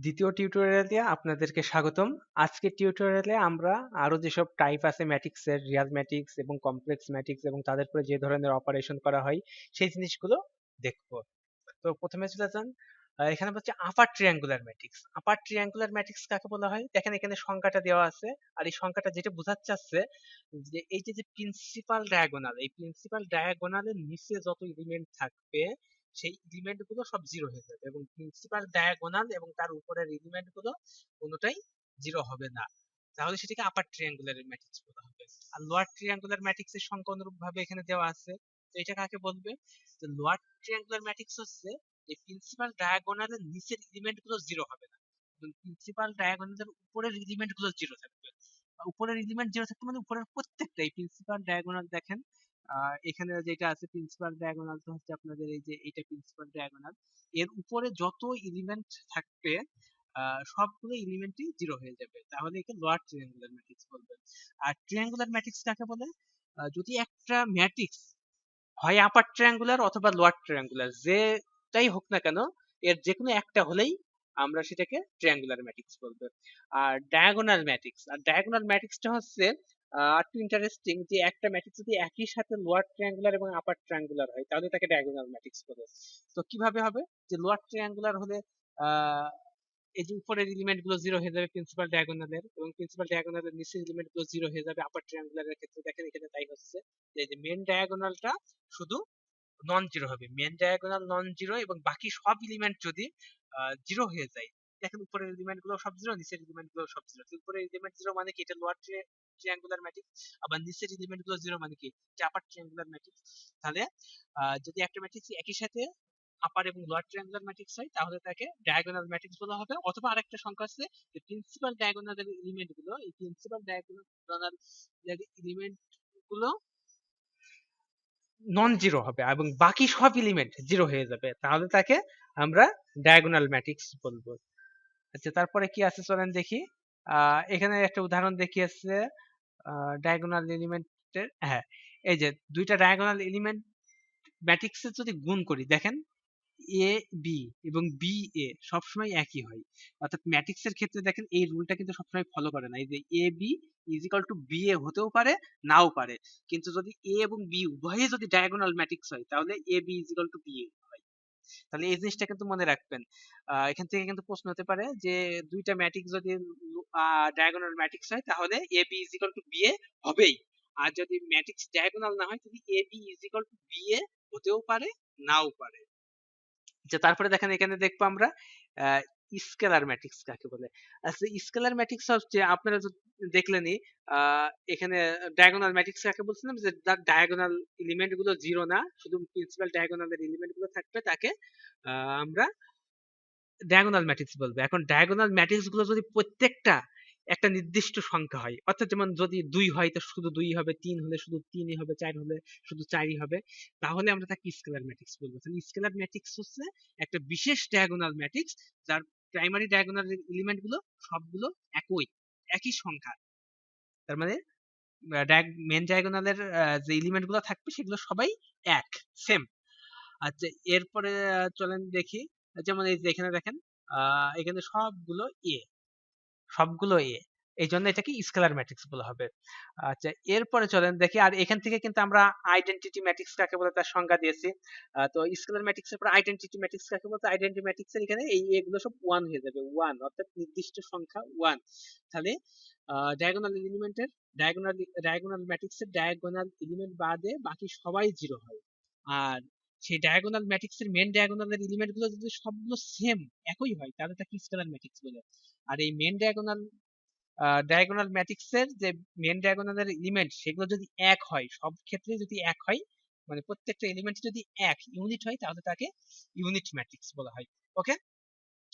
দ্বিতীয় টিউটোরিয়ালে আপনাদেরকে স্বাগতম। আজকের টিউটোরিয়ালে আমরা আরো যেসব টাইপ আছে ম্যাট্রিক্সের, রিয়াল ম্যাট্রিক্স এবং কমপ্লেক্স ম্যাট্রিক্স এবং তাদের উপরে যে ধরনের অপারেশন করা হয় সেই জিনিসগুলো দেখব। তো প্রথমে চলে যান, এখানে হচ্ছে আপার ট্রায়াঙ্গুলার ম্যাট্রিক্স। আপার ট্রায়াঙ্গুলার ম্যাট্রিক্স কাকে বলা হয়? দেখেন এখানে সংখ্যাটা দেওয়া আছে, আর এই সংখ্যাটা যেটা বোঝাতে চাচ্ছে যে এই যে প্রিন্সিপাল ডায়াগোনাল, এই প্রিন্সিপাল ডায়াগোনালের নিচে যত এলিমেন্ট থাকবে সেই এলিমেন্ট গুলো সব জিরো হয়ে যাবে, এবং প্রিন্সিপাল ডায়াগোনাল এবং তার উপরের এলিমেন্ট গুলো কোনোটাই জিরো হবে না। তাহলে সেটাকে আপার ট্রায়াঙ্গুলার ম্যাট্রিক্স বলা হবে। আর লোয়ার ট্রায়াঙ্গুলার ম্যাট্রিক্সের সংখ্যা অনুরূপ ভাবে এখানে দেওয়া আছে। তো এটা কাকে বলবে? যে লোয়ার ট্রায়াঙ্গুলার ম্যাট্রিক্স হচ্ছে এই প্রিন্সিপাল ডায়াগোনালের নিচের এলিমেন্ট গুলো জিরো হবে না, এবং প্রিন্সিপাল ডায়াগোনালের উপরের এলিমেন্ট গুলো জিরো থাকবে। উপরের এলিমেন্ট জিরো থাকবে মানে উপরের প্রত্যেকটা এই প্রিন্সিপাল ডায়াগোনাল দেখেন, এখানে যেটা আছে প্রিন্সিপাল ডায়াগোনাল তো হচ্ছে আপনাদের এই যে এইটা প্রিন্সিপাল ডায়াগোনাল, এর উপরে যত এলিমেন্ট থাকবে সবগুলো এলিমেন্টই জিরো হয়ে যাবে, তাহলে একে লোয়ার ট্রায়াঙ্গুলার ম্যাট্রিক্স বলবে। আর ট্রায়াঙ্গুলার ম্যাট্রিক্স কাকে বলে? যদি একটা ম্যাট্রিক্স হয় আপার ট্রায়াঙ্গুলার অথবা লোয়ার ট্রায়াঙ্গুলার, যেটাই হোক না কেন এর যে কোনো একটা হলেই আমরা সেটাকে ট্রায়াঙ্গুলার ম্যাট্রিক্স বলবো। আর ডায়াগোনাল ম্যাট্রিক্সটা হচ্ছে একটু ইন্টারেস্টিং, যে একটা ম্যাট্রিক্স যদি একই সাথে লোয়ার ট্রায়াঙ্গুলার এবং আপার ট্রায়াঙ্গুলার হয় তাহলে তাকে ডায়াগোনাল ম্যাট্রিক্স বলে। তো কিভাবে হবে? যে লোয়ার ট্রায়াঙ্গুলার হলে আহ এই যে উপরের এলিমেন্ট গুলো জিরো হয়ে যাবে প্রিন্সিপাল ডায়াগোনালের, এবং প্রিন্সিপাল ডায়াগোনালের নিচের এলিমেন্ট গুলো জিরো হয়ে যাবে আপার ট্রায়াঙ্গুলারের ক্ষেত্রে। দেখেন এখানে তাই হচ্ছে, যে এই যে মেন ডায়াগোনালটা শুধু নন জিরো হবে, মেন ডায়াগোনাল নন জিরো, এবং বাকি সব এলিমেন্ট যদি জিরো হয়ে যায়, দেখেন উপরের এলিমেন্ট গুলো সব জিরো, নিচের এলিমেন্ট গুলো সব জিরো। উপরের এলিমেন্ট জিরো মানে কি? এটা লোয়ার ট্রায়াঙ্গুলার ম্যাট্রিক্স। আবার নিচের এলিমেন্ট গুলো জিরো মানে কি? এটা আপার ট্রায়াঙ্গুলার ম্যাট্রিক্স। তাহলে যদি একটা ম্যাট্রিক্স একই সাথে আপার এবং লোয়ার ট্রায়াঙ্গুলার ম্যাট্রিক্স হয় তাহলে তাকে ডায়াগোনাল ম্যাট্রিক্স বলা হবে। অথবা আরেকটা সংখ্যা আছে, যে প্রিন্সিপাল ডায়াগোনালের এলিমেন্ট গুলো, এই প্রিন্সিপাল ডায়াগোনাল এলিমেন্ট গুলো নন জিরো হবে এবং বাকি সব এলিমেন্ট জিরো হয়ে যাবে, তাহলে তাকে আমরা ডায়াগোনাল ম্যাট্রিক্স বলবো। আচ্ছা, তারপরে কি আছে চলেন দেখি। এখানে একটা উদাহরণ দেখিয়েছে ডায়াগোনাল এলিমেন্টের। হ্যাঁ, এই যে দুইটা ডায়াগোনাল এলিমেন্ট ম্যাট্রিক্সের যদি গুণ করি, দেখেন এ বি এবং বি এ সবসময় একই হয়। অর্থাৎ ম্যাট্রিক্সের ক্ষেত্রে দেখেন এই রুলটা কিন্তু সবসময় ফলো করে না। এই যে A B is equal to B A হতেও পারে, নাও পারে, কিন্তু যদি এ এবং বি উভয়ে যদি ডায়াগোনাল ম্যাট্রিক্স হয় তাহলে A B is equal to B A হয়। তাহলে এই জিনিসটা কিন্তু মনে রাখবেন। এখান থেকে কিন্তু প্রশ্ন হতে পারে যে দুইটা ম্যাট্রিক্স যদি ডায়াগোনাল ম্যাট্রিক্স হয় তাহলে A B is equal to B A হবেই। আর যদি ম্যাট্রিক্স ডায়াগোনাল না হয় তাহলে A B is equal to B A হতেও পারে, নাও পারে। যে তারপরে দেখেন এখানে দেখবো আমরা স্কেলার ম্যাট্রিক্স কাকে বলে। আচ্ছা, স্কেলার ম্যাট্রিক্স হচ্ছে আপনারা দেখলেনই, এখানে ডায়াগোনাল ম্যাট্রিক্স কাকে বলছিলাম, যে তার ডায়াগোনাল এলিমেন্ট গুলো জিরো না, শুধু প্রিন্সিপাল ডায়াগোনালের এলিমেন্ট গুলো থাকবে, তাকে আমরা ডায়াগোনাল ম্যাট্রিক্স বলবো। এখন ডায়াগোনাল ম্যাট্রিক্স গুলো যদি প্রত্যেকটা একটা নির্দিষ্ট সংখ্যা হয়, অর্থাৎ যেমন যদি 2 হয় তো শুধু 2 হবে, 3 হলে শুধু 3ই হবে, 4 হলে শুধু 4ই হবে, তাহলে আমরা তাকে স্কেলার ম্যাট্রিক্স বলবো। তাহলে স্কেলার ম্যাট্রিক্স হচ্ছে একটা বিশেষ ডায়াগোনাল ম্যাট্রিক্স যার প্রাইমারি ডায়াগোনাল এলিমেন্ট গুলো সবগুলো একই সংখ্যা। তার মানে মেন ডায়াগোনালের যে এলিমেন্ট গুলো থাকবে সেগুলো সবাই এক, সেম। আচ্ছা, এরপরে চলেন দেখি। যেমন এই যে এখানে দেখেন, এখানে সবগুলো এ, এই জন্য এটাকে স্কেলার ম্যাট্রিক্স বলা হবে। আচ্ছা, এরপরে চলেন দেখি। আর এখান থেকে কিন্তু আমরা আইডেন্টিটি ম্যাট্রিক্স কাকে বলে তার সংজ্ঞা দিয়েছি। তো স্কেলার ম্যাট্রিক্স এর পর আইডেন্টিটি ম্যাট্রিক্স কাকে বলতে, আইডেন্টিটি ম্যাট্রিক্স এর এখানে এই এগুলো সব ওয়ান হয়ে যাবে, ওয়ান অর্থাৎ নির্দিষ্ট সংখ্যা ওয়ান। তাহলে ডায়াগোনাল এলিমেন্টের ডায়াগোনাল ম্যাট্রিক্স এর ডায়াগোনাল এলিমেন্ট বাদে বাকি সবাই জিরো হয়। আর সেই ডায়াগোনাল ম্যাট্রিক্স এর মেন ডায়াগোনালের এলিমেন্ট গুলো যদি সবগুলো সেম একই হয় তাহলে তাকে স্কেলার ম্যাট্রিক্স বলে। আর এই মেন ডায়াগোনাল ম্যাট্রিক্স এর যে মেন ডায়াগোনালের এলিমেন্ট সেগুলো যদি এক হয়, সব ক্ষেত্রে যদি এক হয়, মানে প্রত্যেকটা এলিমেন্ট যদি এক ইউনিট হয় তাহলে তাকে ইউনিট ম্যাট্রিক্স বলা হয়। ওকে।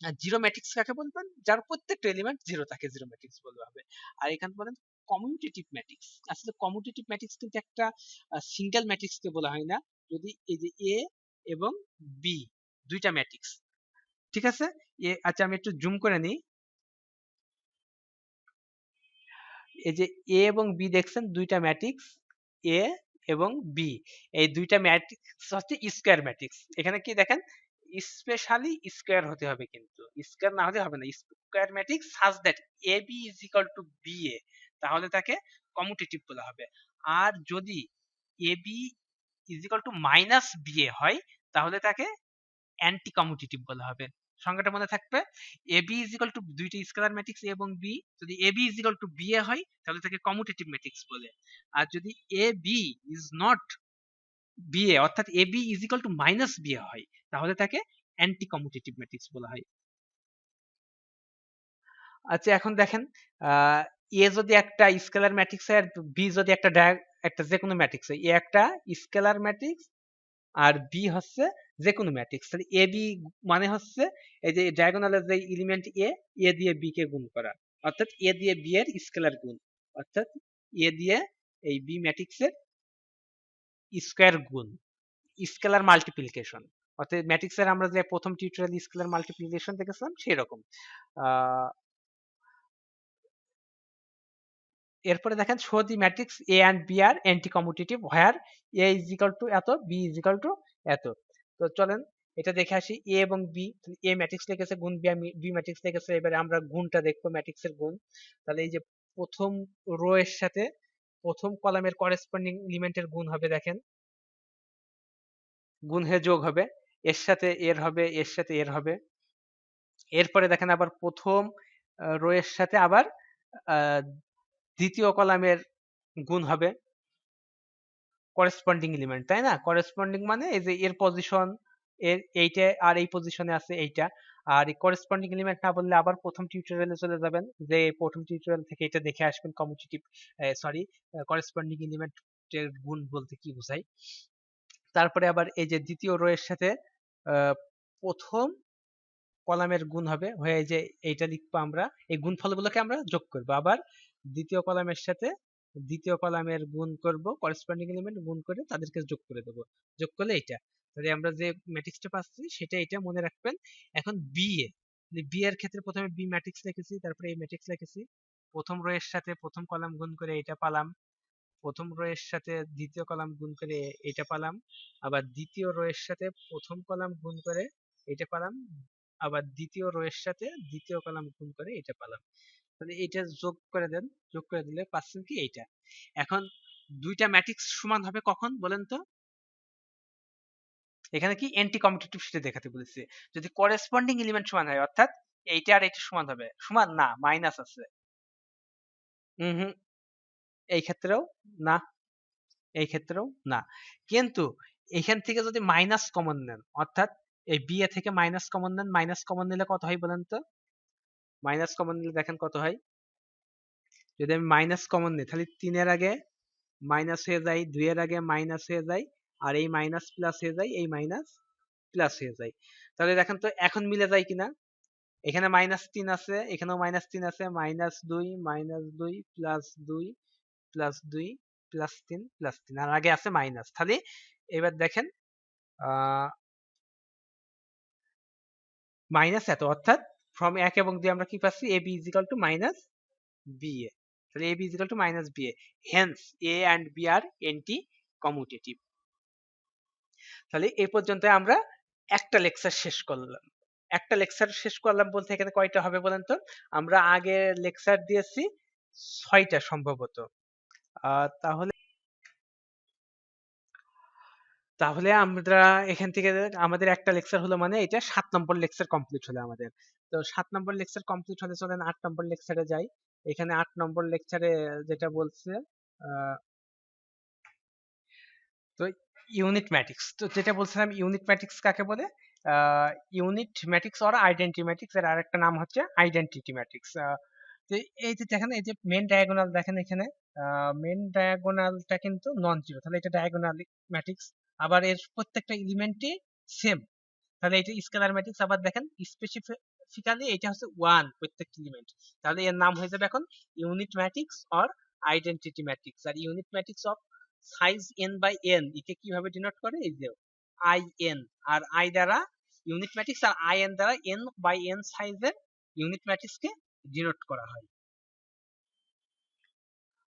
আর জিরো ম্যাট্রিক্স কাকে বলবেন? যার প্রত্যেকটা এলিমেন্ট জিরো তাকে জিরো ম্যাট্রিক্স বলা হবে। আর এখানে বলেন কমিউটেটিভ ম্যাট্রিক্স। আসলে কমিউটেটিভ ম্যাট্রিক্স কিন্তু একটা সিঙ্গেল ম্যাট্রিক্স কে বলা হয় না। যদি এই যে এ এবং বি দুইটা ম্যাট্রিক্স, ঠিক আছে। আচ্ছা, আমি একটু জুম করে নিই। এই যে এ এবং বি দেখছেন দুইটা ম্যাট্রিক্স, এ এবং বি, এই দুইটা ম্যাট্রিক্স হচ্ছে স্কয়ার ম্যাট্রিক্স। এখানে কি দেখেন, স্পেশালি স্কোয়ার হতে হবে, কিন্তু স্কোয়ার না হলে হবে না। Square matrix such that A B is equal to B A, তাহলে তাকে কমিউটেটিভ বলা হবে। আর যদি A B is equal to minus B A হয়, তাহলে তাকে অ্যান্টি কমিউটেটিভ বলা হবে। সংজ্ঞাটা মনে থাকবে, A B is equal to দুইটা স্কেলার ম্যাট্রিক্স এ এবং বি, যদি A B is equal to B A হয় তাহলে তাকে কমিউটেটিভ ম্যাট্রিক্স বলে। আর যদি A B is not B A, অর্থাৎ A B is equal to minus B A হয়, তাহলে তাকে অ্যান্টি কমিউটেটিভ ম্যাট্রিক্স বলা হয়। আচ্ছা, এখন দেখেন এ যদি একটা স্কেলার ম্যাট্রিক্স হয় আর বি যদি একটা যে কোনো ম্যাট্রিক্স হয়, এ একটা স্কেলার ম্যাট্রিক্স আর বি হচ্ছে যে কোনো ম্যাট্রিক্স, তাহলে এ বি মানে হচ্ছে এই যে ডায়াগোনালের যে এলিমেন্ট এ দিয়ে বি কে গুণ করা, অর্থাৎ এ দিয়ে বি এর স্কেলার গুণ, অর্থাৎ এ দিয়ে এই বি ম্যাট্রিক্সের স্কয়ার গুণ, স্কেলার মাল্টিপ্লিকেশন। অর্থাৎ ম্যাট্রিক্সের আমরা যে প্রথম টিউটোরিয়াল স্কেলার মাল্টিপ্লিকেশন দেখেছিলাম সেরকম। এরপরে দেখেন, show the matrix A and B are anti commutative where A is equal to এত, বি ইজ ইকুয়াল টু এত। তো চলেন এটা দেখে আসি। এ এবং বি, এ ম্যাট্রিক্স লিখেছে গুণ বি ম্যাট্রিক্স লিখেছে, এবারে আমরা গুণটা দেখবো ম্যাট্রিক্সের গুণ। তাহলে এই যে প্রথম রো এর সাথে প্রথম কলামের করেসপন্ডিং এলিমেন্টের গুণ হবে, দেখেন গুণ হয়ে যোগ হবে, এর সাথে এর হবে, এর সাথে এর হবে। এরপরে দেখেন আবার প্রথম রো এর সাথে আবার দ্বিতীয় কলামের গুণ হবে করেসপন্ডিং এলিমেন্ট, তাই না? করেসপন্ডিং মানে এই যে এর পজিশন, এর এইটা আর এই পজিশনে আছে এইটা। আর এই করেসপন্ডিং এলিমেন্ট না বললে আবার প্রথম টিউটোরিয়ালে চলে যাবেন, যে প্রথম টিউটোরিয়াল থেকে এটা দেখে আসবেন কমিউটেটিভ করেসপন্ডিং এলিমেন্টের গুণ বলতে কি বোঝায়। তারপরে আবার এই যে দ্বিতীয় রো এর সাথে প্রথম কলামের গুণ হবে, হয়ে যে এইটা লিখবো আমরা, এই গুণফলগুলোকে আমরা যোগ করবো, আবার দ্বিতীয় কলামের সাথে দ্বিতীয় কলামের গুণ করব, করেসপন্ডিং এলিমেন্ট গুণ করে তাদেরকে যোগ করে দেবো, যোগ করলে এটা, তাহলে আমরা যে ম্যাট্রিক্সটা পাচ্ছি সেটা এটা মনে রাখবেন। এখন বি এ, বি এর ক্ষেত্রে প্রথমে বি ম্যাট্রিক্স লিখেছি, তারপরে এই ম্যাট্রিক্স লিখেছি, প্রথম রো এর সাথে প্রথম কলাম গুণ করে এটা পালাম, প্রথম রো এর সাথে দ্বিতীয় কলাম গুণ করে এটা পালাম, আবার দ্বিতীয় রো এর সাথে প্রথম কলাম গুণ করে এটা পালাম, আবার দ্বিতীয় রো এর সাথে দ্বিতীয় কলাম গুণ করে এটা পালাম। তাহলে এটা যোগ করে দেন, যোগ করে দিলে পাচ্ছেন কি এইটা। এখন দুইটা ম্যাট্রিক্স সমান হবে কখন বলেন তো? এখানে কি অ্যান্টি কমিউটেটিভ সেটা দেখাতে বলেছে, যদি করেসপন্ডিং এলিমেন্ট সমান হয়, অর্থাৎ এইটা আর এটা সমান হবে, সমান না মাইনাস আছে। হুম, এই ক্ষেত্রেও না, এই ক্ষেত্রেও না। কিন্তু এখান থেকে যদি মাইনাস কমন নেন, অর্থাৎ এই বি এ থেকে মাইনাস কমন নেন, মাইনাস কমন নিলে কত হয় বলেন তো? মাইনাস কমন নিলে দেখেন কত হয়। যদি আমি মাইনাস কমন নিই তাহলে 3 এর আগে মাইনাস হয়ে যায়, 2 এর আগে মাইনাস হয়ে যায়, আর এই মাইনাস প্লাস হয়ে যায়, এই মাইনাস প্লাস হয়ে যায়। তাহলে দেখেন তো এখন মিলে যায় কিনা? এখানে -3 আছে, এখানেও -3 আছে, -2 -2 +2 +2 +3 +3, আর আগে আছে মাইনাস। তাহলে এবার দেখেন মাইনাস এত, অর্থাৎ ফ্রম 1 এবং 2 আমরা কি পাচ্ছি? ab is equal to minus ba, তাহলে ab is equal to minus ba, hence a and b are anti commutative। তাহলে এই পর্যন্ত আমরা একটা লেকচার শেষ করলাম। একটা লেকচার শেষ করলাম বলতে এখানে কয়টা হবে বলেন তো? আমরা আগে লেকচার দিয়েছি 6টা সম্ভবত। তাহলে তাহলে আমরা এখান থেকে আমাদের একটা লেকচার হলো, মানে এটা 7 নম্বর লেকচার কমপ্লিট হলো আমাদের। তো 7 নম্বর লেকচার কমপ্লিট হলে চলেন 8 নম্বর লেকচারে যাই। এখানে 8 নম্বর লেকচারে যেটা বলছে তো ইউনিট ম্যাট্রিক্স, তো যেটা বলছিলাম ইউনিট ম্যাট্রিক্স কাকে বলে? Unit matrix or identity matrix, এর আরেকটা নাম হচ্ছে আইডেন্টিটি ম্যাট্রিক্স। তো এই যে দেখেন, এই যে মেন ডায়াগোনাল দেখেন, এখানে মেন ডায়াগোনালটা কিন্তু নন জিরো, তাহলে এটা ডায়াগোনাল ম্যাট্রিক্স। আবার এর প্রত্যেকটা এলিমেন্টই সেম, তাহলে এটা স্কেলার ম্যাট্রিক্স। আবার দেখেন স্পেসিফিক্যালি এটা হচ্ছে 1 প্রত্যেকটা এলিমেন্ট, তাহলে এর নাম হয়ে যাবে এখন unit matrix or identity matrix. আর unit matrix of size n by n একে কিভাবে ডিনোট করে? এই যে আই এন, আর আই দ্বারা ইউনিট ম্যাট্রিক্স, আর আই এন দ্বারা n বাই n সাইজের ইউনিট ম্যাট্রিক্সকে ডিনোট করা হয়।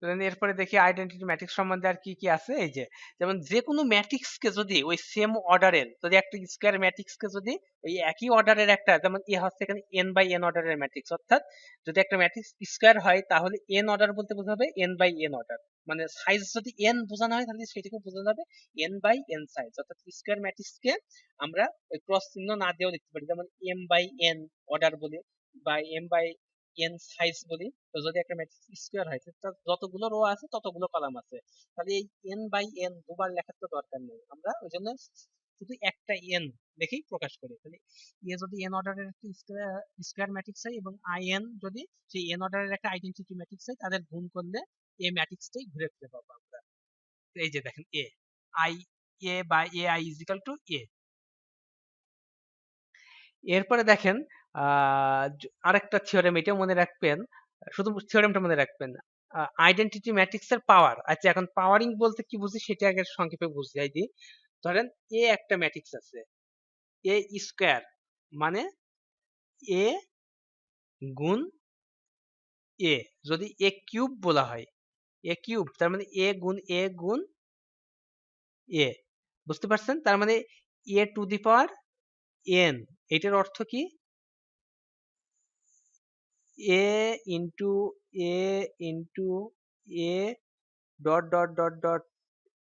এরপরে দেখি আইডেন্টিটি ম্যাট্রিক্স সম্বন্ধে আর কি কি আছে। এই যে যেমন যে কোনো ম্যাট্রিক্স কে যদি ওই সেম অর্ডারের, যদি একটা স্কয়ার ম্যাট্রিক্স কে যদি ওই একই অর্ডারের একটা, যেমন এ হচ্ছে এখানে n বাই n অর্ডারের ম্যাট্রিক্স, অর্থাৎ যদি একটা ম্যাট্রিক্স স্কয়ার হয় তাহলে n অর্ডার বলতে বোঝাবে n বাই n অর্ডার, মানে সাইজ যদি n বোঝানো হয় তাহলে সেটাকে বোঝানো যাবে n বাই n সাইজ। অর্থাৎ স্কয়ার ম্যাট্রিক্স কে আমরা ওই ক্রস চিহ্ন না দিয়েও লিখতে পারি, যেমন m বাই n অর্ডার বলি বা m বাই n সাইজ বলি। তো যদি একটা ম্যাট্রিক্স স্কয়ার হয় তার যতগুলো রো আছে ততগুলো কলাম আছে, তাহলে এই n বাই n দুবার লেখার তো দরকার নেই, আমরা ওই জন্য শুধু একটা n দেখেই প্রকাশ করি। তাহলে এ যদি n অর্ডারের একটা স্কয়ার ম্যাট্রিক্স হয় এবং i n যদি সেই n অর্ডারের একটা আইডেন্টিটি ম্যাট্রিক্স হয়, তাদের গুণ করলে এই ম্যাট্রিক্সটাই ঘুরে ফিরে পাবো আমরা। তো এই যে দেখেন এ আই, এ বা A I is equal to A. এরপরে দেখেন আরেকটা থিওরেম, এটা মনে রাখবেন, শুধু থিওরেমটা মনে রাখবেন। আইডেন্টিটি ম্যাট্রিক্স এর পাওয়ার। আচ্ছা, এখন পাওয়ারিং বলতে কি বুঝি সেটা আগে সংক্ষেপে বুঝাই দিই। ধরেন এ একটা ম্যাট্রিক্স আছে, এ স্কয়ার মানে এ গুণ এ, যদি এ কিউব বলা হয়, এ কিউব তার মানে এ গুণ এ, বুঝতে পারছেন? তার মানে এ টু দি পাওয়ার এন, এটার অর্থ কি A into A into A dot dot dot dot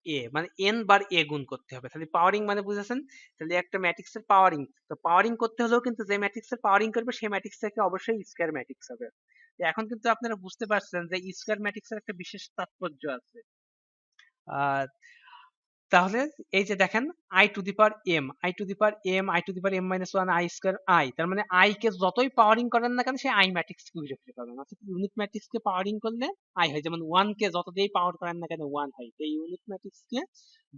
A, মানে এন বার এ গুণ করতে হবে। তাহলে পাওয়ারিং মানে বুঝেছেন? তাহলে একটা ম্যাট্রিক্স এর পাওয়ারিং, তো পাওয়ারিং করতে হলেও কিন্তু যে ম্যাট্রিক্স এর পাওয়ারিং করবে সেই ম্যাট্রিক্স থেকে অবশ্যই স্কয়ার ম্যাট্রিক্স হবে। তো এখন কিন্তু আপনারা বুঝতে পারছেন যে স্কয়ার ম্যাট্রিক্স এর একটা বিশেষ তাৎপর্য আছে। আর তাহলে এই যে দেখেন I to the power M, I to the power M, I to the power M minus one I square I, তার মানে আই কে যতই পাওয়ারিং করেন না কেন সে আই ম্যাট্রিক্স কে ঘুরে ফিরে পাবেন। অর্থাৎ ইউনিট ম্যাট্রিক্স কে পাওয়ারিং করলে আই হয়, যেমন ওয়ান কে যত দিয়েই পাওয়ার করেন না কেন ওয়ান হয়। এই ইউনিট ম্যাট্রিক্স কে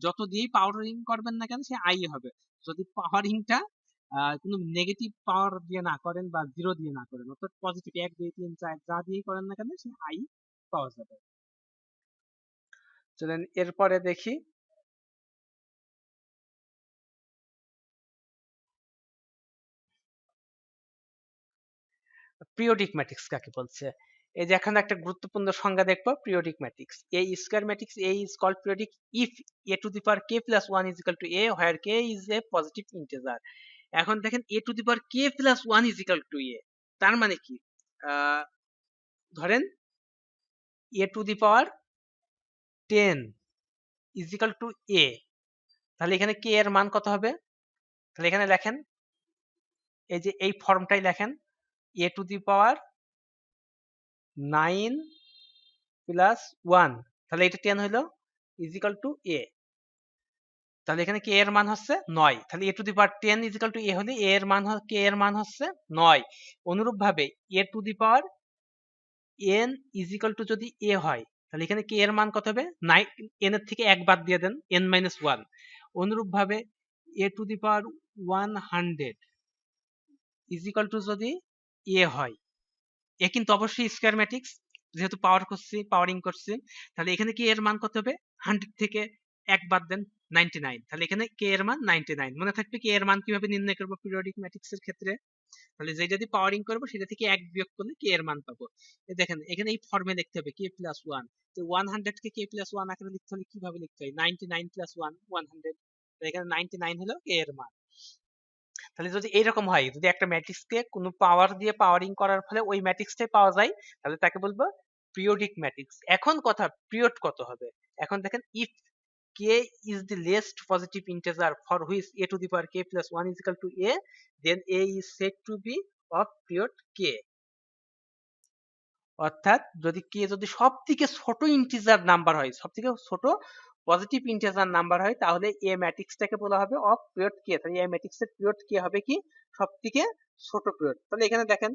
যত দিয়েই পাওয়ারিং করবেন না কেন সে আই হবে, যদি পাওয়ারিংটা কোনো নেগেটিভ পাওয়ার দিয়ে না করেন বা জিরো দিয়ে না করেন, অর্থাৎ পজিটিভ এক দুই তিন চার যা দিয়েই করেন না কেন সে আই পাওয়া যাবে। চলেন এরপরে দেখি পিরিয়ডিক ম্যাট্রিক্স কাকে বলছে। এই যে এখানে একটা গুরুত্বপূর্ণ সংজ্ঞা দেখবো, periodic matrix. A square matrix A is called periodic if A to the power K plus one is equal to A, where K is a positive integer. এখন দেখেন A to the power K plus one is equal to A, তার মানে কি? ধরেন A to the power 10 is equal to A, তাহলে এখানে কে এর মান কত হবে? তাহলে এখানে লেখেন, এই যে এই ফর্মটাই লেখেন, এ টু দি পাওয়ার 9 প্লাস 1, তাহলে এটা 10 হলো ইজ ইকাল টু এ। তাহলে এখানে কে এর মান হচ্ছে 9, তাহলে A to the power 10 is equal to A হলে এ এর মান কে এর মান হচ্ছে 9। অনুরূপভাবে A to the power n is equal to যদি এ হয়, তাহলে এখানে কে এর মান কত হবে? 9, n এর থেকে 1 বাদ দিয়ে দেন, n মাইনাস 1। অনুরূপভাবে A to the power 100 is equal to যদি এ হয়, এ কিন্তু অবশ্যই স্কয়ার ম্যাট্রিক্স, যেহেতু পাওয়ারিং করছি, তাহলে এখানে কি এর মান কত হবে? 100 থেকে 1 বাদ দেন, 99। তাহলে এখানে কে এর মান 99। মনে থাকবে কে এর মান কিভাবে নির্ণয় করবো পিরিয়ডিক ম্যাট্রিক্স এর ক্ষেত্রে? তাহলে যেটা দিয়ে পাওয়ারিং করবো সেটা থেকে 1 বিয়োগ করলে কে এর মান পাবো। দেখেন এখানে এই ফর্মে লিখতে হবে কে প্লাস 1। তো 100 কে কে প্লাস 1 আকারে লিখতে হলে কিভাবে লিখতে হয়? 99 প্লাস 1 100, এখানে 99 হলো কে এর মান। তাহলে যদি এইরকম হয়, যদি একটা ম্যাট্রিক্সকে কোনো পাওয়ার দিয়ে পাওয়ারিং করার ফলে ওই ম্যাট্রিক্সটাই পাওয়া যায়, তাহলে তাকে বলবো পিরিয়ডিক ম্যাট্রিক্স। এখন কথা, পিরিয়ড কত হবে? এখন দেখেন if k is the least positive integer for which a to the power k plus 1 is equal to a, then a is said to be of period k। অর্থাৎ যদি k যদি সবথেকে ছোট ইন্টিজার নাম্বার হয়, সবথেকে ছোট positive integer number হয়, তাহলে এ ম্যাট্রিক্সটাকে বলা হবে অফ পিরিয়ড কে। তাহলে এই ম্যাট্রিক্সের পিরিয়ড কে হবে কি? সবথেকে ছোট পিরিয়ড। তাহলে এখানে দেখেন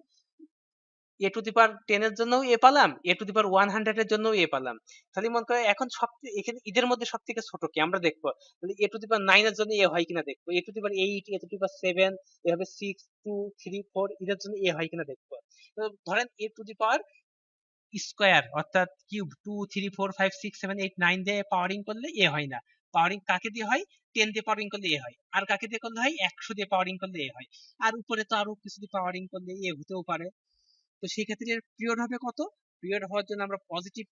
এ টু দি পাওয়ার 10 এর জন্যও এ পেলাম, এ টু দি পাওয়ার 100 এর জন্যও এ পেলাম। তাহলে মনে করে এখন এখানে এদের মধ্যে সবথেকে ছোট কি আমরা দেখবো। তাহলে এ টু দি পাওয়ার 9 এর জন্য এ হয় কিনা দেখবো, এ to the power 8, A to the পাওয়ার 7, এভাবে 6 2 3 4 এদের জন্য এ হয় কিনা দেখবো। তো ধরেন A to the power square অর্থাৎ কিউব 2 3 4 5 6 7 8 9 দিয়ে পাওয়ারিং করলে এ হয় না। পাওয়ারিং কাকে দিয়ে হয়? 10 দিয়ে পাওয়ারিং করলে এ হয়। আর কাকে দিয়ে করলে হয়? 100 দিয়ে পাওয়ারিং করলে এ হয়। আর উপরে তো আরো কিছু দিয়ে পাওয়ারিং করলে এ হতেও পারে। তো সেই ক্ষেত্রে এর পিরিয়ড হবে কত? পিরিয়ড হওয়ার জন্য আমরা পজিটিভ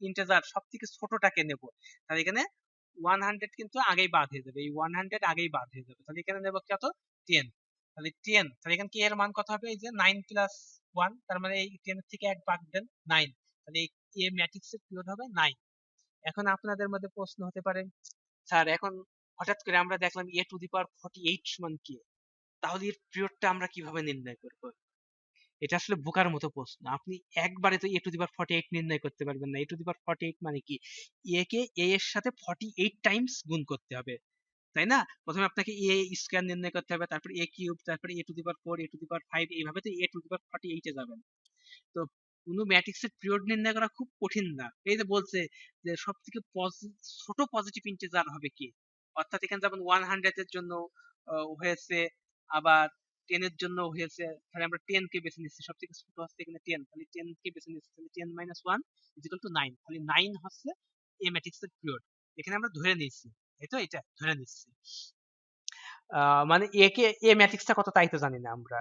ইন্টিজার সব থেকে ছোটটাকে নেব, তাহলে এখানে 100 কিন্তু আগেই বাদ হয়ে যাবে, এই 100 আগেই বাদ হয়ে যাবে, তাহলে এখানে নেব কত 10, তাহলে 10, তাহলে এখানে কি এর মান কত হবে, এই যে 9 প্লাস 1, তার মানে এই 10 এর থেকে 1 বাদ দেন 9, তাহলে এই এ ম্যাট্রিক্সের পিরিয়ড হবে 9। এখন আপনাদের মধ্যে প্রশ্ন হতে পারে, স্যার এখন হঠাৎ করে আমরা দেখলাম a টু দি পাওয়ার 48 সমান কি, তাহলে এর পিরিয়ডটা আমরা কিভাবে নির্ণয় করব? এটা আসলে বোকার মতো প্রশ্ন। আপনি একবারে তো a টু দি পাওয়ার 48 নির্ণয় করতে পারবেন না। a টু দি পাওয়ার 48 মানে কি, a কে a এর সাথে 48 টাইমস গুণ করতে হবে, তাই না? প্রথমে আপনাকে a স্কয়ার নির্ণয় করতে হবে, তারপর a কিউব, তারপর a to the power 4, a to the power 5, এইভাবে তো a টু দি পাওয়ার 48 এ যাবেন। তো কোনো ম্যাট্রিক্সের পিরিয়ড নির্ণয় করা খুব কঠিন না। এই যে বলছে যে সবথেকে ছোট পজিটিভ ইন্টিজার হবে কি, অর্থাৎ এখানে যেমন 100 এর জন্য হয়েছে, আবার 10 এর জন্য হয়েছে, তাহলে আমরা 10 কে বেছে নিচ্ছি, সবথেকে ছোট হচ্ছে এখানে 10, তাহলে 10 কে বেছে নিচ্ছি, তাহলে 10 মাইনাস 1 ইকুয়াল টু 9, তাহলে 9 হচ্ছে এই ম্যাট্রিক্সের পিরিয়ড। এখানে আমরা ধরে নিচ্ছি, এই তো এটা ধরে নিচ্ছি, মানে এ কে এ ম্যাট্রিক্সটা কত তাই তো জানি না আমরা,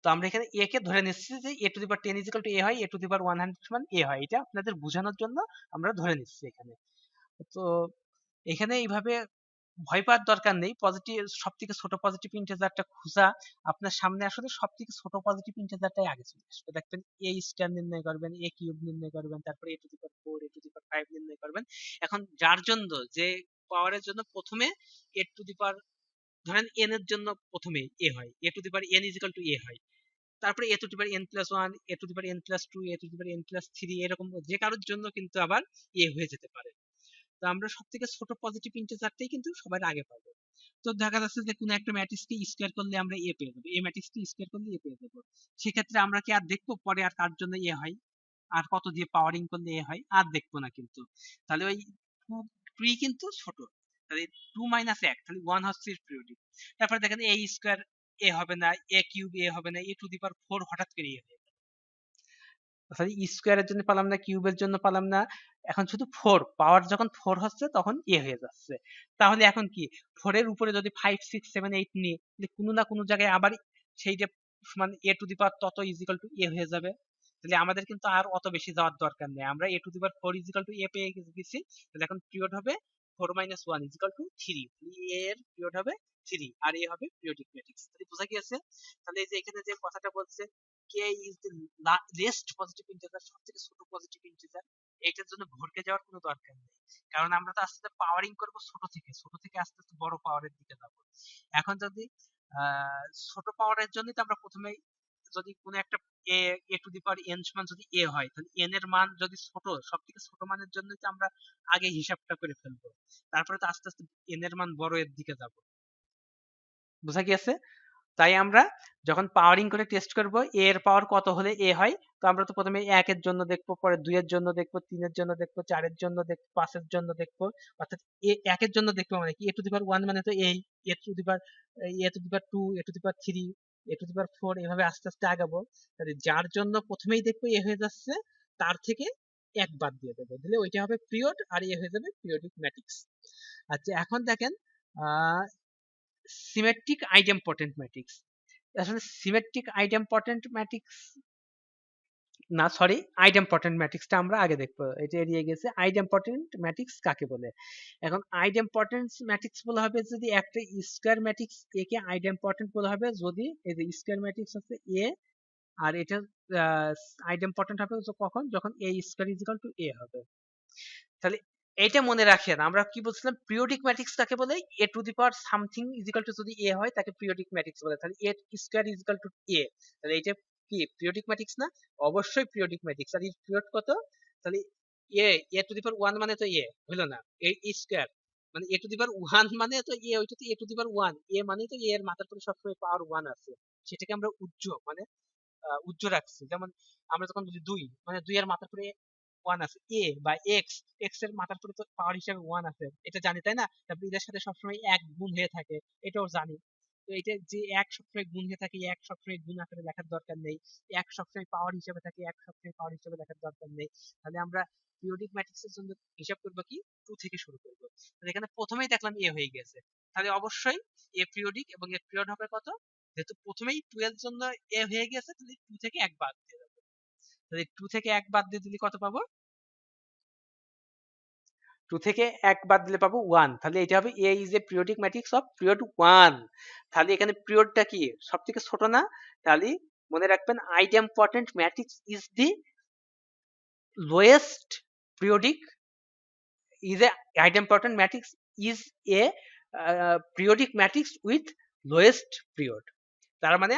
তো আমরা এখানে a কে ধরে নিচ্ছি যে a to the power 10 equal to a হয়, a টু দি পাওয়ার 100 সমান a হয়, এটা আপনাদের বোঝানোর জন্য আমরা ধরে নিচ্ছি এখানে। তো এখানে এইভাবে ভয় পাওয়ার দরকার নেই, পজিটিভ সবথেকে ছোট পজিটিভ ইন্টিজারটা খোঁজা আপনার সামনে আসলে সবথেকে ছোট পজিটিভ ইন্টিজারটাই আগে চলে আসবে, দেখবেন a স্কয়ার নির্ণয় করবেন, a কিউব নির্ণয় করবেন, তারপরে a to the power 4, a to the power 5 নির্ণয় করবেন। এখন যার জন্য যে পাওয়ারের জন্য প্রথমে a টু দি পাওয়ার, ধরেন n এর জন্য প্রথমে a হয়, a to the power n equal to a হয়, তারপরে A to the power n plus 1, A to the power n plus 2, A to the power n plus 3, এরকম যে কারোর জন্য কিন্তু আবার এ হয়ে যেতে পারে। তো আমরা সব থেকে ছোট পজিটিভ ইন্টিজারটাই কিন্তু সবার আগে পাবো। তো দেখা যাচ্ছে যে কোনো একটা ম্যাট্রিক্সকে স্কয়ার করলে আমরা এ পেয়ে যাবো, এই ম্যাট্রিক্সকে স্কয়ার করলে এ পেয়ে যাবো, সেক্ষেত্রে আমরা কি আর দেখবো পরে আর কার জন্য এ হয়, আর কত দিয়ে পাওয়ারিং করলে এ হয়, আর দেখবো না কিন্তু। তাহলে ওই 2 কিন্তু ছোট, তাহলে 2 মাইনাস 1, তাহলে 1 হচ্ছে পিরিয়ডিক। তারপরে দেখেন এ স্কয়ার এ হবে না, এ কিউব এ হবে না, এ টু দি পাওয়ার 4 হঠাৎ করে এ হবে, তাহলে স্কয়ারের জন্য পেলাম না, কিউবের জন্য পেলাম না, এখন শুধু 4 পাওয়ার যখন 4 হচ্ছে তখন এ হয়ে যাচ্ছে। তাহলে এখন কি 4 এর উপরে যদি 5 6 7 8 নিই, তাহলে কোনো না কোনো জায়গায় আবার সেইটা সমান এ টু দি পাওয়ার তত ইজিক্যাল টু এ হয়ে যাবে। তাহলে আমাদের কিন্তু আর অত বেশি যাওয়ার দরকার নেই, আমরা A to the power 4 is equal to A পেয়ে গেছি। তাহলে এখন পিরিয়ড হবে 4 মাইনাস 1 ইজিক্যাল টু 3, এ এর পিরিয়ড হবে 3 আর এ হবে পিরিয়ডিক ম্যাট্রিক্স। তাহলে বোঝা গিয়েছে? তাহলে এই যে এখানে যে কথাটা বলছে K is the least positive integer, সবথেকে ছোট পজিটিভ ইন্টিজার, এইটার জন্য ভরকে যাওয়ার কোনো দরকার নেই, কারণ আমরা তো আস্তে আস্তে পাওয়ারিং করবো ছোট থেকে আস্তে আস্তে বড় পাওয়ারের দিকে যাব। এখন যদি ছোট পাওয়ারের জন্য তো আমরা প্রথমেই যদি কোনো একটা এ এ টু দি পাওয়ার এন সমান যদি এ হয়, তাহলে এন এর মান যদি ছোট, সব থেকে ছোট মানের জন্য তো আমরা আগে হিসাবটা করে ফেলবো, তারপরে তো আস্তে আস্তে এন এর মান বড় এর দিকে যাব। বোঝা গিয়েছে? তাই আমরা যখন পাওয়ারিং করে টেস্ট করব এ এর পাওয়ার কত হলে এ হয়, তো আমরা তো প্রথমে 1 এর জন্য দেখবো, পরে 2 এর জন্য দেখবো, 3 এর জন্য দেখবো, 4 এর জন্য দেখবো, 5 এর জন্য দেখবো, অর্থাৎ এ 1 এর জন্য দেখবো মানে কি, এ টু দি পাওয়ার 1 মানে তো এই, A to the power, A to the power 2, A to the power 3, A to the power 4, এভাবে আস্তে আস্তে আগাবো। তাহলে যার জন্য প্রথমেই দেখবো এ হয়ে যাচ্ছে, তার থেকে এক বাদ দিয়ে দেবো, দিলে ওইটা হবে পিরিয়ড আর এ হয়ে যাবে পিরিয়ডিক ম্যাট্রিক্স। আচ্ছা এখন দেখেন সিমেট্রিক আইডেম্পটেন্ট ম্যাট্রিক্স, আসলে সিমেট্রিক আইডেম্পটেন্ট ম্যাট্রিক্স না, সরি, আইডেম্পটেন্ট ম্যাট্রিক্সটা আমরা আগে দেখবো, এটা এড়িয়ে গেছে। আইডেম্পটেন্ট ম্যাট্রিক্স কাকে বলে? এখন আইডেম্পটেন্ট ম্যাট্রিক্স বলা হবে যদি একটা স্কয়ার ম্যাট্রিক্স এ কে আইডেম্পটেন্ট বলা হবে যদি এই যে স্কয়ার ম্যাট্রিক্স হচ্ছে এ, আর এটা আইডেম্পটেন্ট হবে কখন, যখন এ স্কয়ার ইজিক্যাল টু এ হবে। তাহলে এইটা মনে রাখেন, আমরা কি বলছিলাম পিরিয়ডিক ম্যাট্রিক্স কাকে বলে, A to the power something is equal to যদি এ হয় তাকে পিরিয়ডিক ম্যাট্রিক্স বলে, তাহলে A square is equal to A, তাহলে এইটা কি পিরিয়ডিক ম্যাট্রিক্স না? অবশ্যই পিরিয়ডিক ম্যাট্রিক্স। আর এর পিরিয়ড কত? তাহলে এ এ টু দি পাওয়ার 1 মানে তো এ হলো না, এ স্কয়ার মানে এ টু দি পাওয়ার 1 মানে তো এ, ওইটা তো A to the power 1, A মানে তো এ এর মাথার পরে সবসময় পাওয়ার 1 আছে, সেটাকে আমরা উজ্জ মানে উজ্জ্ব রাখছি। যেমন আমরা যখন বলি 2 মানে 2 এর মাথার পরে 1 আছে, এ বা এক্স, এক্স এর মাথার পরে তো পাওয়ার হিসাবে 1 আছে, এটা জানি তাই না? তারপর এদের সাথে সবসময় 1 গুণ হয়ে থাকে, এটাও জানি। তো এটা যে 1 সবসময় গুণ হয়ে থাকে, 1 সবসময় গুণ আকারে লেখার দরকার নেই, 1 সবসময় পাওয়ার হিসাবে থাকে, 1 সবসময় পাওয়ার হিসাবে লেখার দরকার নেই। তাহলে আমরা পিরিয়ডিক ম্যাট্রিক্সের জন্য হিসাব করব কি 2 থেকে শুরু করব। তাহলে এখানে প্রথমেই দেখলাম এ হয়ে গেছে, তাহলে অবশ্যই এ পিরিয়ডিক এবং এর পিরিয়ড হবে কত, যেহেতু প্রথমেই 2 এর জন্য এ হয়ে গেছে, তাহলে 2 থেকে 1 বাদ দিয়ে দেবো, তাহলে 2 থেকে 1 বাদ দিয়ে দিলে কত পাবো, 2 থেকে 1 বাদ দিলে পাবো 1, তাহলে এটা হবে A is a periodic matrix of period 1। তাহলে এখানে পিরিয়ডটা কি সবথেকে ছোট না? তাহলে মনে রাখবেন idempotent matrix is the lowest periodic is a idempotent matrix is a periodic matrix with lowest period। তার মানে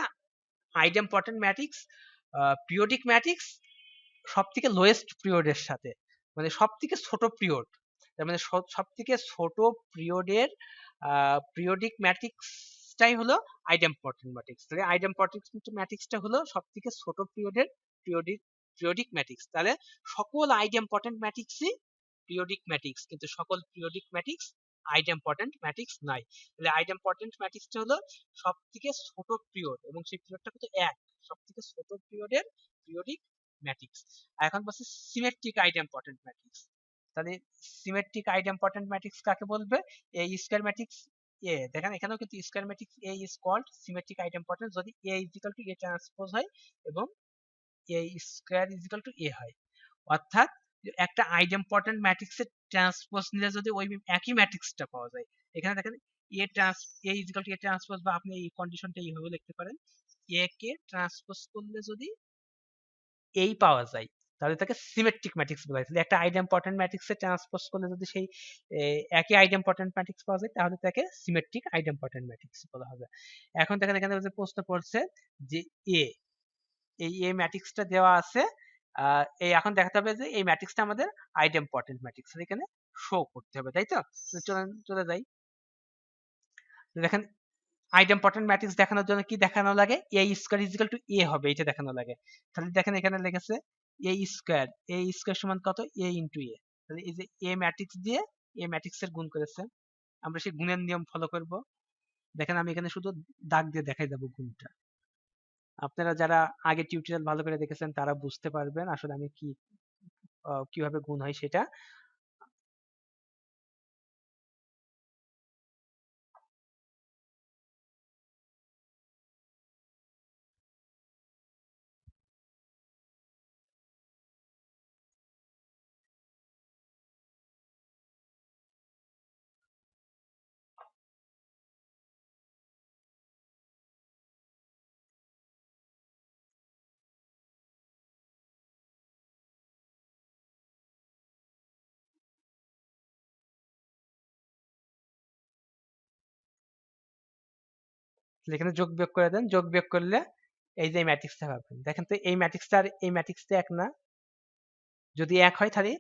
idempotent matrix periodic matrix সবথেকে লোয়েস্ট পিরিয়ডের সাথে, মানে সবথেকে ছোট পিরিয়ড, তার মানে সবথেকে ছোট পিরিয়ডের পিরিয়ডিক ম্যাট্রিক্সটাই হলো আইডেম্পটেন্ট ম্যাট্রিক্স। তাহলে আইডেম্পটেন্ট ম্যাট্রিক্সটা হলো সবথেকে ছোট পিরিয়ডের পিরিয়ডিক ম্যাট্রিক্স। তাহলে সকল আইডেম্পটেন্ট ম্যাট্রিক্সই পিরিয়ডিক ম্যাট্রিক্স, কিন্তু সকল পিরিয়ডিক ম্যাট্রিক্স আইডেম্পটেন্ট ম্যাট্রিক্স নয়। তাহলে আইডেম্পটেন্ট ম্যাট্রিক্সটা হলো সবথেকে ছোট পিরিয়ড, এবং সেই পিরিয়ডটা কিন্তু এক, সবথেকে ছোট পিরিয়ডের পিরিয়ডিক ম্যাট্রিক্স। এখন বলছি সিমেট্রিক আইডেম্পটেন্ট ম্যাট্রিক্স। তাহলে সিমেট্রিক আইডেম্পটেন্ট ম্যাট্রিক্স কাকে বলবে? এ স্কয়ার ম্যাট্রিক্স এ, দেখেন এখানেও কিন্তু square matrix A is called symmetric idempotent যদি A is equal to A transpose হয় এবং A square is equal to A হয়। অর্থাৎ একটা আইডেম্পটেন্ট ম্যাট্রিক্সের ট্রান্সপোজ নিলে যদি ওই একই ম্যাট্রিক্সটা পাওয়া যায়, এখানে দেখেন A is equal to A transpose, বা আপনি এই কন্ডিশনটা এইভাবে লিখতে পারেন, এ কে ট্রান্সপোজ করলে যদি এই পাওয়া যায় তাহলে তাকে সিমেট্রিক ম্যাট্রিক্স বলা হয়। তাহলে একটা আইডেম্পটেন্ট ম্যাট্রিক্সে ট্রান্সপোজ করলে যদি সেই একই আইডেম্পটেন্ট ম্যাট্রিক্স পাওয়া যায় তাহলে তাকে সিমেট্রিক আইডেম্পটেন্ট ম্যাট্রিক্স বলা হবে। এখন দেখেন এখানে যে প্রশ্ন পড়ছে যে এই ম্যাট্রিক্সটা দেওয়া আছে, এই এখন দেখাতে হবে যে এই ম্যাট্রিক্সটা আমাদের আইডেম্পটেন্ট ম্যাট্রিক্স, এখানে শো করতে হবে, তাই তো? চলে যাই। দেখেন আইডেম্পটেন্ট ম্যাট্রিক্স দেখানোর জন্য কি দেখানো লাগে? এ স্কয়ার ইজ ইকুয়াল টু এ হবে, এটা দেখানো লাগে। তাহলে দেখেন এখানে লেগেছে এ স্কয়ার সমান কত? এ ইনটু এ। তাহলে এই যে এ ম্যাট্রিক্স দিয়ে এ ম্যাট্রিক্স এর গুণ করেছে, আমরা সেই গুণের নিয়ম ফলো করব। দেখেন আমি এখানে শুধু দাগ দিয়ে দেখাই দেব গুণটা। আপনারা যারা আগে টিউটোরিয়াল ভালো করে দেখেছেন তারা বুঝতে পারবেন আসলে আমি কিভাবে গুণ হয় সেটা। এখানে যোগ বিয়োগ করে দেন, যোগ বিয়োগ করলে এই যে ম্যাট্রিক্সটা পাবেন। দেখেন তো এই ম্যাট্রিক্সটা আর এই ম্যাট্রিক্সটা এক না? যদি এক হয় তাহলে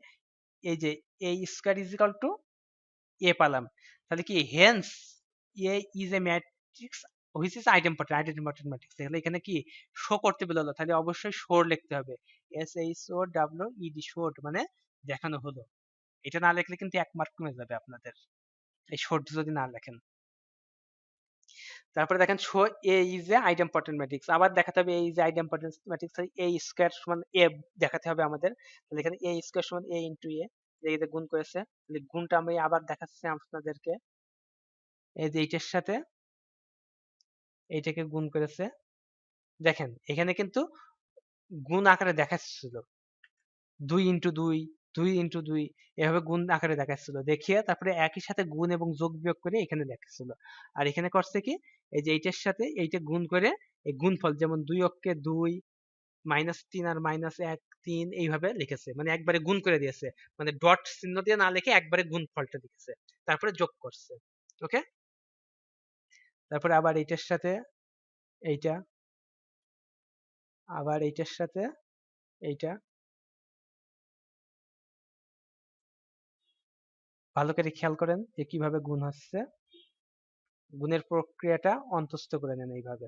এই যে A square is equal to A পেলাম, তাহলে কি hence A is a matrix which is idempotent matrix. তাহলে এখানে কি শো করতে বললো, তাহলে অবশ্যই শোর লিখতে হবে, SHOWED, শোড মানে দেখানো হলো। এটা না লিখলে কিন্তু 1 মার্ক কমে যাবে আপনাদের, এই শোড যদি না লেখেন। তারপরে দেখেন show A is a idempotent matrix, আবার দেখাতে হবে A is a idempotent matrix, A square সমান এ দেখাতে হবে আমাদের। তাহলে এখানে এ স্কয়ার সমান এ ইনটু এ, এই যে গুণ করেছে, তাহলে গুণটা আমি আবার দেখাচ্ছি আপনাদেরকে। এই যে এইটার সাথে এইটাকে গুণ করেছে, দেখেন এখানে কিন্তু গুণ আকারে দেখাচ্ছিল 2 ইনটু 2, 2 ইনটু 2, এভাবে গুণ আকারে দেখাচ্ছিল, দেখিয়ে তারপরে একই সাথে গুণ এবং যোগ বিয়োগ করে এখানে দেখাচ্ছিল। আর এখানে করছে কি, এই যে এইটার সাথে এইটা গুণ করে এই গুণফল, যেমন 2 অক্ষে 2, -3 আর -1 3 এইভাবে লিখেছে, মানে একবারে গুণ করে দিয়েছে, মানে ডট চিহ্ন দিয়ে না লিখে একবারে গুণফলটা লিখেছে, তারপরে যোগ করছে। ওকে, তারপরে আবার এইটার সাথে এইটা, আবার এইটার সাথে এইটা, ভালো করে খেয়াল করেন যে কিভাবে গুণ হচ্ছে, গুণের প্রক্রিয়াটা অন্তস্থ করে নেন এইভাবে।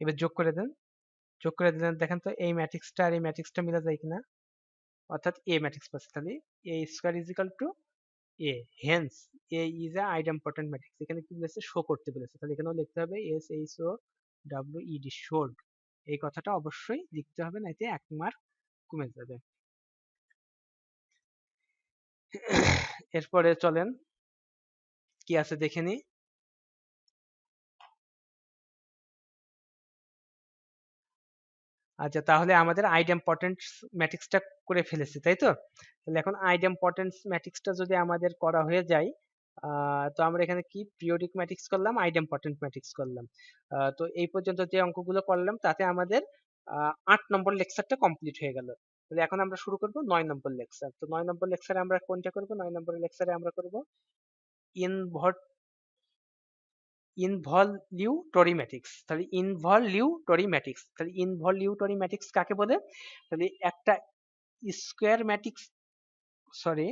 এবার যোগ করে দেন, যোগ করে দিলেন, দেখেন তো এই ম্যাট্রিক্সটা আর এই ম্যাট্রিক্সটা মিলে যায় কিনা, অর্থাৎ এ ম্যাট্রিক্স পাচ্ছে। তাহলে A square is equal to A, hence A is a idempotent matrix. এখানে কি বলেছে? শো করতে বলেছে, তাহলে এখানেও লিখতে হবে SHOWED, শোড। এই কথাটা অবশ্যই লিখতে হবে, নাইতে 1 মার্ক কমে যাবে। এরপরে চলেন কি আছে দেখে নি। আচ্ছা, তাহলে আমাদের আইডেমপটেন্স ম্যাট্রিক্সটা করে ফেলেছি, তাই তো? তাহলে এখন আইডেমপটেন্স ম্যাট্রিক্সটা যদি আমাদের করা হয়ে যায়, তো আমরা এখানে কি পিরিয়ডিক ম্যাট্রিক্স করলাম, আইডেমপটেন্ট ম্যাট্রিক্স করলাম। তো এই পর্যন্ত যে অঙ্কগুলো করলাম তাতে আমাদের 8 নম্বর লেকচারটা কমপ্লিট হয়ে গেল। তাহলে এখন আমরা শুরু করব 9 নম্বর লেকচার। তো 9 নম্বর লেকচারে আমরা কোনটা করব? 9 নম্বর লেকচারে আমরা করব ইনভার্ট ইনভলিউটরি ম্যাট্রিক্স। তাহলে ইনভলিউটরি ম্যাট্রিক্স, তাহলে ইনভলিউটরি ম্যাট্রিক্স কাকে বলে? তাহলে একটা স্কোয়ার ম্যাট্রিক্স, সরি,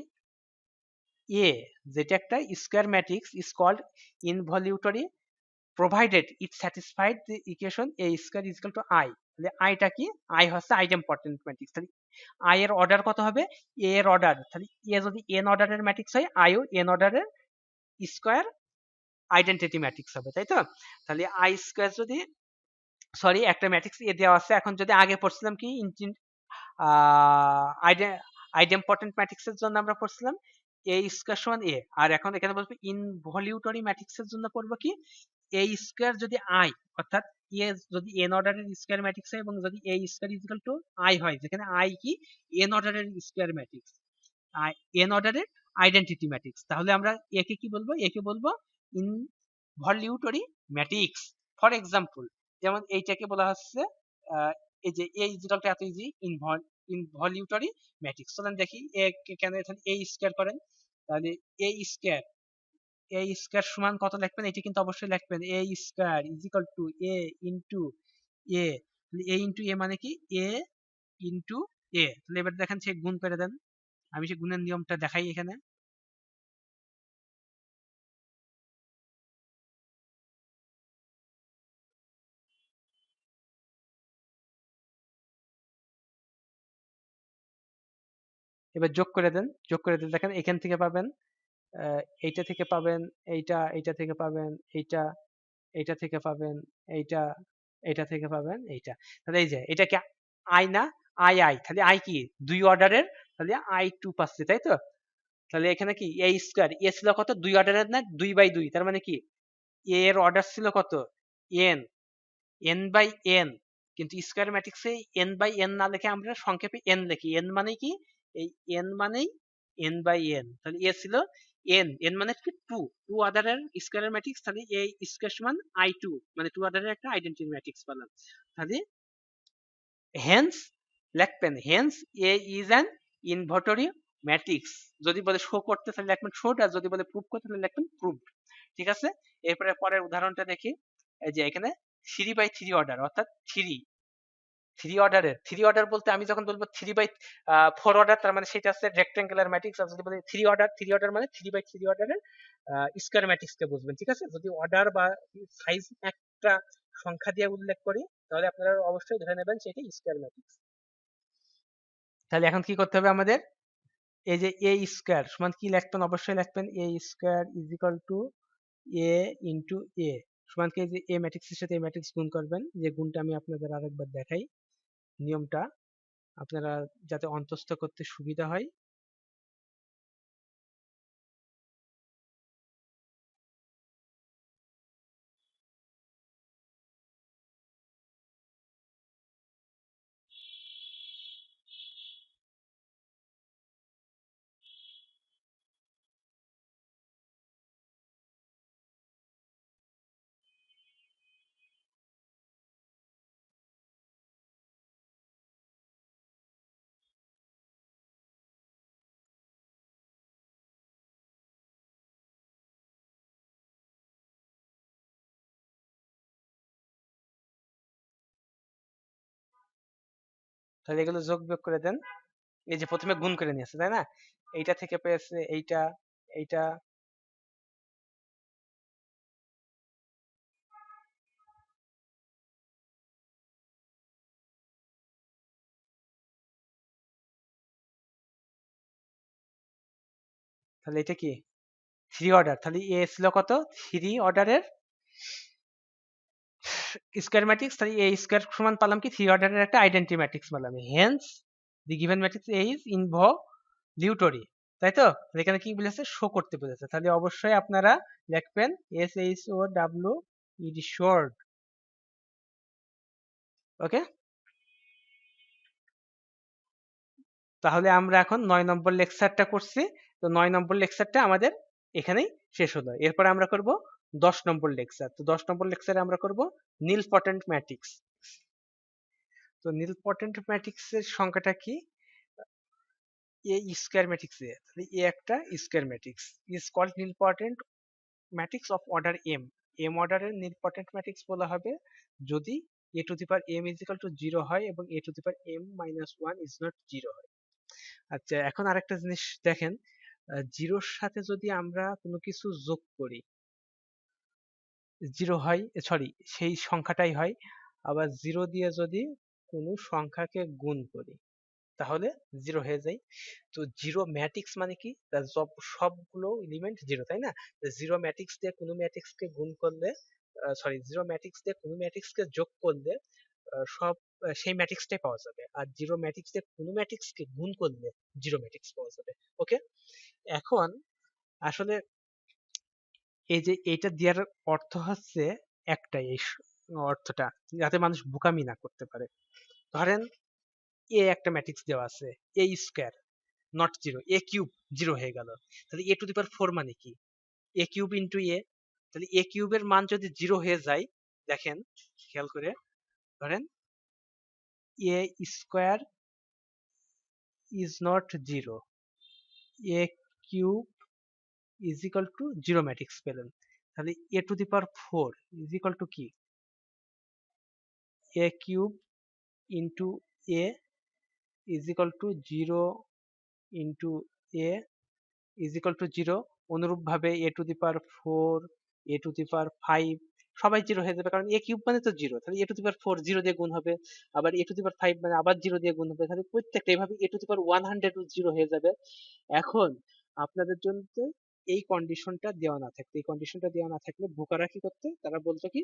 এ যেটা একটা square matrix is called involutory provided it satisfied the equation A square is equal to I. তাহলে আইটা কি? আই হচ্ছে আইডেমপটেন্ট ম্যাট্রিক্স। তাহলে আই এর অর্ডার কত হবে? এ এর অর্ডার। তাহলে এ যদি এন অর্ডারের ম্যাট্রিক্স হয়, আইও এন অর্ডারের স্কোয়ার আইডেন্টিটি ম্যাট্রিক্স হবে, তাই তো? তাহলে আই স্কোয়ার যদি, সরি, একটা ম্যাট্রিক্স এ দেওয়া আছে, এখন যদি আগে পড়ছিলাম কি আইডেমপটেন্ট ম্যাট্রিক্সের জন্য আমরা পড়ছিলাম এ স্কোয়ার সমান এ, আর এখন এখানে বলবো ইনভলিউটরি ম্যাট্রিক্সের জন্য পড়বো কি এ স্কোয়ার যদি আই, অর্থাৎ এ যদি এন অর্ডারের স্কোয়ার ম্যাট্রিক্স হয় এবং যদি A square is equal to I হয়, যেখানে আই কি এন অর্ডারের স্কোয়ার ম্যাট্রিক্স, এন অর্ডারের আইডেন্টিটি ম্যাট্রিক্স, তাহলে আমরা একে কি বলবো? একে বলবো ইনভলিউটরি ম্যাট্রিক্স। ফর এক্সাম্পল, যেমন এইটাকে বলা হচ্ছে এই যে এ ইজ ইকুয়াল টু এত ইজি ইনভলিউটরি ম্যাট্রিক্স। চলেন দেখি এ কেন এখানে এ স্কোয়ার করেন। তাহলে এ স্কোয়ার, এ স্কোয়ার সমান কত লিখবেন? এটা কিন্তু অবশ্যই লিখবেন A square is equal to A into A. A into A মানে কি এ ইন্টু এ। তাহলে এবার দেখেন সে গুণ করে দেন, আমি সে গুণের নিয়মটা দেখাই এখানে। এবার যোগ করে দেন, যোগ করে দেন, দেখেন এখান থেকে পাবেন এইটা থেকে পাবেন এইটা, এইটা থেকে পাবেন এইটা, এইটা থেকে পাবেন এইটা, এটা থেকে পাবেন এইটা। তাহলে এই যে এটা কি আই না? আই আই, তাহলে আই কি দুই অর্ডারের, তাহলে আই টু পাচ্ছি, তাই তো? তাহলে এখানে কি এ স্কোয়ার, এ ছিল কত? দুই অর্ডারের না, 2/2, তার মানে কি এ এর অর্ডার ছিল কত? N, N by N. কিন্তু স্কোয়ার ম্যাট্রিক্সে এন বাই এন না লিখে আমরা সংক্ষেপে এন লিখি। এন মানে কি? এই এন মানেই এন বাই এন। তাহলে এ ছিল এন, এন মানে কি টু, টু অর্ডারের স্কোয়ার ম্যাট্রিক্স। তাহলে এ স্কোয়ার সমান আই টু, মানে টু অর্ডারের একটা আইডেন্টিটি ম্যাট্রিক্স পেলাম। তাহলে হেন্স লিখবেন hence A is an involutory matrix. যদি বলে শো করতে তাহলে লিখবেন শোড, আর যদি বলে প্রুভ করতে তাহলে লিখবেন প্রুভড। ঠিক আছে? এরপরে পরের উদাহরণটা দেখি। এই যে এখানে 3/3 অর্ডার, অর্থাৎ থ্রি অর্ডারের, থ্রি অর্ডার বলতে আমি যখন বলবো 3/4 অর্ডার, তার মানে সেটা হচ্ছে রেক্টেঙ্গুলার ম্যাট্রিক্স। আর যদি বলি থ্রি অর্ডার, থ্রি অর্ডার মানে 3/3 অর্ডারের স্কোয়ার ম্যাট্রিক্সকে বুঝবেন। ঠিক আছে? যদি অর্ডার বা সাইজ একটা সংখ্যা দিয়ে উল্লেখ করি তাহলে আপনারা অবশ্যই ধরে নেবেন সেটি স্কোয়ার ম্যাট্রিক্স। তাহলে এখন কি করতে হবে আমাদের? এই যে এ স্কোয়ার সমান কি লিখবেন? অবশ্যই লিখবেন A square is equal to A into A সমান কি, যে এ ম্যাট্রিক্সের সাথে এ ম্যাট্রিক্স গুণ করবেন। যে গুণটা আমি আপনাদের আরেকবার দেখাই, নিয়মটা আপনারা যাতে অন্তস্থ করতে সুবিধা হয়। তাহলে এগুলো যোগ বিয়োগ করে দেন। এই যে প্রথমে গুণ করে নিয়েছে, তাই না? এইটা থেকে পেয়েছে এইটা, এইটা, তাহলে এটা কি থ্রি অর্ডার। তাহলে এ ছিল কত? থ্রি অর্ডারের স্কোয়ার ম্যাট্রিক্স। তাহলে এ স্কোয়ার সমান পালাম কি থ্রি অর্ডারের একটা আইডেন্টি ম্যাট্রিক্স পেলাম। Hence the given matrix A is involutory. তাই তো? এখানে কি বলেছে? শো করতে বলেছে। তাহলে অবশ্যই আপনারা লিখবেন SHOWED showed। ওকে? তাহলে আমরা এখন ৯ নম্বর লেকচারটা করছি। তো ৯ নম্বর লেকচারটা আমাদের এখানেই শেষ হলো। এরপরে আমরা করব ১০ নম্বর লেকচার। তো ১০ নম্বর লেকচারে আমরা করব নীলপটেন্ট ম্যাট্রিক্স। তো নীলপটেন্ট ম্যাট্রিক্স এর সংখ্যাটা কি? A square matrix A. তাহলে এ একটা square matrix is called nilpotent matrix of order M. M অর্ডারের নীলপটেন্ট ম্যাট্রিক্স বলা হবে যদি A to the power M is equal to 0 হয় এবং A to the power M minus 1 is not 0 হয়। আচ্ছা, এখন আরেকটা জিনিস দেখেন, জিরোর সাথে যদি আমরা কোনো কিছু যোগ করি, জিরো হয়, সরি সেই সংখ্যাটাই হয়। আবার জিরো দিয়ে যদি কোনো সংখ্যাকে গুণ করি তাহলে জিরো হয়ে যায়। তো জিরো ম্যাট্রিক্স মানে কি? তার সবগুলো এলিমেন্ট জিরো, তাই না? জিরো ম্যাট্রিক্স দিয়ে কোনো ম্যাট্রিক্সকে গুণ করলে, সরি জিরো ম্যাট্রিক্স দিয়ে কোনো ম্যাট্রিক্সকে যোগ করলে সব সেই ম্যাট্রিক্সটাই পাওয়া যাবে। আর জিরো ম্যাট্রিক্স দিয়ে কোনো ম্যাট্রিক্সকে গুণ করলে জিরো ম্যাট্রিক্স পাওয়া যাবে। ওকে? এখন আসলে এই যে এইটা দেওয়ার অর্থ হচ্ছে একটাই, এই অর্থটা যাতে মানুষ বোকামি না করতে পারে। ধরেন এ একটা ম্যাট্রিক্স দেওয়া আছে, A square not zero, A cube zero হয়ে গেল। তাহলে এ টু দি পাওয়ার 4 মানে কি? এ কিউব ইন্টু এ। তাহলে এ কিউবের মান যদি জিরো হয়ে যায়, দেখেন খেয়াল করে, ধরেন A square is not zero, A cube is equal to zero matrix পেলেন। তাহলে A to the power 4 is equal to কি? A cube into A is equal to zero into A is equal to zero. অনুরূপভাবে A to the power 4, A to the power 5 সবাই zero হয়ে যাবে, কারণ এ cube মানে তো zero. তাহলে A to the power 4 zero দিয়ে গুণ হবে, আবার এ টু দি পাওয়ার 5 মানে আবার জিরো দিয়ে গুণ হবে। তাহলে প্রত্যেকটা এইভাবে এ টু দি পাওয়ার 100 জিরো হয়ে যাবে। এখন আপনাদের জন্য এই কন্ডিশনটা দেওয়া না থাকলে, এই কন্ডিশনটা দেওয়া না থাকলে বোকারা কি করতে, তারা বলতো কি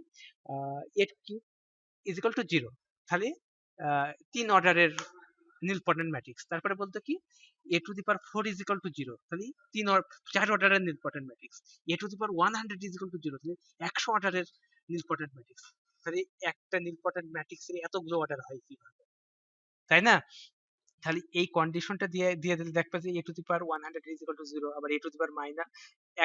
A cube is equal to zero. তাহলে 3 অর্ডারের নীলপটেন্ট ম্যাট্রিক্স। তারপরে বলতো কি A to the power 4 is equal to zero, তাহলে 4 অর্ডারের nilpotent matrix. A to the power 100 is equal to zero, তাহলে 100 অর্ডারের নীলপটেন্ট ম্যাট্রিক্স। তাহলে একটা নীলপটেন্ট ম্যাট্রিক্সের এতগুলো অর্ডার হয় কিভাবে, তাই না? তাহলে এই কন্ডিশনটা দিয়ে দিয়ে দিলে দেখবে যে A to the power 100 is equal to zero, আবার A to the power minus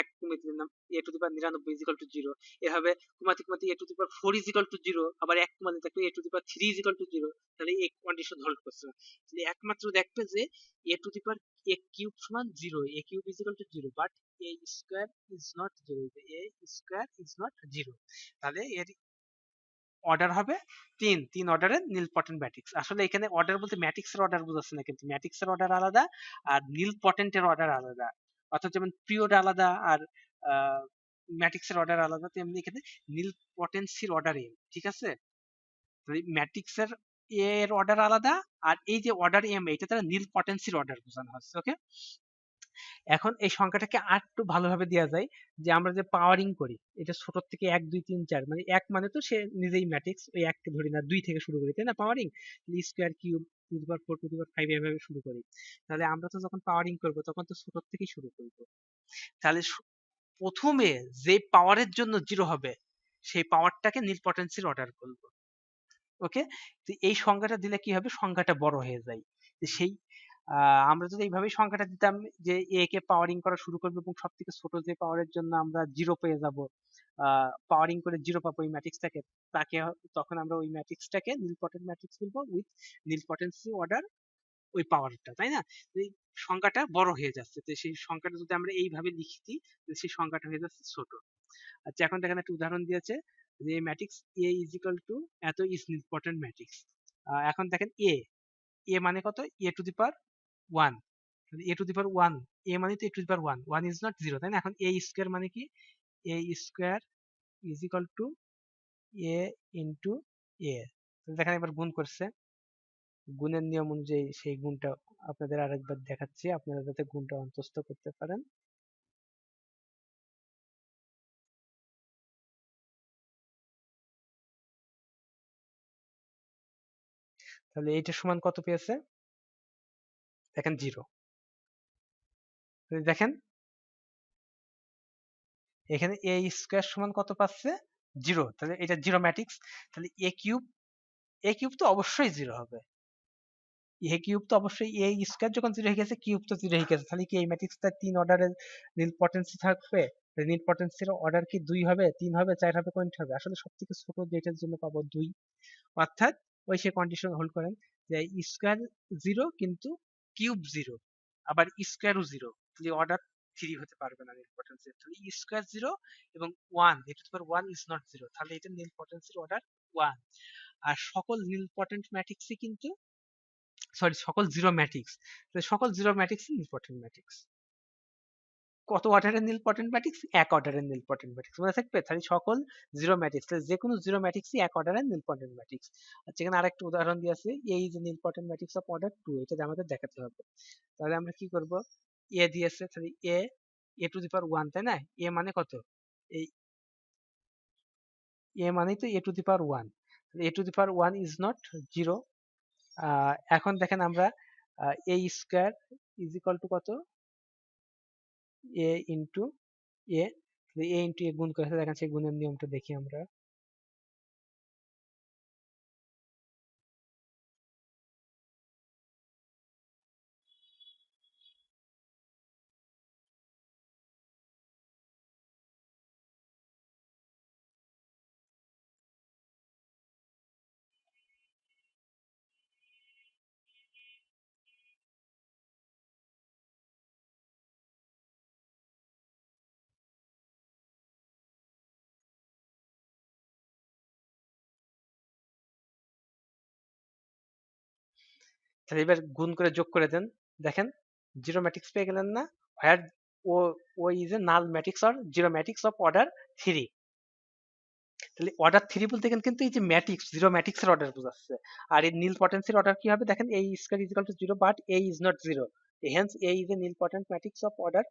এক কমে দিলাম, A to the power 99 is equal to zero. এভাবে কমাতে কমাতে A to the power 4 is equal to zero, আবার এক কমাতে থাকবে A to the power 3 is equal to zero. তাহলে এই কন্ডিশন হোল্ড করছে। তাহলে একমাত্র দেখবে যে A to the power A cube সমান zero, A cube is equal to zero, but A square is not zero, A square is not zero. তাহলে এর অর্ডার হবে 3 অর্ডারের নীলপটেন্ট ম্যাট্রিক্স। আসলে এখানে অর্ডার বলতে ম্যাট্রিক্সের অর্ডার বোঝাচ্ছে না, কিন্তু ম্যাট্রিক্সের অর্ডার আলাদা আর নীলপটেন্টের অর্ডার আলাদা। অর্থাৎ যেমন পিরিয়ড আলাদা আর ম্যাট্রিক্সের অর্ডার আলাদা, তেমনি এখানে নীলপটেন্সির অর্ডার এম, ঠিক আছে? ম্যাট্রিক্সের এর অর্ডার আলাদা, আর এই যে অর্ডার এম এটা তারা নীলপটেন্সির অর্ডার বোঝানো হচ্ছে। ওকে? এখন এই সংখ্যাটাকে আরেকটু ভালোভাবে দেওয়া যায়, যে আমরা যে পাওয়ারিং করি, এটা ছোট থেকে 1 2 3 4, মানে 1 মানে তো সে নিজেই ম্যাট্রিক্স, ওই 1 কে ধরি না, 2 থেকে শুরু করি, তাই না? Powering square cube to the power 4 to the power 5 এভাবে শুরু করি। তাহলে আমরা তো যখন পাওয়ারিং করব তখন তো ছোট থেকেই শুরু করব। তাহলে প্রথমে যে পাওয়ারের জন্য জিরো হবে সেই পাওয়ারটাকে নীলপটেন্সির অর্ডার করব। ওকে? তো এই সংখ্যাটা দিলে কি হবে, সংখ্যাটা বড় হয়ে যায়। সেই আমরা যদি এইভাবে সংখ্যাটা দিতাম যে এ কে পাওয়ারিং করা শুরু করবো এবং সব থেকে ছোট যে পাওয়ারের জন্য আমরা জিরো পেয়ে যাব, পাওয়ারিং করে জিরো পাবো ওই ম্যাট্রিক্সটাকে, তাকে তখন আমরা ওই ম্যাট্রিক্সটাকে নীলপটেন্ট ম্যাট্রিক্স বলবো উইথ নীলপটেন্সি অর্ডার ওই পাওয়ারটা, তাই না? এই সংখ্যাটা বড় হয়ে যাচ্ছে, তো সেই সংখ্যাটা যদি আমরা এইভাবে লিখি দিই, সেই সংখ্যাটা হয়ে যাচ্ছে ছোট। আচ্ছা, এখন দেখেন একটা উদাহরণ দিয়েছে যে matrix A is equal to এত ইজ নীলপটেন্ট ম্যাট্রিক্স। এখন দেখেন এ, এ মানে কত? এ to the power 1, A to the power 1, A মানে তো A to the power 1, 1 is not 0, তাই না? এখন এ স্কয়ার মানে কি? A square is equal to A into A. দেখেন এবার গুণ করছে, গুণের নিয়ম অনুযায়ী সেই গুণটা আপনাদের আরেকবার দেখাচ্ছি, আপনারা যাতে গুণটা অন্তস্থ করতে পারেন। তাহলে এইটা সমান কত পেয়েছে? দেখেন 0। দেখেন এখানে এ স্কোয়ার সমান কত পাচ্ছে, 0। তাহলে এটা জিরো ম্যাট্রিক্স। তাহলে এ কিউব তো অবশ্যই 0 হবে। এ কিউব তো অবশ্যই এ স্কোয়ার যখন 0 হয়ে গেছে, কিউব তো 0 হয়ে গেছে। তাহলে কি এই ম্যাট্রিক্সটা 3 অর্ডারের নীলপটেন্সি থাকবে? নীলপটেন্সির অর্ডার কি 2 হবে, 3 হবে, 4 হবে, কোনটা হবে? আসলে সবথেকে ছোট যেটার জন্য পাবো 2। অর্থাৎ ওই সে কন্ডিশন হোল্ড করেন যে স্কোয়ার 0 কিন্তু কিউব 0, আবার স্কোয়ারও 0, তাহলে অর্ডার 3 হতে পারবে না নীলপটেন্সির। তাহলে স্কোয়ার 0 এবং 1, A to the power 1 is not 0, তাহলে এটা নীলপটেন্সির অর্ডার 1। আর সকল নীলপটেন্ট ম্যাট্রিক্সই কিন্তু, সরি, সকল জিরো ম্যাট্রিক্স, সকল জিরো ম্যাট্রিক্স নীলপটেন্ট ম্যাট্রিক্স। কত অর্ডারের নীলপটেন্ট ম্যাট্রিক্স? এক অর্ডারের নীলপটেন্ট ম্যাট্রিক্স, মনে থাকবে? তাহলে সকল জিরো ম্যাট্রিক্স, যে কোনো জিরো ম্যাট্রিক্সই এক অর্ডারের নীলপটেন্ট ম্যাট্রিক্স। আচ্ছা, এখানে আরেকটা উদাহরণ দিয়ে আছে, এই যে নীলপটেন্ট ম্যাট্রিক্স অফ অর্ডার 2, এটা আমাদের দেখাতে হবে। তাহলে আমরা কি করব, এ দিয়েছে, তাহলে এ টু দি পাওয়ার 1, তাই না? এ মানে কত? এই এ মানেই তো A to the power 1। A to the power 1 is not 0। এখন দেখেন আমরা A square is equal to কত, A into A, A into এ গুণ করে দেখেন, সেই গুণের নিয়মটা দেখি আমরা। তাহলে এবার গুণ করে যোগ করে দেন, দেখেন জিরো ম্যাট্রিক্স পেয়ে গেলেন না? Where O O is a null matrix or zero matrix of order 3। তাহলে অর্ডার 3 বলতে গেলে কিন্তু এই যে ম্যাট্রিক্স, জিরো ম্যাট্রিক্স এর অর্ডার বোঝাচ্ছে। আর এই নীল পটেন্সির অর্ডার কি হবে, দেখেন A square is equal to 0 but A is not 0, hence A is a nilpotent matrix of order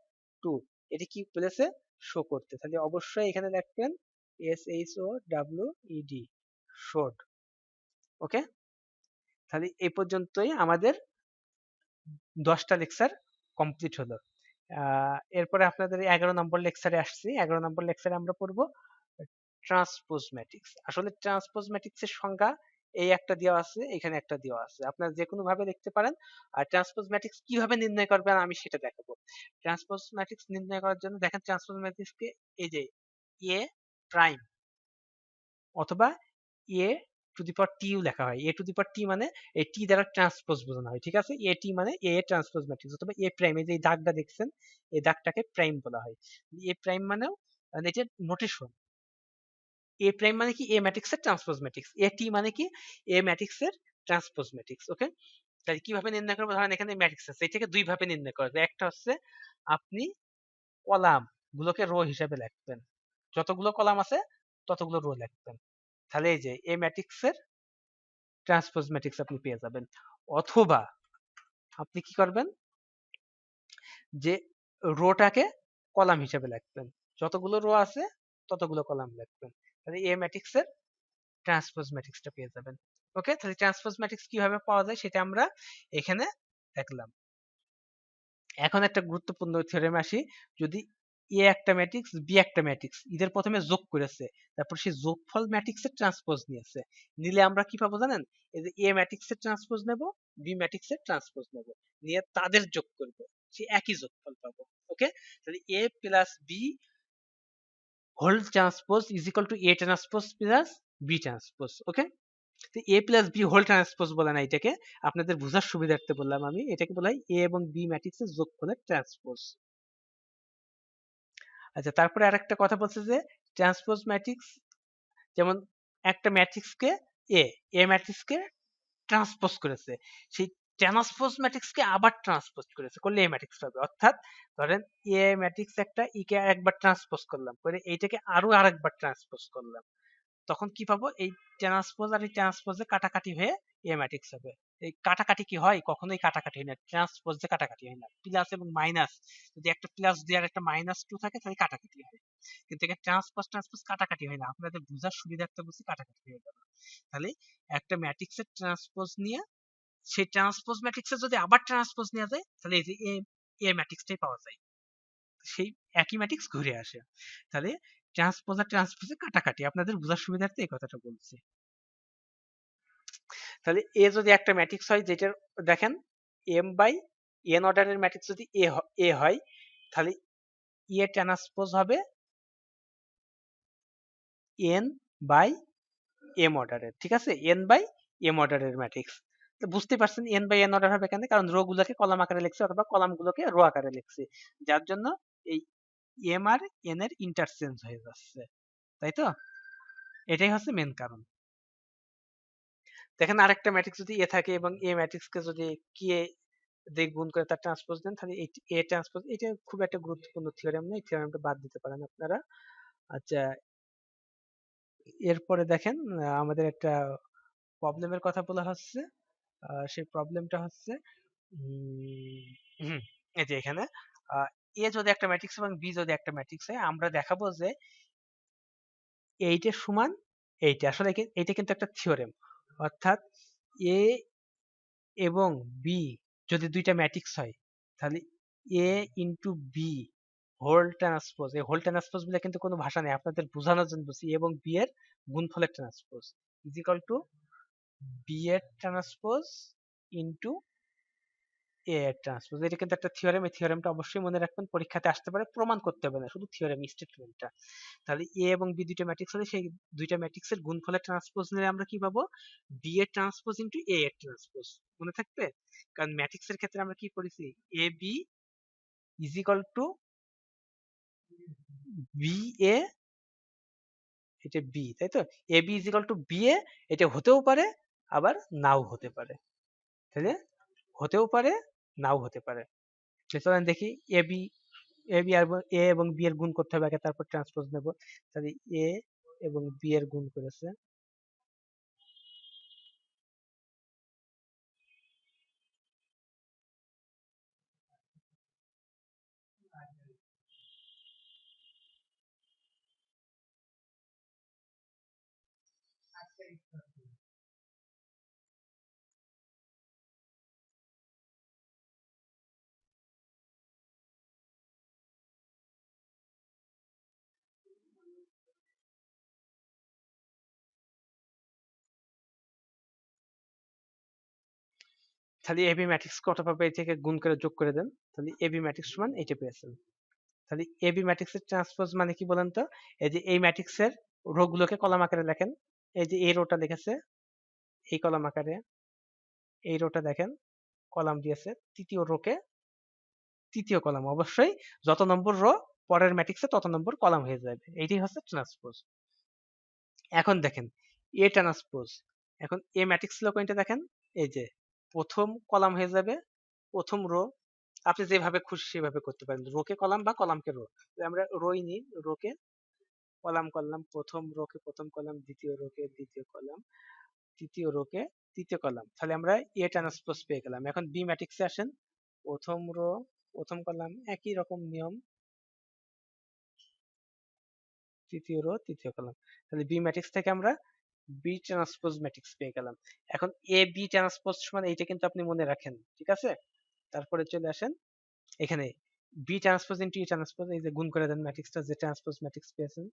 2। এটি কি প্লেসে শো করতে, তাহলে অবশ্যই এখানে লিখবেন SHOWED, শোড। ওকে, তাহলে এই পর্যন্তই আমাদের 10টা লেকচার কমপ্লিট হলো। এরপরে আপনাদের 11 নম্বর লেকচারে আসছি। 11 নম্বর লেকচারে আমরা পড়বো ট্রান্সপোজ ম্যাট্রিক্স। আসলে ট্রান্সপোজ ম্যাট্রিক্সের সংজ্ঞা এই একটা দেওয়া আছে, এখানে একটা দেওয়া আছে, আপনারা যে কোনো ভাবে লিখতে পারেন। আর ট্রান্সপোজ ম্যাট্রিক্স কিভাবে নির্ণয় করবেন আমি সেটা দেখাবো। ট্রান্সপোজ ম্যাট্রিক্স নির্ণয় করার জন্য দেখেন, ট্রান্সপোজ ম্যাট্রিক্সকে এই যে এ প্রাইম অথবা এ টু দি পাওয়ার টিও লেখা হয়। এ টু দি পাওয়ার টি মানে এই টি দ্বারা ট্রান্সপোজ বোঝানো হয়, ঠিক আছে? এ টি মানে এ ট্রান্সপোজ ম্যাট্রিক্স, অথবা এ প্রাইম, এই যে দাগটা দেখছেন, এই দাগটাকে প্রাইম বলা হয়। এ প্রাইম মানেও এটার নোটেশন, এ প্রাইম মানে কি, এ ম্যাট্রিক্স এর ট্রান্সপোজ ম্যাট্রিক্স। এ টি মানে কি, এ ম্যাট্রিক্স এর ট্রান্সপোজ ম্যাট্রিক্স। ওকে, তাহলে কিভাবে নির্ণয় করবো, ধরেন এখানে ম্যাট্রিক্স আছে, এটাকে দুই ভাবে নির্ণয় করা যায়। একটা হচ্ছে আপনি কলাম গুলোকে রো হিসেবে লিখবেন, যতগুলো কলাম আছে ততগুলো রো লিখবেন, তাহলে এই যে এ ম্যাট্রিক্স এর ট্রান্সপোজ ম্যাট্রিক্স আপনি পেয়ে যাবেন। অথবা আপনি কি করবেন, যে রোটাকে কলাম হিসেবে লিখবেন, যতগুলো রো আছে ততগুলো কলাম লিখবেন, তাহলে এ ম্যাট্রিক্স এর ট্রান্সপোজ ম্যাট্রিক্সটা পেয়ে যাবেন। ওকে, তাহলে ট্রান্সপোজ ম্যাট্রিক্স কিভাবে পাওয়া যায় সেটা আমরা এখানে দেখলাম। এখন একটা গুরুত্বপূর্ণ থিওরেম আসি, যদি এ একটা ম্যাট্রিক্স, বি একটা ম্যাট্রিক্স, এদের প্রথমে যোগ করেছে, তারপর সেই যোগফল ম্যাট্রিক্সের ট্রান্সপোজ নিয়েছে, নিলে আমরা কি পাবো জানেন? এই যে এ ম্যাট্রিক্সের ট্রান্সপোজ নেব, বি ম্যাট্রিক্সের ট্রান্সপোজ নেব, নিয়ে তাদের যোগ করব, সে একই যোগফল পাবো। ওকে, তাহলে A plus B whole transpose is equal to A transpose plus B transpose. Okay, তো A plus B whole transpose বলে না এটাকে, আপনাদের বোঝার সুবিধার্থে বললাম আমি, এটাকে বলা হয় এ এবং বি ম্যাট্রিক্সের যোগফলের ট্রান্সপোজ। আচ্ছা, তারপরে আরেকটা কথা বলছে যে ট্রান্সপোজ ম্যাট্রিক্স, যেমন একটা ম্যাট্রিক্সকে এ এ ম্যাট্রিক্সকে ট্রান্সপোজ করেছে, সেই ট্রান্সপোজ ম্যাট্রিক্সকে আবার ট্রান্সপোজ করেছে, করলে এ ম্যাট্রিক্স পাবে। অর্থাৎ ধরেন এ ম্যাট্রিক্স একটা ই কে একবার ট্রান্সপোজ করলাম, করে এইটাকে আরো আরেকবার ট্রান্সপোজ করলাম, তখন কি পাবো, এই ট্রান্সপোজ আর এই ট্রান্সপোজে কাটাকাটি হয়ে এ ম্যাট্রিক্স হবে। এই কাটাকাটি কি হয়, কখনোই কাটাকাটি হয় না, ট্রান্সপোজে কাটাকাটি হয় না। প্লাস এবং মাইনাস, যদি একটা প্লাস দিয়ে আর একটা মাইনাস 2 থাকে তাহলে কাটাকাটি হয়, কিন্তু এখানে ট্রান্সপোজ ট্রান্সপোজ কাটাকাটি হয় না। আপনাদের বোঝার সুবিধার্থে বলছি কাটাকাটি হয়ে গেল। তাহলে একটা ম্যাট্রিক্সের ট্রান্সপোজ নিয়ে সেই ট্রান্সপোজ ম্যাট্রিক্সে যদি আবার ট্রান্সপোজ নেওয়া যায়, তাহলে এই যে এ ম্যাট্রিক্সটাই পাওয়া যায়। সেই একই ম্যাট্রিক্স ঘুরে আসে। তাহলে ট্রান্সপোজ আর ট্রান্সপোজে কাটাকাটি, আপনাদের বোঝার সুবিধার্থে এই কথাটা বলছি। তাহলে এ যদি একটা ম্যাট্রিক্স হয় যেটার দেখেন এম বাই এন অর্ডারের ম্যাট্রিক্স যদি এ হয়, তাহলে এ ট্রান্সপোজ হবে এন বাই এম অর্ডারের, ঠিক আছে, এন বাই এম অর্ডারের ম্যাট্রিক্স। তো বুঝতে পারছেন এন বাই এন অর্ডার হবে কেন, কারণ রো গুলোকে কলাম আকারে লিখছে অথবা কলাম গুলোকে রো আকারে লিখছে, যার জন্য এই এম আর এন এর ইন্টারচেঞ্জ হয়ে যাচ্ছে, তাই তো? এটাই হচ্ছে মেন কারণ। দেখেন আরেকটা ম্যাট্রিক্স যদি এ থাকে এবং এ ম্যাট্রিক্স কে যদি কি দিয়ে গুণ করে তার ট্রান্সপোজ দেন, তাহলে এ ট্রান্সপোজ, এটা খুব একটা গুরুত্বপূর্ণ থিওরেম নয়, থিওরেমটা বাদ দিতে পারেন আপনারা। আচ্ছা, এরপরে দেখেন আমাদের একটা প্রবলেমের কথা বলা হচ্ছে। সেই প্রবলেমটা হচ্ছে এই যে এখানে এ যদি একটা ম্যাট্রিক্স এবং বি যদি একটা ম্যাট্রিক্স হয়, আমরা দেখাবো যে এইটা সমান এইটা, আসলে এইটা কিন্তু একটা থিওরেম, অর্থাৎ এ এবং বি যদি দুইটা ম্যাট্রিক্স হয়, তাহলে এ ইন্টু বি হোল ট্রান্সপোজ, এই হোল ট্রান্সপোজ বলে কিন্তু কোনো ভাষা নেই, আপনাদের বোঝানোর জন্য বলছি, এবং বি এর গুণফলের transpose is equal to B এর ট্রান্সপোজ ইন্টু এ এর ট্রান্সপোজ। এটা কিন্তু একটা থিওরেম, এই থিওরেমটা অবশ্যই মনে রাখবেন, পরীক্ষাতে আসতে পারে, প্রমাণ করতে হবে না, শুধু থিওরেম স্টেটমেন্টটা। তাহলে এ এবং বি দুইটা ম্যাট্রিক্স হলে সেই দুইটা ম্যাট্রিক্সের গুণফলের ট্রান্সপোজ নিলে আমরা কি পাবো, বি এর ট্রান্সপোজ ইন্টু এ এর ট্রান্সপোজ, মনে থাকবে? কারণ ম্যাট্রিক্সের ক্ষেত্রে আমরা কি করেছি, A B is equal to B A, এটা বি, তাই তো? A B is equal to B A, এটা হতেও পারে আবার নাও হতে পারে, তাহলে হতেও পারে নাও হতে পারে। চলেন দেখি এ বি, এ এবং বি এর গুণ করতে হবে আগে, তারপর ট্রান্সপোজ নেব। তাহলে এ এবং বি এর গুণ করেছে, তাহলে এবি ম্যাট্রিক্স কত পাবে, এই থেকে গুণ করে যোগ করে দেন, তাহলে এবি ম্যাট্রিক্স সমান এইটা পেয়েছেন। তাহলে এবি ম্যাট্রিক্সের ট্রান্সপোজ মানে কি বলেন তো, এই যে এই ম্যাট্রিক্সের রো গুলোকে কলাম আকারে লেখেন, এই যে এই রোটা লিখেছে এই কলাম আকারে, এই রোটা দেখেন কলাম দিয়েছে, তৃতীয় রোকে তৃতীয় কলাম, অবশ্যই যত নম্বর রো পরের ম্যাট্রিক্সে তত নম্বর কলাম হয়ে যাবে, এইটাই হচ্ছে ট্রান্সপোজ। এখন দেখেন এ ট্রান্সপোজ, এখন এ ম্যাট্রিক্স ছিল কোনটা দেখেন, এই যে প্রথম কলাম হয়ে যাবে প্রথম রো, আপনি যেভাবে খুশি সেভাবে করতে পারেন, রোকে কলাম বা কলামকে রো, আমরা রোই নিই, রোকে কলাম করলাম, প্রথম রোকে প্রথম কলাম, দ্বিতীয় রোকে দ্বিতীয় কলাম, তৃতীয় রোকে তৃতীয় কলাম, তাহলে আমরা এ ট্রান্সপোজ পেয়ে গেলাম। এখন বি ম্যাট্রিক্সে আসেন, প্রথম রো প্রথম কলাম একই রকম নিয়ম, তৃতীয় রো তৃতীয় কলাম, তাহলে বি ম্যাট্রিক্স থেকে আমরা বি ট্রান্সপোজ ম্যাট্রিক্স পেয়ে গেলাম। এখন এ বি ট্রান্সপোজ সমান এইটা কিন্তু আপনি মনে রাখেন, ঠিক আছে? তারপরে চলে আসেন এখানে বি ট্রান্সপোজ ইনটু ই ট্রান্সপোজ, এই যে গুণ করে দেন ম্যাট্রিক্সটা, যে ট্রান্সপোজ ম্যাট্রিক্স পেয়েছেন।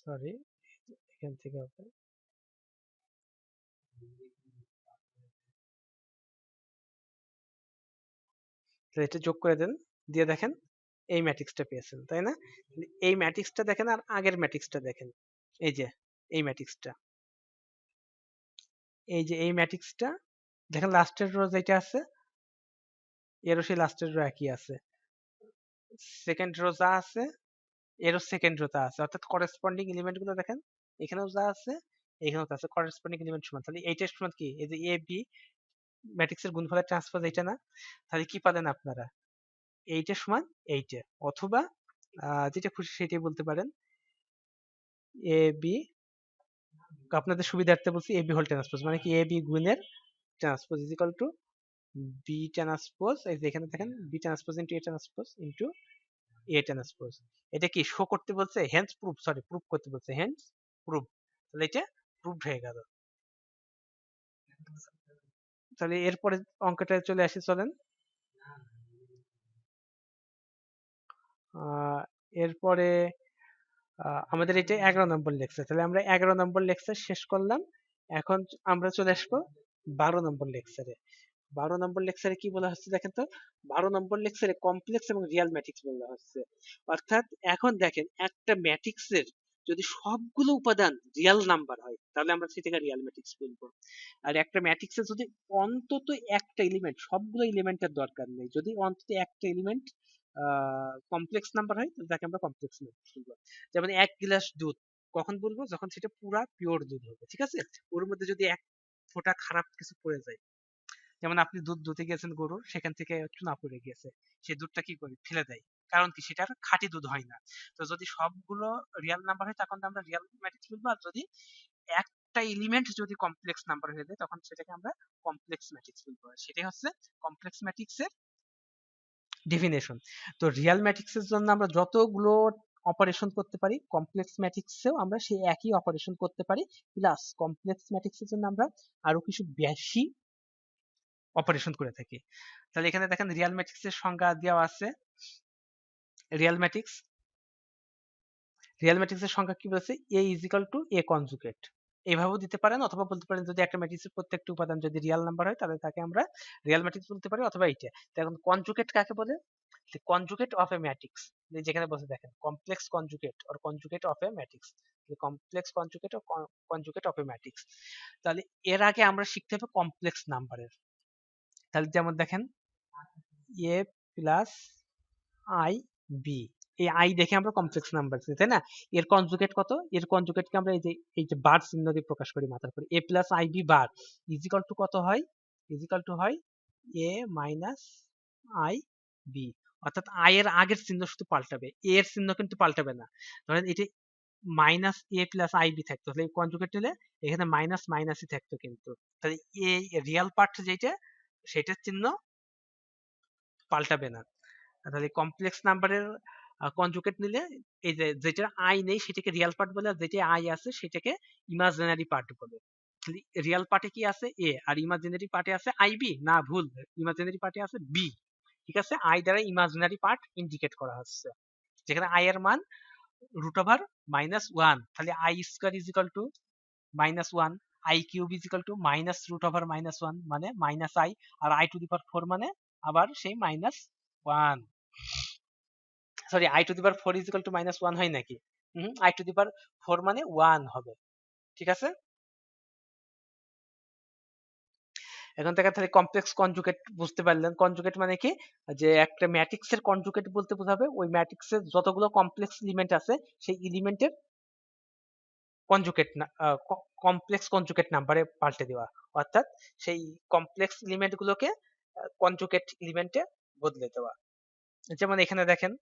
সরি, এখান থেকে হবে, তো এটা যোগ করে দেন, দিয়ে দেখেন এই ম্যাট্রিক্সটা পেয়েছেন, তাই না? এই ম্যাট্রিক্সটা দেখেন আর আগের ম্যাট্রিক্সটা দেখেন, এই যে এই ম্যাট্রিক্সটা, এই যে এই ম্যাট্রিক্সটা দেখেন, লাস্টের রো যেটা আছে এরও সেই লাস্টের রো একই আছে, সেকেন্ড রো যা আছে এরও সেকেন্ড রো তা আছে, অর্থাৎ করেসপন্ডিং এলিমেন্ট গুলো দেখেন, এখানেও যা আছে এখানেও তা আছে, করেসপন্ডিং এলিমেন্ট সমান, তাহলে এইটার সমান কি, এই যে এ বি ম্যাট্রিক্সের গুণফলের ট্রান্সপোজ এইটা না, তাহলে কি পাবেন আপনারা, এইটা সমান এইটা, অথবা যেটা খুশি সেটাই বলতে পারেন, এ বি, আপনাদের সুবিধার্থে বলছি এ বি হোল ট্রান্সপোজ, মানে কি এ বি গুণের transpose is equal to B transpose, এই যে এখানে দেখেন B transpose into A transpose into A transpose. এটা কি শো করতে বলছে, হেন্স প্রুফ, সরি প্রুফ করতে বলছে, হেন্স প্রুফ, তাহলে এটা প্রুফড হয়ে গেল। তাহলে এরপরে অঙ্কটা চলে আসি, চলেন। এরপরে আমাদের এটা 11 নম্বর লেকচার, তাহলে আমরা 11 নম্বর লেকচার শেষ করলাম। এখন আমরা চলে আসবো 12 নম্বর লেকচারে। 12 নম্বর লেকচারে কি বলা হচ্ছে দেখেন তো, 12 নম্বর লেকচারে কমপ্লেক্স এবং রিয়াল ম্যাট্রিক্স বলা হচ্ছে। অর্থাৎ এখন দেখেন একটা ম্যাট্রিক্সের যদি সবগুলো উপাদান রিয়াল নাম্বার হয় তাহলে আমরা সেটাকে রিয়াল ম্যাট্রিক্স বলবো। আর একটা ম্যাট্রিক্সের যদি অন্তত একটা এলিমেন্ট, সবগুলো এলিমেন্টের দরকার নেই, যদি অন্তত একটা এলিমেন্ট কমপ্লেক্স নাম্বার হয় তাহলে তাকে আমরা কমপ্লেক্স ম্যাট্রিক্স বলবো। যেমন 1 গ্লাস দুধ কখন বলবো, যখন সেটা পুরা পিওর দুধ হবে, ঠিক আছে। ওর মধ্যে যদি এক ফোঁটা খারাপ কিছু পড়ে যায়, যেমন আপনি দুধ দুধে গেছেন গরুর, সেখান থেকে চুনা পড়ে গিয়েছে, সেই দুধটা কি করে ফেলে দেয়, কারণ কি সেটা আর খাঁটি দুধ হয় না। তো যদি সবগুলো রিয়াল নাম্বার হয় তখন আমরা রিয়াল ম্যাট্রিক্স বলবো, আর যদি একটা এলিমেন্ট যদি কমপ্লেক্স নাম্বার হয়ে যায় তখন সেটাকে আমরা কমপ্লেক্স ম্যাট্রিক্স বলবো। সেটাই হচ্ছে কমপ্লেক্স ম্যাট্রিক্সের ডেফিনেশন। তো রিয়াল ম্যাট্রিক্সের জন্য আমরা যতগুলো অপারেশন করতে পারি, কমপ্লেক্স ম্যাট্রিক্সেও আমরা সেই একই অপারেশন করতে পারি, প্লাস কমপ্লেক্স ম্যাট্রিক্সের জন্য আমরা আরো কিছু বেশি অপারেশন করে থাকি। তাহলে এখানে দেখেন রিয়াল ম্যাট্রিক্সের সংজ্ঞা দেওয়া আছে। রিয়াল ম্যাট্রিক্স, রিয়াল ম্যাট্রিক্সের সংজ্ঞা কি বলছে, A is equal to A conjugate, এভাবেও দিতে পারেন, অথবা বলতে পারেন যদি একটা ম্যাট্রিক্সের প্রত্যেকটা উপাদান যদি রিয়াল নাম্বার হয় তাহলে তাকে আমরা রিয়াল ম্যাট্রিক্স বলতে পারি, অথবা এইটা। তো এখন কনজুগেট কাকে বলে, কনজুগেট অফ এ ম্যাট্রিক্স, যেখানে বসে দেখেন complex conjugate or conjugate of a matrix, complex conjugate or conjugate of a matrix. তাহলে এর আগে আমরা শিখতে হবে কমপ্লেক্স নাম্বারের। তাহলে যেমন দেখেন এ প্লাস আই বি, এই আই দেখে আমরা কমপ্লেক্স নাম্বার, তাই না। এর কনজুগেট কত, এর কনজুগেটকে আমরা এই যে বার চিহ্ন দিয়ে প্রকাশ করি মাথার উপরে, A plus I B bar is equal to কত হয়, ইজিক্যাল টু হয় এ মাইনাস আই বি। অর্থাৎ আই এর আগের চিহ্ন শুধু পাল্টাবে, এ এর চিহ্ন কিন্তু পাল্টাবে না। ধরেন এটি minus A plus I B থাকতো, তাহলে কনজুগেট নিলে এখানে মাইনাস মাইনাসই থাকতো, কিন্তু তাহলে এই রিয়াল পার্ট যেটা সেটার চিহ্ন পাল্টাবে না। তাহলে কমপ্লেক্স নাম্বারের কনজুগেট নিলে এই যে যেটা আই নেই সেটাকে রিয়াল পার্ট বলে, আর যেটা আই আছে সেটাকে ইমাজিনারি পার্ট বলে। রিয়াল পার্টে কি আছে এ, আর ইমাজিনারি পার্টে আছে আই বি, না ভুল, ইমাজিনারি পার্টে আছে বি, ঠিক আছে। আই দ্বারা ইমাজিনারি পার্ট ইন্ডিকেট করা হচ্ছে, যেখানে আই এর মান রুট ওভার -1, তাহলে I square is equal to -1, I cube is equal to minus root over -1 মানে মাইনাস আই, আর আই টু দি পাওয়ার 4 মানে আবার সেই -1, sorry I to the power 4 is equal to -1 হয় নাকি, আই টু দি পাওয়ার 4 মানে 1 হবে, ঠিক আছে। এখন থেকে তাহলে কমপ্লেক্স কনজুগেট বুঝতে পারলেন। কনজুগেট মানে কি, যে একটা ম্যাট্রিক্সের কনজুগেট বলতে বোঝাবে ওই ম্যাট্রিক্সের যতগুলো কমপ্লেক্স এলিমেন্ট আছে সেই এলিমেন্টের কনজুগেট না, কমপ্লেক্স কনজুগেট নাম্বারে পাল্টে দেওয়া, অর্থাৎ সেই কমপ্লেক্স এলিমেন্ট গুলোকে কনজুগেট এলিমেন্টে বদলে দেওয়া। যেমন এখানে দেখেন,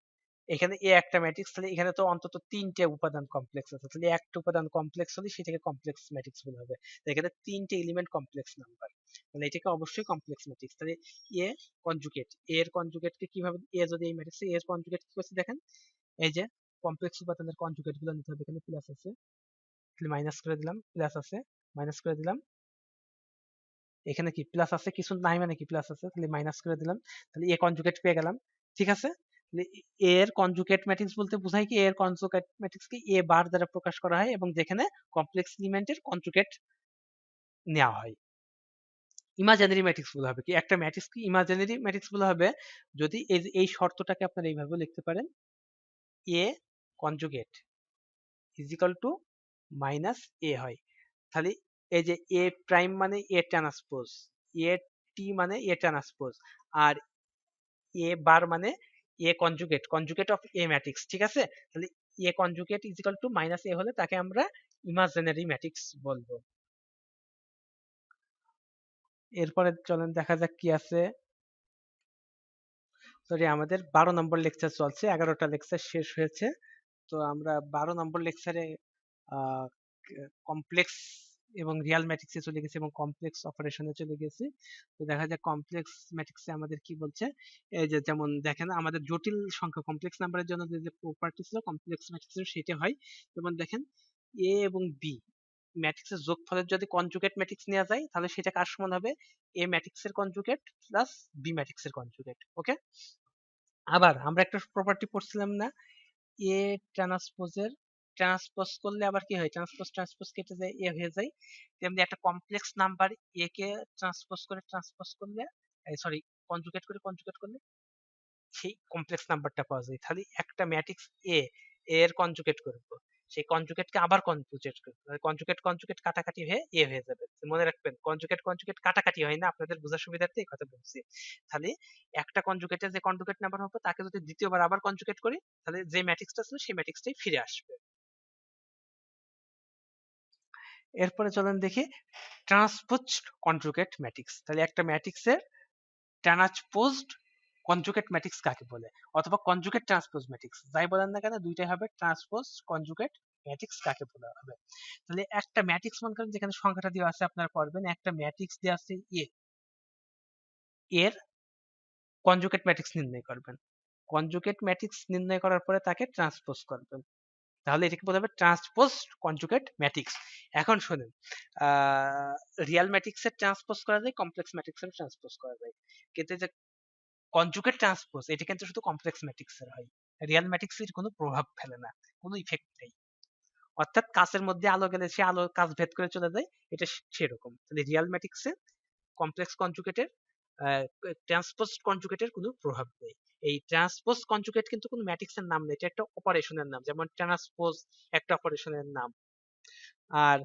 এখানে এ একটা ম্যাট্রিক্স, তাহলে এখানে তো অন্তত 3টে উপাদান কমপ্লেক্স আছে, তাহলে একটা উপাদান কমপ্লেক্স হলে সেটাকে কমপ্লেক্স ম্যাট্রিক্স বলা হবে। এখানে 3টে এলিমেন্ট কমপ্লেক্স নাম্বার, তাহলে এটাকে অবশ্যই কমপ্লেক্স ম্যাট্রিক্স। তাহলে এ কনজুগেট, এর কনজুগেটকে কিভাবে, এ যদি এই ম্যাট্রিক্সে এর কনজুগেট কি করছে দেখেন, এই যে কমপ্লেক্স উপাদানের কনজুগেট গুলো নিতে হবে, এখানে প্লাস আছে, তাহলে মাইনাস করে দিলাম, প্লাস আছে মাইনাস করে দিলাম, এখানে কি প্লাস আছে, কিছু নাই মানে কি প্লাস আছে, তাহলে মাইনাস করে দিলাম, তাহলে এ কনজুগেট পেয়ে গেলাম, ঠিক আছে। এর কনজুগেট ম্যাট্রিক্স বলতে বোঝায় কি, এর কনজুগেট ম্যাট্রিক্স কি এ বার দ্বারা প্রকাশ করা হয় এবং যেখানে কমপ্লেক্স এলিমেন্টের কনজুগেট নেওয়া হয়। ইমাজিনারি ম্যাট্রিক্স বলা হবে কি, একটা ম্যাট্রিক্স কি ইমাজিনারি ম্যাট্রিক্স বলা হবে যদি এই শর্তটাকে আপনারা এইভাবে লিখতে পারেন, A conjugate is equal to minus A হয়, তাহলে এই যে এ প্রাইম মানে এ ট্রান্সপোজ, এ টি মানে এ ট্রান্সপোজ, আর এ বার মানে A conjugate, conjugate of a matrix, ঠিক আছে। তাহলে A conjugate is equal to minus A হলে তাকে আমরা ইমাজিনারি ম্যাট্রিক্স বলবো। এরপরে চলেন দেখা যাক কি আছে। সরি, আমাদের 12 নম্বর লেকচার চলছে, 11টা লেকচার শেষ হয়েছে। তো আমরা 12 নম্বর লেকচারে কমপ্লেক্স এবং রিয়াল ম্যাট্রিক্সে চলে গেছি এবং কমপ্লেক্স অপারেশনে চলে গেছি। তো দেখা যায় কমপ্লেক্স ম্যাট্রিক্সে আমাদের কি বলছে, এই যে যেমন দেখেন আমাদের জটিল সংখ্যা কমপ্লেক্স নাম্বারের জন্য যে প্রপার্টি ছিল কমপ্লেক্স ম্যাট্রিক্সের সেটা হয়। যেমন দেখেন এ এবং বি ম্যাট্রিক্সের যোগফলের যদি কনজুগেট ম্যাট্রিক্স নেওয়া যায় তাহলে সেটা কার সমান হবে, এ ম্যাট্রিক্সের কনজুগেট প্লাস বি ম্যাট্রিক্সের কনজুগেট। ওকে, আবার আমরা একটা প্রপার্টি পড়ছিলাম না, এ ট্রান্সপোজের ট্রান্সপোজ করলে আবার কি হয়, ট্রান্সপোজ ট্রান্সপোজ কেটে যায়, এ হয়ে যায়। তেমনি একটা complex number A K transpose করলে, সরি, কনজুগেট করলে সেই কমপ্লেক্স নাম্বারটা পাওয়া যায়। তাহলে একটা ম্যাট্রিক্স এ এর কনজুগেট করব, সেই কনজুগেটকে আবার কনজুগেট করব, কনজুগেট কাটাকাটি হয়ে এ হয়ে যাবে। মনে রাখবেন কনজুগেট কাটাকাটি হয় না, আপনাদের বোঝার সুবিধার্থে এই কথা বলছি। তাহলে একটা কনজুগেটের যে কনজুগেট নাম্বার হবে তাকে যদি দ্বিতীয়বার আবার কনজুগেট করি তাহলে যে ম্যাট্রিক্সটা ছিল সেই ম্যাট্রিক্সটাই ফিরে আসবে। এরপরে চলেন দেখি ট্রান্সপোজড কনজুগেট ম্যাট্রিক্স। তাহলে একটা ম্যাট্রিক্সের ট্রান্সপোজড কনজুগেট ম্যাট্রিক্স কাকে বলে, অথবা কনজুগেট ট্রান্সপোজ ম্যাট্রিক্স, যাই বলেন না কেন দুইটাই হবে, ট্রান্সপোজ কনজুগেট ম্যাট্রিক্স কাকে বলা হবে। তাহলে একটা ম্যাট্রিক্স মনে করেন যেখানে সংখ্যাটা দেওয়া আছে, আপনারা পড়বেন একটা ম্যাট্রিক্স দেওয়া আছে এ, এর কনজুগেট ম্যাট্রিক্স নির্ণয় করবেন, কনজুগেট ম্যাট্রিক্স নির্ণয় করার পরে তাকে ট্রান্সপোজ করবেন, তাহলে এটাকে বলা হবে ট্রান্সপোজ কনজুগেট ম্যাট্রিক্স। এখন শুনেন, রিয়াল ম্যাট্রিক্সের ট্রান্সপোজ করা যায়, কমপ্লেক্স ম্যাট্রিক্সের ট্রান্সপোজ করা যায়, কিন্তু যে কনজুগেট ট্রান্সপোজ এটা কিন্তু শুধু কমপ্লেক্স ম্যাট্রিক্সের হয়, রিয়াল ম্যাট্রিক্সের কোনো প্রভাব ফেলে না, কোনো ইফেক্ট নেই। অর্থাৎ কাচের মধ্যে আলো গেলে সে আলো কাচ ভেদ করে চলে যায়, এটা সেরকম। তাহলে রিয়াল ম্যাট্রিক্সে কমপ্লেক্স কনজুগেটের ট্রান্সপোজ কনজুগেটের কোনো প্রভাব নেই। এই ট্রান্সপোজ কনজুগেট কিন্তু কোনো ম্যাট্রিক্সের নাম নেই, এটা একটা অপারেশনের নাম, যেমন ট্রান্সপোজ একটা অপারেশনের নাম। আর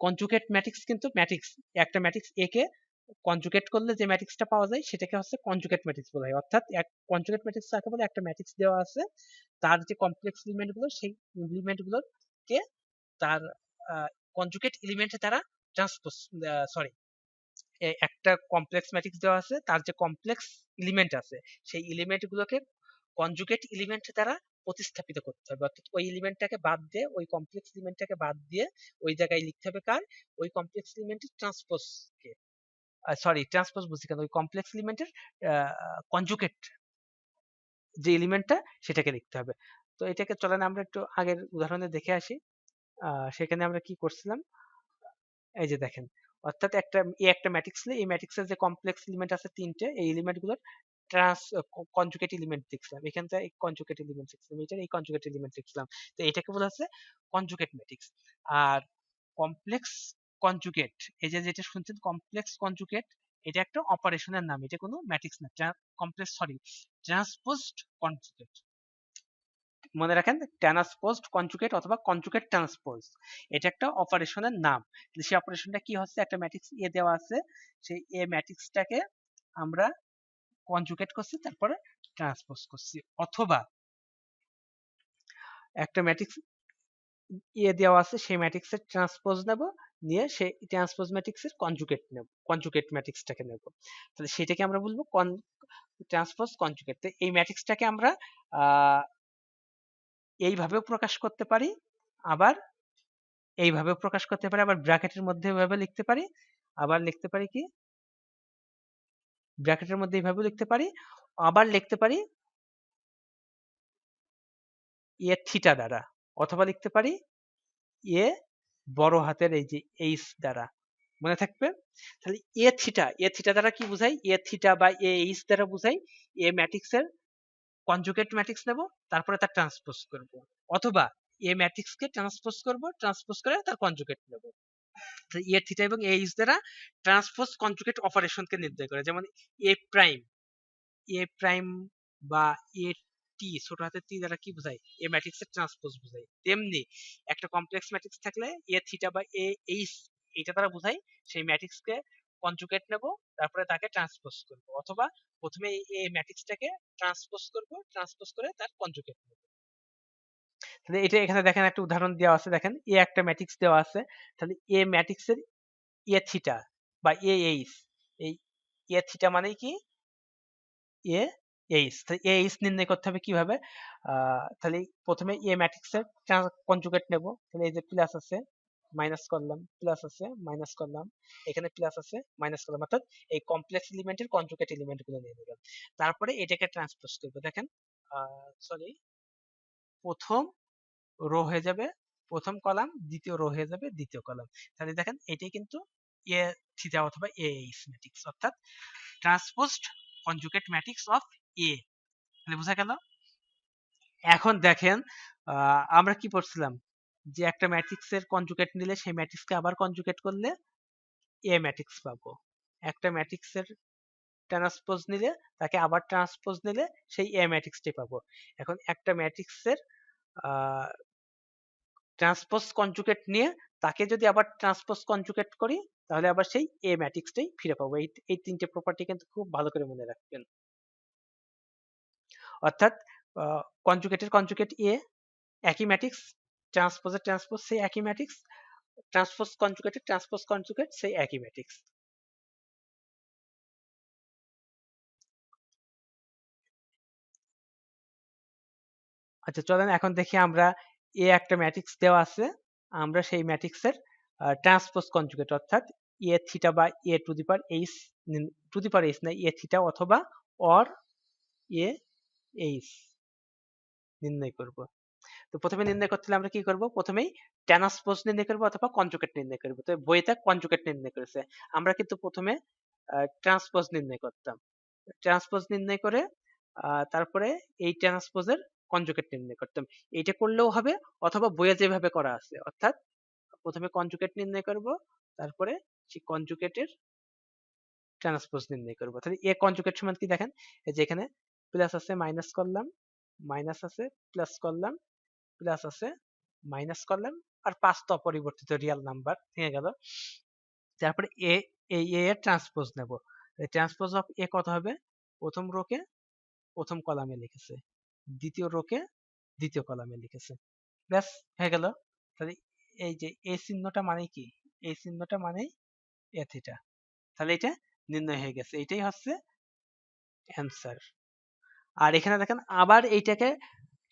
কনজুগেট ম্যাট্রিক্স কিন্তু ম্যাট্রিক্স, একটা ম্যাট্রিক্স এ কে কনজুগেট করলে যে ম্যাট্রিক্সটা পাওয়া যায় সেটাকে হচ্ছে কনজুগেট ম্যাট্রিক্স বলা হয়। অর্থাৎ এক কনজুগেট ম্যাট্রিক্স কাকে বলে, একটা ম্যাট্রিক্স দেওয়া আছে, তার যে কমপ্লেক্স এলিমেন্ট গুলো সেই এলিমেন্ট গুলোকে তার কনজুগেট এলিমেন্টের দ্বারা ট্রান্সপোজ, সরি, একটা কমপ্লেক্স ম্যাট্রিক্স দেওয়া আছে, তার যে কমপ্লেক্স এলিমেন্ট আছে সেই এলিমেন্ট গুলোকে কনজুগেট এলিমেন্ট দ্বারা প্রতিস্থাপিত করতে হবে। অর্থাৎ ওই এলিমেন্টটাকে বাদ দিয়ে, ওই কমপ্লেক্স এলিমেন্টটাকে বাদ দিয়ে ওই জায়গায় লিখতে হবে কার, ওই কমপ্লেক্স এলিমেন্টের ট্রান্সপোজকে, সরি ট্রান্সপোজ বুঝছি কেন, ওই কমপ্লেক্স এলিমেন্টের কনজুগেট যে এলিমেন্টটা সেটাকে লিখতে হবে। তো এটাকে চলেন আমরা একটু আগের উদাহরণে দেখে আসি। সেখানে আমরা কি করছিলাম, এই যে দেখেন, অর্থাৎ একটা ম্যাট্রিক্স, এই ম্যাট্রিক্সের যে কমপ্লেক্স এলিমেন্ট আছে তিনটে, এই এলিমেন্ট গুলোর ট্রান্স কনজুগেট এলিমেন্ট দেখছিলাম, এখানে এই কনজুগেট এলিমেন্ট দেখছিলাম, এটার এই কনজুগেট এলিমেন্ট দেখছিলাম। তো এটাকে বলা হচ্ছে কনজুগেট ম্যাট্রিক্স। আর কমপ্লেক্স কনজুগেট, এই যে যেটা শুনছেন কমপ্লেক্স কনজুগেট, এটা একটা অপারেশনের নাম, এটা কোনো ম্যাট্রিক্স না, কমপ্লেক্স, সরি, ট্রান্সপোজড কনজুগেট। মনে রাখেন ট্রান্সপোজড কনজুগেট অথবা কনজুগেট ট্রান্সপোজ, এটা একটা অপারেশনের নাম। সেই অপারেশনটা কি হচ্ছে, একটা ম্যাট্রিক্স এ দেওয়া আছে, সেই এ ম্যাট্রিক্সটাকে আমরা কনজুগেট করছি, তারপরে ট্রান্সপোজ করছি, অথবা একটা ম্যাট্রিক্স এ দেওয়া আছে সেই ম্যাট্রিক্সের ট্রান্সপোজ নেব, নিয়ে সেই ট্রান্সপোজ ম্যাট্রিক্সের কনজুগেট নেব, কনজুগেট ম্যাট্রিক্সটাকে নেব, তাহলে সেটাকে আমরা বলবো ট্রান্সপোজ কনজুগেট। তো এই ম্যাট্রিক্সটাকে আমরা এইভাবেও প্রকাশ করতে পারি, আবার এইভাবেও প্রকাশ করতে পারি, আবার ব্র্যাকেটের মধ্যে এভাবে লিখতে পারি, আবার লিখতে পারি কি ব্র্যাকেটের মধ্যে এইভাবে লিখতে পারি, আবার লিখতে পারি এ থিটা দ্বারা, অথবা লিখতে পারি এ বড় হাতের এই যে এইচ দ্বারা, মনে থাকবে। তাহলে এ থিটা দ্বারা কি বুঝাই, এ থিটা বা এ এইচ দ্বারা বুঝাই এ ম্যাট্রিক্সের কনজুগেট ম্যাট্রিক্স নেব, তারপরে তার ট্রান্সপোজ করব, অথবা এ ম্যাট্রিক্সকে ট্রান্সপোজ করে তার কনজুগেট নেব। এ থিটা এবং এ এইচ দ্বারা ট্রান্সপোজ কনজুগেট অপারেশনকে নির্ণয় করে, যেমন এ প্রাইম বা এ টি ছোট হাতের টি দ্বারা কি বোঝায়, এ ম্যাট্রিক্সের ট্রান্সপোজ বোঝায়। তেমনি একটা কমপ্লেক্স ম্যাট্রিক্স থাকলে এ থিটা বা এ এইচ এটা দ্বারা বোঝায় সেই ম্যাট্রিক্সকে কনজুগেট নেব, তারপরে তাকে ট্রান্সপোজ করব, অথবা প্রথমে এই ম্যাট্রিক্সটাকে ট্রান্সপোজ করে তার কনজুগেট নেব। তাহলে এটা এখানে দেখেন একটা উদাহরণ দেওয়া আছে, দেখেন একটা ম্যাট্রিক্স দেওয়া আছে, তাহলে এ ম্যাট্রিক্সের এ থিটা বা এ এইচ এ থিটা মানেই কি এ এইচ, এ এইচ নির্ণয় করতে হবে কিভাবে? তাহলে প্রথমে এ ম্যাট্রিক্সের কনজুগেট নেব। তাহলে এই যে প্লাস আছে মাইনাস করলাম, প্লাস আছে মাইনাস করলাম, এখানে প্লাস আছে মাইনাস করলাম, অর্থাৎ এই কমপ্লেক্স এলিমেন্টের কনজুগেট এলিমেন্ট গুলো নিয়ে নিলাম। তারপরে এটাকে ট্রান্সপোজ করবো। দেখেন সরি, প্রথম রো হয়ে যাবে প্রথম কলাম, দ্বিতীয় রো হয়ে যাবে দ্বিতীয় কলাম। তাহলে দেখেন এটাই কিন্তু এ থিটা অথবা এ এইচ ম্যাট্রিক্স, অর্থাৎ ট্রান্সপোজড কনজুগেট ম্যাট্রিক্স অফ এ। তাহলে বোঝা গেল? এখন দেখেন আমরা কি পড়ছিলাম, যে একটা ম্যাট্রিক্সের কনজুগেট নিলে সেই ম্যাট্রিক্সকে আবার কনজুগেট করলে এ ম্যাট্রিক্স পাবো। একটা ম্যাট্রিক্সের ট্রান্সপোজ নিলে তাকে আবার ট্রান্সপোজ নিলে সেই এ ম্যাট্রিক্সটাই পাবো। এখন একটা ম্যাট্রিক্সের ট্রান্সপোজ কনজুগেট নিয়ে তাকে যদি আবার ট্রান্সপোজ কনজুগেট করি তাহলে আবার সেই এ ম্যাট্রিক্সটাই ফিরে পাবো। এই তিনটে প্রপার্টি কিন্তু খুব ভালো করে মনে রাখবেন। অর্থাৎ কনজুগেটের কনজুগেট এ একই ম্যাট্রিক্স, ট্রান্সপোজের ট্রান্সপোজ সেই একই ম্যাট্রিক্স, ট্রান্সপোজ কনজুগেটের ট্রান্সপোজ কনজুগেট সেই একই ম্যাট্রিক্স। আচ্ছা চলেন এখন দেখি আমরা এ একটা ম্যাট্রিক্স দেওয়া আছে, আমরা সেই ম্যাট্রিক্সের ট্রান্সপোজ কনজুগেট অর্থাৎ এ থিটা বা A to the power H, to the power H না এ থিটা অথবা অর এ এইচ নির্ণয় করব। তো প্রথমে নির্ণয় করতে হলে আমরা কি করব, প্রথমেই ট্রান্সপোজ নির্ণয় করব অথবা কনজুগেট নির্ণয় করব। তো বইতে কনজুগেট নির্ণয় করেছে, আমরা কিন্তু প্রথমে ট্রান্সপোজ নির্ণয় করতাম। ট্রান্সপোজ নির্ণয় করে তারপরে এই ট্রান্সপোজের কনজুগেট নির্ণয় করতাম। এইটা করলেও হবে অথবা বইয়ে যেভাবে করা আছে, অর্থাৎ প্রথমে কনজুগেট নির্ণয় করব, তারপরে সেই কনজুগেটের ট্রান্সপোজ নির্ণয় করব। তাহলে এ কনজুগেট সমান কি দেখেন, এই যে এখানে প্লাস আছে মাইনাস করলাম, মাইনাস আছে প্লাস করলাম, প্লাস আছে মাইনাস করলাম, আর 5 তো অপরিবর্তিত রিয়েল নাম্বার থেকে গেল। তারপরে এ এই এ এর ট্রান্সপোজ নেব। ট্রান্সপোজ অফ এ কত হবে, প্রথম রোকে প্রথম কলামে লিখেছে, দ্বিতীয় রোকে দ্বিতীয় কলামে লিখেছে, ব্যাস হয়ে গেল। তাহলে এই যে এই চিহ্নটা মানে কি, এই চিহ্নটা মানেই এ থিটা। তাহলে এটা নির্ণয় হয়ে গেছে, এটাই হচ্ছে অ্যান্সার। আর এখানে দেখেন আবার এইটাকে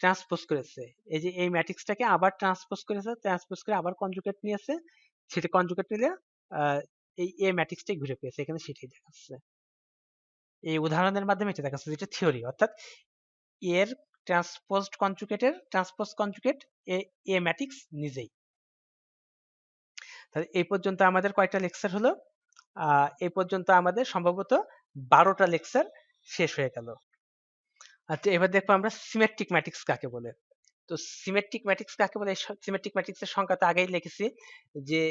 ট্রান্সপোজ করেছে, এই যে এই ম্যাট্রিক্সটাকে আবার ট্রান্সপোজ করেছে, ট্রান্সপোজ করে আবার কনজুগেট নিয়েছে, সেটা কনজুগেট নিলে এই এ ম্যাট্রিক্সটাই ঘুরে পেয়েছে, এখানে সেটাই দেখাচ্ছে। এই উদাহরণের মাধ্যমে এটা দেখাচ্ছে, যেটা থিওরি, অর্থাৎ এর ট্রান্সপোজড কনজুগেটের ট্রান্সপোজ কনজুগেট এ এ ম্যাট্রিক্স নিজেই। তাহলে এই পর্যন্ত আমাদের কয়টা লেকচার হলো, এই পর্যন্ত আমাদের সম্ভবত 12টা লেকচার শেষ হয়ে গেল। আচ্ছা এবার দেখবো আমরা সিমেট্রিক ম্যাট্রিক্স কাকে বলে। তো সিমেট্রিক ম্যাট্রিক্স কাকে বলে, সিমেট্রিক ম্যাট্রিক্সের সংজ্ঞা তো আগেই লিখেছি, যে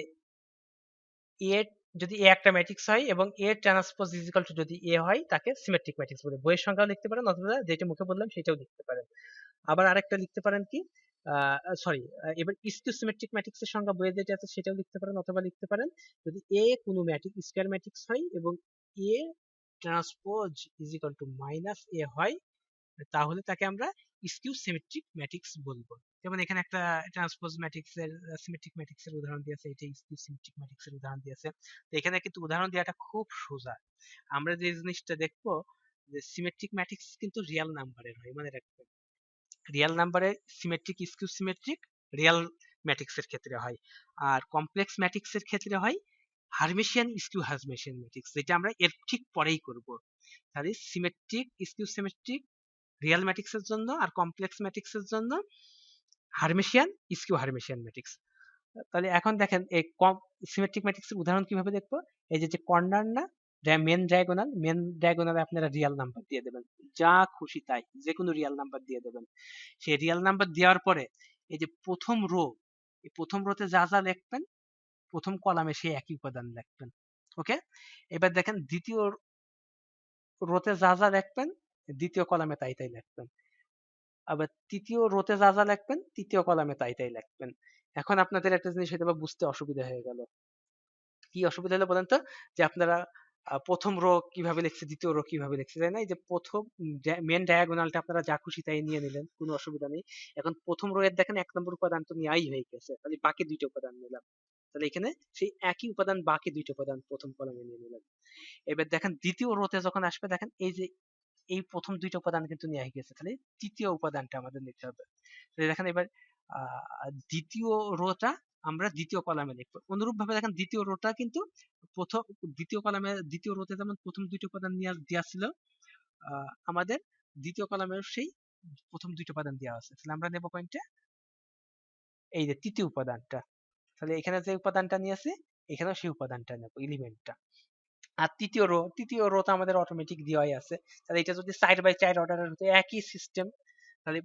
এ যদি এ একটা ম্যাট্রিক্স হয় এবং A transpose is equal two যদি এ হয় তাকে সিমেট্রিক ম্যাট্রিক্স বলে। বইয়ের সংজ্ঞাও লিখতে পারেন অথবা যেটা মুখে বললাম সেটাও লিখতে পারেন। আবার আরেকটা লিখতে পারেন কি, সরি, এবার স্কিউ সিমেট্রিক ম্যাট্রিক্সের সংজ্ঞা বইয়ে যেটা আছে সেটাও লিখতে পারেন, অথবা লিখতে পারেন যদি এ কোনো ম্যাট্রিক্স স্কয়ার ম্যাট্রিক্স হয় এবং A transpose is equal to minus A হয়, তাহলে তাকে আমরা স্কিউ সিমেট্রিক ম্যাট্রিক্স বলবো। যেমন এখানে একটা ট্রান্সপোজ ম্যাট্রিক্সের সিমেট্রিক ম্যাট্রিক্সের উদাহরণ দিয়েছে, এটা স্কিউ সিমেট্রিক ম্যাট্রিক্সের উদাহরণ দিয়েছে। তো এখানে কিন্তু উদাহরণ দেওয়াটা খুব সোজা। আমরা যে জিনিসটা দেখবো যে সিমেট্রিক ম্যাট্রিক্স কিন্তু রিয়েল নাম্বারের হয়, মনে রাখবেন। রিয়েল নাম্বারের সিমেট্রিক স্কিউ সিমেট্রিক রিয়েল ম্যাট্রিক্সের ক্ষেত্রে হয়, আর কমপ্লেক্স ম্যাট্রিক্সের ক্ষেত্রে হয় হার্মিশিয়ান স্কিউ হার্মিশিয়ান ম্যাট্রিক্স, যেটা আমরা এর ঠিক পরেই করব। তাহলে সিমেট্রিক স্কিউ সিমেট্রিক রিয়েল ম্যাট্রিক্সের জন্য আর কমপ্লেক্স ম্যাট্রিক্সের জন্য হার্মিশিয়ান স্কিউ হার্মিশিয়ান ম্যাট্রিক্স। তাহলে এখন দেখেন এই সিমেট্রিক ম্যাট্রিক্সের উদাহরণ কিভাবে দেখবো, এই যে কর্নার না মেন ডায়াগোনাল, মেন ডায়াগোনালে আপনারা রিয়েল নাম্বার দিয়ে দেবেন, যা খুশি তাই যে কোনো রিয়েল নাম্বার দিয়ে দেবেন। সেই রিয়েল নাম্বার দেওয়ার পরে এই যে প্রথম রো, এই প্রথম রোতে যা যা লিখবেন প্রথম কলামে সেই একই উপাদান লিখবেন। ওকে, এবার দেখেন দ্বিতীয় রোতে যা যা লিখবেন দ্বিতীয় কলামে তাই তাই লিখবেন, আবার তৃতীয় রোতে যা যা লিখবেন তৃতীয় কলামে তাই তাই লিখবেন। এখন আপনাদের একটা জিনিস হয়তো বা বুঝতে অসুবিধা হয়ে গেল, কি অসুবিধা হলো বলেন তো, যে আপনারা প্রথম রো কিভাবে লিখছে দ্বিতীয় রো কিভাবে লিখছে, তাই না? এই যে প্রথম মেন ডায়াগোনালটা আপনারা যা খুশি তাই নিয়ে নিলেন, কোনো অসুবিধা নেই। এখন প্রথম রো এর দেখেন 1 নম্বর উপাদান তো নেওয়াই হয়ে গেছে, তাহলে বাকি দুইটা উপাদান নিলাম। তাহলে এখানে সেই একই উপাদান বাকি দুইটা উপাদান প্রথম কলামে নিয়ে নিলাম। এবার দেখেন দ্বিতীয় রোতে যখন আসবে, দেখেন এই যে এই প্রথম দুইটা উপাদান কিন্তু নেওয়া হয়ে গেছে, তাহলে তৃতীয় উপাদানটা আমাদের নিতে হবে। তাহলে দেখেন এবার দ্বিতীয় রোটা আমরা দ্বিতীয় কলামে লিখবো। অনুরূপ ভাবে দেখেন দ্বিতীয় রোটা কিন্তু প্রথম দ্বিতীয় কলামে দ্বিতীয় রোতে যেমন প্রথম দুইটা উপাদান দেওয়া ছিল, আমাদের দ্বিতীয় কলামের সেই প্রথম দুইটা উপাদান দেওয়া আছে। তাহলে আমরা নেব পয়েন্টে এই যে তৃতীয় উপাদানটা। তাহলে এখানে যে উপাদানটা নিয়েছি এখানেও সেই উপাদানটা নেব, এলিমেন্টটা। আর তৃতীয় রো তো আমাদের অটোমেটিক দেওয়াই আছে। তাহলে এটা যদি 4x4 অর্ডারের হতো একই সিস্টেম, তাহলে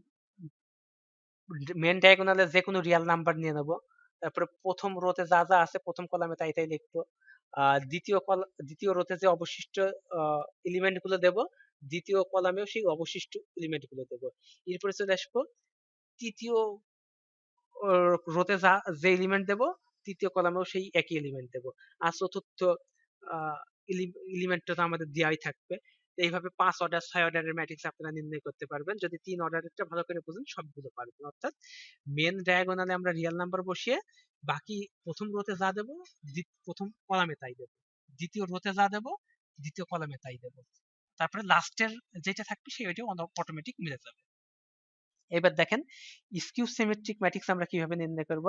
মেন ডায়াগোনালে যে কোনো রিয়েল নাম্বার নিয়ে নেব। তারপরে প্রথম রোতে যা যা আছে প্রথম কলামে তাই তাই লিখবো। দ্বিতীয় রোতে যে অবশিষ্ট এলিমেন্ট গুলো দেব, দ্বিতীয় কলামেও সেই অবশিষ্ট এলিমেন্ট গুলো দেব। এরপরে চলে আসবো তৃতীয় রোতে যে এলিমেন্ট দেব তৃতীয় কলামেও সেই একই এলিমেন্ট দেব। আর চতুর্থ এলিমেন্টটা তো আমাদের দেওয়াই থাকবে। এইভাবে 5 অর্ডার 6 অর্ডারের ম্যাট্রিক্স আপনারা নির্ণয় করতে পারবেন। যদি 3 অর্ডারেরটা ভালো করে বুঝেন সবগুলো পারবেন। অর্থাৎ মেন ডায়াগোনালে আমরা রিয়েল নাম্বার বসিয়ে বাকি প্রথম রোতে যা দেব প্রথম কলামে তাই দেব, দ্বিতীয় রোতে যা দেব দ্বিতীয় কলামে তাই দেব। তারপরে লাস্টের যেটা থাকবে সেটা অটোমেটিক মিলে যাবে। এবার দেখেন স্কিউ সিমেট্রিক ম্যাট্রিক্স আমরা কিভাবে নির্ণয় করব।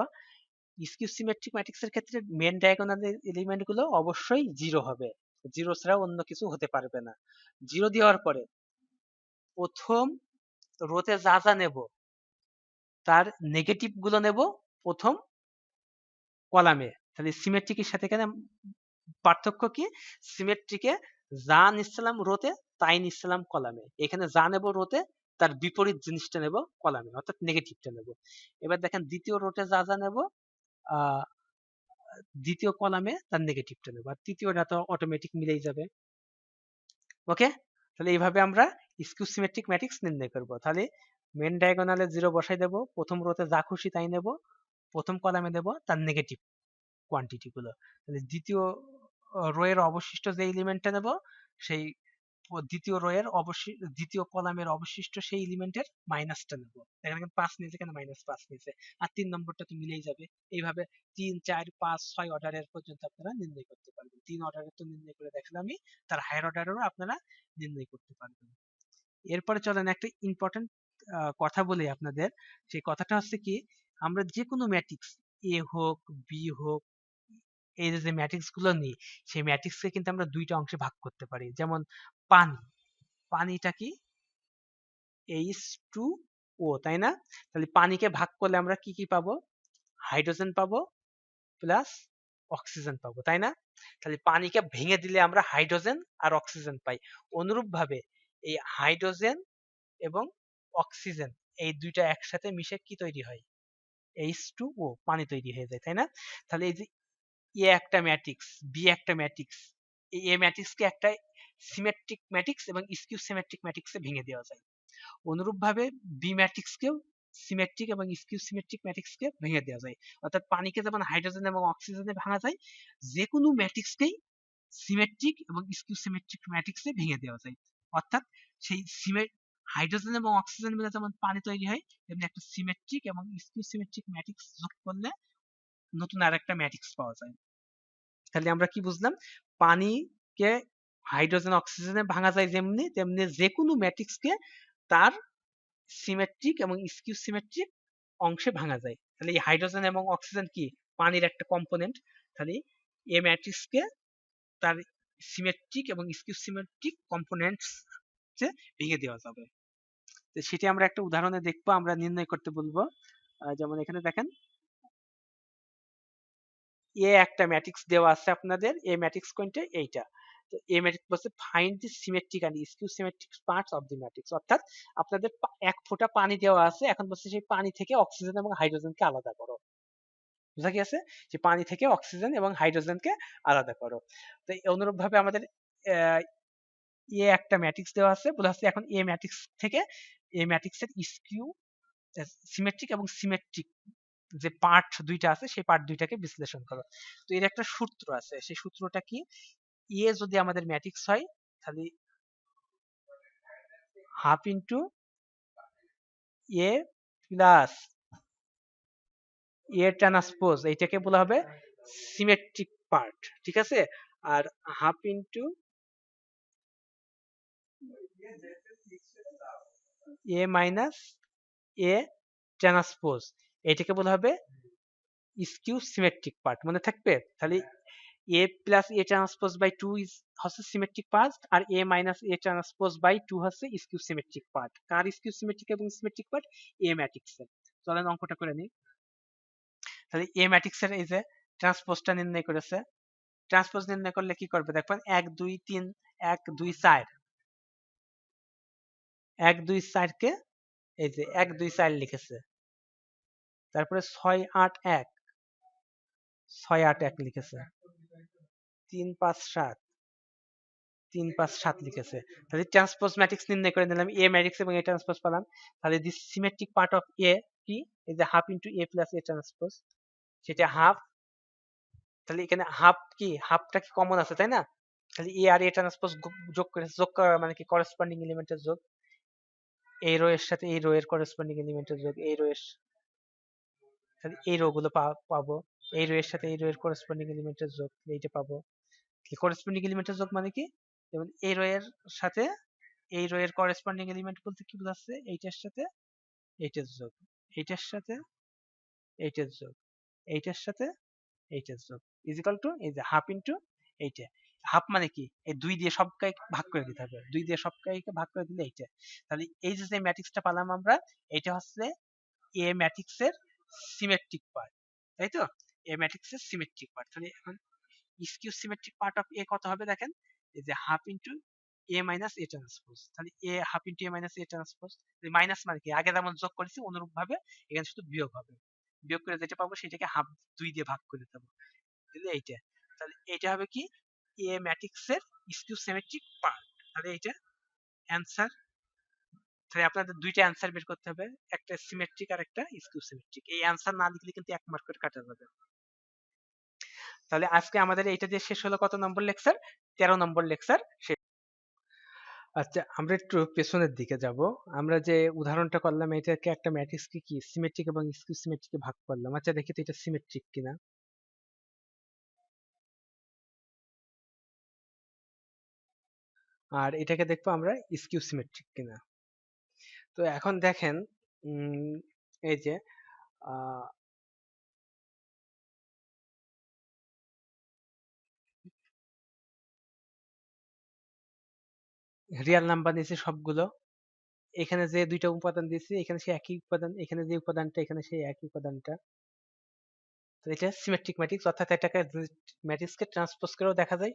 স্কিউ সিমেট্রিক ম্যাট্রিক্সের ক্ষেত্রে মেন ডায়াগোনালের এলিমেন্ট গুলো অবশ্যই 0 হবে, 0 ছাড়া অন্য কিছু হতে পারবে না। 0 দেওয়ার পরে প্রথম রোতে যা যা নেব তার নেগেটিভ গুলো নেব প্রথম কলামে। তাহলে সিমেট্রিকের সাথে এখানে পার্থক্য কি, সিমেট্রিকে যা নিচ্ছিলাম রোতে তাই নিচ্ছিলাম কলামে, এখানে যা নেব রোতে তার বিপরীত জিনিসটা নেব কলামে, অর্থাৎ নেগেটিভটা নেব। এবার দেখেন দ্বিতীয় রোতে যা যা নেব দ্বিতীয় কলামে তার নেগেটিভটা নেব, আর তৃতীয়টা তো অটোমেটিক মিলেই যাবে। ওকে, তাহলে এইভাবে আমরা স্কিউ সিমেট্রিক ম্যাট্রিক্স নির্ণয় করব। তাহলে মেন ডায়াগোনালে 0 বসাই দেব, প্রথম রোতে যা খুশি তাই নেব, প্রথম কলামে দেব তার নেগেটিভ কোয়ান্টিটি গুলো। তাহলে দ্বিতীয় রো এর অবশিষ্ট যে এলিমেন্টটা নেব সেই দ্বিতীয় কলামের অবশিষ্ট সেই এলিমেন্টের মাইনাসটা নেব। এখানে 5 নিয়েছে, এখানে -5 নিয়েছে, আর 3 নম্বরটা তো মিলেই যাবে। এইভাবে 3 4 5 6 অর্ডারের পর্যন্ত আপনারা নির্ণয় করতে পারবেন। 3 অর্ডারের তো নির্ণয় করে দেখলাম আমি, তার হায়ার অর্ডারেরও আপনারা নির্ণয় করতে পারবেন। এরপরে চলেন একটা ইম্পর্টেন্ট কথা বলি আপনাদের। সেই কথাটা হচ্ছে কি, আমরা যে কোনো ম্যাট্রিক্স এ হোক বি হোক, এই যে ম্যাট্রিক্স গুলো নিই সেই ম্যাট্রিক্সকে কিন্তু আমরা দুইটা অংশে ভাগ করতে পারি। যেমন পানিটা কি H2O, তাই না? তাহলে পানিকে ভাগ করলে আমরা কি কি পাবো, হাইড্রোজেন পাবো প্লাস অক্সিজেন পাবো, তাই না? তাহলে পানিকে ভেঙে দিলে আমরা হাইড্রোজেন আর অক্সিজেন পাই। অনুরূপ ভাবে এই হাইড্রোজেন এবং অক্সিজেন এই দুইটা একসাথে মিশে কি তৈরি হয়, H2O, পানি তৈরি হয়ে যায়, তাই না? তাহলে এই যে এ একটা ম্যাট্রিক্স বি একটা ম্যাট্রিক্স, এই এ ম্যাট্রিক্সকে একটা সিমেট্রিক ম্যাট্রিক্স এবং স্কিউ সিমেট্রিক ম্যাট্রিক্সে ভেঙে দেওয়া যায়। অনুরূপভাবে বি ম্যাট্রিক্সকেও সিমেট্রিক এবং স্কিউ সিমেট্রিক ম্যাট্রিক্সকে ভেঙে দেওয়া যায়। অর্থাৎ পানিকে যেমন হাইড্রোজেন এবং অক্সিজেনে ভাঙা যায়, যে কোনো ম্যাট্রিক্সকেই সিমেট্রিক এবং স্কিউ সিমেট্রিক ম্যাট্রিক্সে ভেঙে দেওয়া যায়। অর্থাৎ সেই হাইড্রোজেন এবং অক্সিজেন মিলে যেমন পানি তৈরি হয়, তেমনি একটা সিমেট্রিক এবং স্কিউ সিমেট্রিক ম্যাট্রিক্স যোগ করলে নতুন আরেকটা ম্যাট্রিক্স পাওয়া যায়। তাহলে আমরা কি বুঝলাম, পানিকে হাইড্রোজেন অক্সিজেনে ভাঙা যায় যেমনি, তেমনি যে কোনো ম্যাট্রিক্সকে তার সিমেট্রিক এবং স্কিউ সিমেট্রিক অংশে ভাঙা যায়। তাহলে এই হাইড্রোজেন এবং অক্সিজেন কি পানির একটা কম্পোনেন্ট, তাহলে এই ম্যাট্রিক্সকে তার সিমেট্রিক এবং স্কিউ সিমেট্রিক কম্পোনেন্টস ভেঙে দেওয়া যাবে। তো সেটি আমরা একটা উদাহরণে দেখবো, আমরা নির্ণয় করতে বলবো। যেমন এখানে দেখেন এ একটা ম্যাট্রিক্স দেওয়া আছে আপনাদের, এ ম্যাট্রিক্স কোনটা, এইটা। তো এ ম্যাট্রিক্স বলছে find the symmetric and skew symmetric parts of the matrix. অর্থাৎ আপনাদের এক ফোঁটা পানি দেওয়া আছে, এখন বলছে সেই পানি থেকে অক্সিজেন এবং হাইড্রোজেনকে আলাদা করো। বুঝা গেছে, যে পানি থেকে অক্সিজেন এবং হাইড্রোজেনকে আলাদা করো। তো অনুরূপ ভাবে আমাদের এ একটা ম্যাট্রিক্স দেওয়া আছে, বলা হচ্ছে এখন এ ম্যাট্রিক্স থেকে এ ম্যাট্রিক্সের স্কিউ সিমেট্রিক এবং সিমেট্রিক যে পার্ট দুইটা আছে সেই পার্ট দুইটাকে বিশ্লেষণ করো। তো এর একটা সূত্র আছে, সেই সূত্রটা কি, এ যদি আমাদের ম্যাট্রিক্স হয় তাহলে half into A plus A transpose, এইটাকে বলা হবে সিমেট্রিক পার্ট, ঠিক আছে। আর half into A minus A transpose, এটাকে বলা হবে স্কিউ সিমেট্রিক পার্ট, মনে থাকবে? তাহলে A plus A transpose by two is হচ্ছে সিমেট্রিক পার্ট, আর A minus A transpose by two হচ্ছে স্কিউ সিমেট্রিক পার্ট। কার স্কিউ সিমেট্রিক এবং সিমেট্রিক পার্ট? এ ম্যাট্রিক্সের। চলেন অঙ্কটা করে নিই। তাহলে এ ম্যাট্রিক্সের এই যে ট্রান্সপোজটা নির্ণয় করেছে, ট্রান্সপোজ নির্ণয় করলে কি করবে দেখবেন, 1 2 3 1 2 4, 1 2 4 কে এই যে 1 2 4 লিখেছে, তারপরে 6 8 1 6 8 1 লিখেছে, 3 5 7 3 5 7 লিখেছে। তাহলে ট্রান্সপোজ ম্যাট্রিক্স নির্ণয় করে নিলাম, এ ম্যাট্রিক্স এবং এ ট্রান্সপোজ পেলাম। তাহলে দিস সিমেট্রিক পার্ট অফ এ কি, এই যে half into A plus A transpose, সেটা হাফ। তাহলে এখানে হাফ কি, হাফটা কি কমন আছে তাই না? তাহলে এ আর এ ট্রান্সপোজ যোগ করে, যোগ করা মানে কি করেসপন্ডিং এলিমেন্টের যোগ, এই রো এর সাথে এই রো এর করেসপন্ডিং এলিমেন্টের যোগ, এই রো এর, তাহলে এই রো গুলো পাবো, এই রো এর সাথে এই রো এর করেসপন্ডিং এলিমেন্টের যোগ, এইটা পাবো। করেসপন্ডিং এলিমেন্টের যোগ মানে কি, যেমন এই রো এর সাথে এই রো এর করেসপন্ডিং এলিমেন্ট বলতে কি বোঝাচ্ছে, এইটার সাথে এইটার যোগ, এইটার সাথে এইটার যোগ, এইটার সাথে এইটার যোগ, ইজিক্যাল টু এই যে হাফ ইনটু এইটা। হাফ মানে কি, এই দুই দিয়ে সবকে ভাগ করে দিতে হবে, দুই দিয়ে সবকে ভাগ করে দিলে এইটা। তাহলে এই যে ম্যাট্রিক্সটা পেলাম আমরা, এটা হচ্ছে এ ম্যাট্রিক্সের সিমেট্রিক পার্ট, তাই তো? এ ম্যাট্রিক্সের সিমেট্রিক পার্ট। তাহলে এখন skew symmetric part of A কত হবে দেখেন, এই যে half into A minus A transpose. তাহলে A half into A minus A transpose, minus মানে কি, আগে যেমন যোগ করেছি অনুরূপ ভাবে এখানে শুধু বিয়োগ হবে, বিয়োগ করে যেটা পাবো সেটাকে হাফ দুই দিয়ে ভাগ করে দেবো, দিলে এইটা। তাহলে এইটা হবে কি, এ ম্যাট্রিক্সের স্কিউ সিমেট্রিক পার্ট। তাহলে এইটা অ্যান্সার। তাহলে আপনাদের দুইটা অ্যান্সার বের করতে হবে, একটা সিমেট্রিক আর একটা স্কিউ সিমেট্রিক। এই অ্যান্সার না লিখলে কিন্তু 1 মার্ক করে কাটা যাবে। তাহলে আজকে আমাদের এইটা দিয়ে শেষ হলো কত নম্বর লেকচার? 13 নম্বর লেকচার শেষ। আচ্ছা, আমরা একটু পেছনের দিকে যাব। আমরা যে উদাহরণটা করলাম, এটাকে একটা ম্যাট্রিক্সকে কি সিমেট্রিক এবং স্কিউ সিমেট্রিকে ভাগ করলাম। আচ্ছা দেখি তো এটা সিমেট্রিক কিনা। আর এটাকে দেখবো আমরা স্কিউ সিমেট্রিক কিনা। তো এখন দেখেন, এই যে রিয়াল নাম্বার নিয়েছি সবগুলো, এখানে যে দুইটা উপাদান দিয়েছি এখানে সেই একই উপাদান, এখানে যে উপাদানটা এখানে সেই একই উপাদানটা। তো এটা সিমেট্রিক ম্যাট্রিক্স, অর্থাৎ এটাকে ম্যাট্রিক্সকে ট্রান্সপোজ করেও দেখা যায়,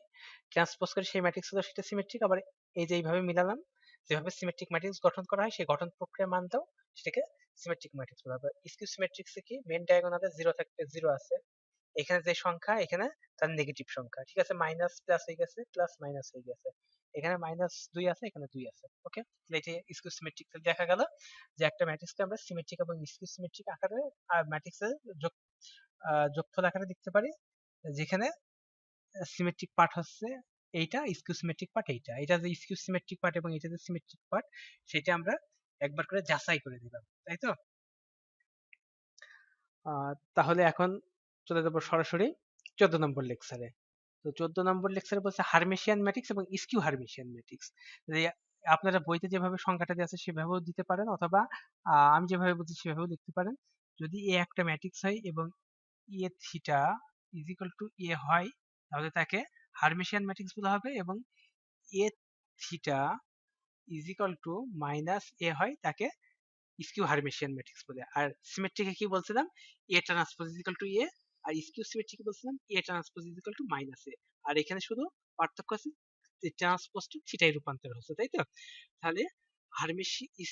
ট্রান্সপোজ করে সেই ম্যাট্রিক্স হলো সেটা সিমেট্রিক। আবার এই যে এইভাবে মিলালাম, যেভাবে সিমেট্রিক ম্যাট্রিক্স গঠন করা হয় সেই গঠন প্রক্রিয়া মানতেও সেটাকে সিমেট্রিক ম্যাট্রিক্স বলা হবে। স্কিউ সিমেট্রিক্সে কি, মেইন ডায়াগোনালে জিরো থাকবে, জিরো আছে, এখানে যে সংখ্যা এখানে তার নেগেটিভ সংখ্যা, ঠিক আছে, মাইনাস প্লাস হয়ে গেছে, প্লাস মাইনাস হয়ে গেছে, এখানে মাইনাস 2 আছে, এখানে 2 আছে। ওকে, তাহলে এটা স্কিউ সিমেট্রিক। দেখা গেল যে একটা ম্যাট্রিক্সকে আমরা সিমেট্রিক এবং স্কিউ সিমেট্রিক আকারে আর ম্যাট্রিক্সের যোগফল আকারে দেখতে পারি, যেখানে সিমেট্রিক পার্ট হচ্ছে এইটা, স্কিউ সিমেট্রিক পার্ট এইটা, এটা যে স্কিউ সিমেট্রিক পার্ট এবং এটা যে সিমেট্রিক পার্ট, সেটা আমরা একবার করে যাচাই করে দিলাম, তাই তো? তাহলে এখন চলে যাবো সরাসরি 14 নম্বর লেকচারে। তো 14 নম্বর লেকচারে বলছে হার্মিশিয়ান ম্যাট্রিক্স এবং স্কিউ হার্মিশিয়ান ম্যাট্রিক্স। আপনারা বইতে যেভাবে সংখ্যাটা দেওয়া আছে সেভাবেও দিতে পারেন, অথবা আমি যেভাবে বলছি সেভাবেও লিখতে পারেন। যদি এ একটা ম্যাট্রিক্স হয় এবং A theta is equal to A হয়, তাহলে তাকে হার্মিশিয়ান ম্যাট্রিক্স বলা হবে, এবং A theta is equal to minus A হয়, তাকে স্কিউ হার্মিশিয়ান ম্যাট্রিক্স বলে। আর সিমেট্রিকে কি বলছিলাম, A transpose is equal to A, আর স্কিউ সিমেট্রিকে বলছিলাম A transpose is equal to minus A. আর এখানে শুধু পার্থক্য আছে, ট্রান্সপোজ টু থিটায় রূপান্তর হচ্ছে, তাই তো? তাহলে হার্মিশি ইজ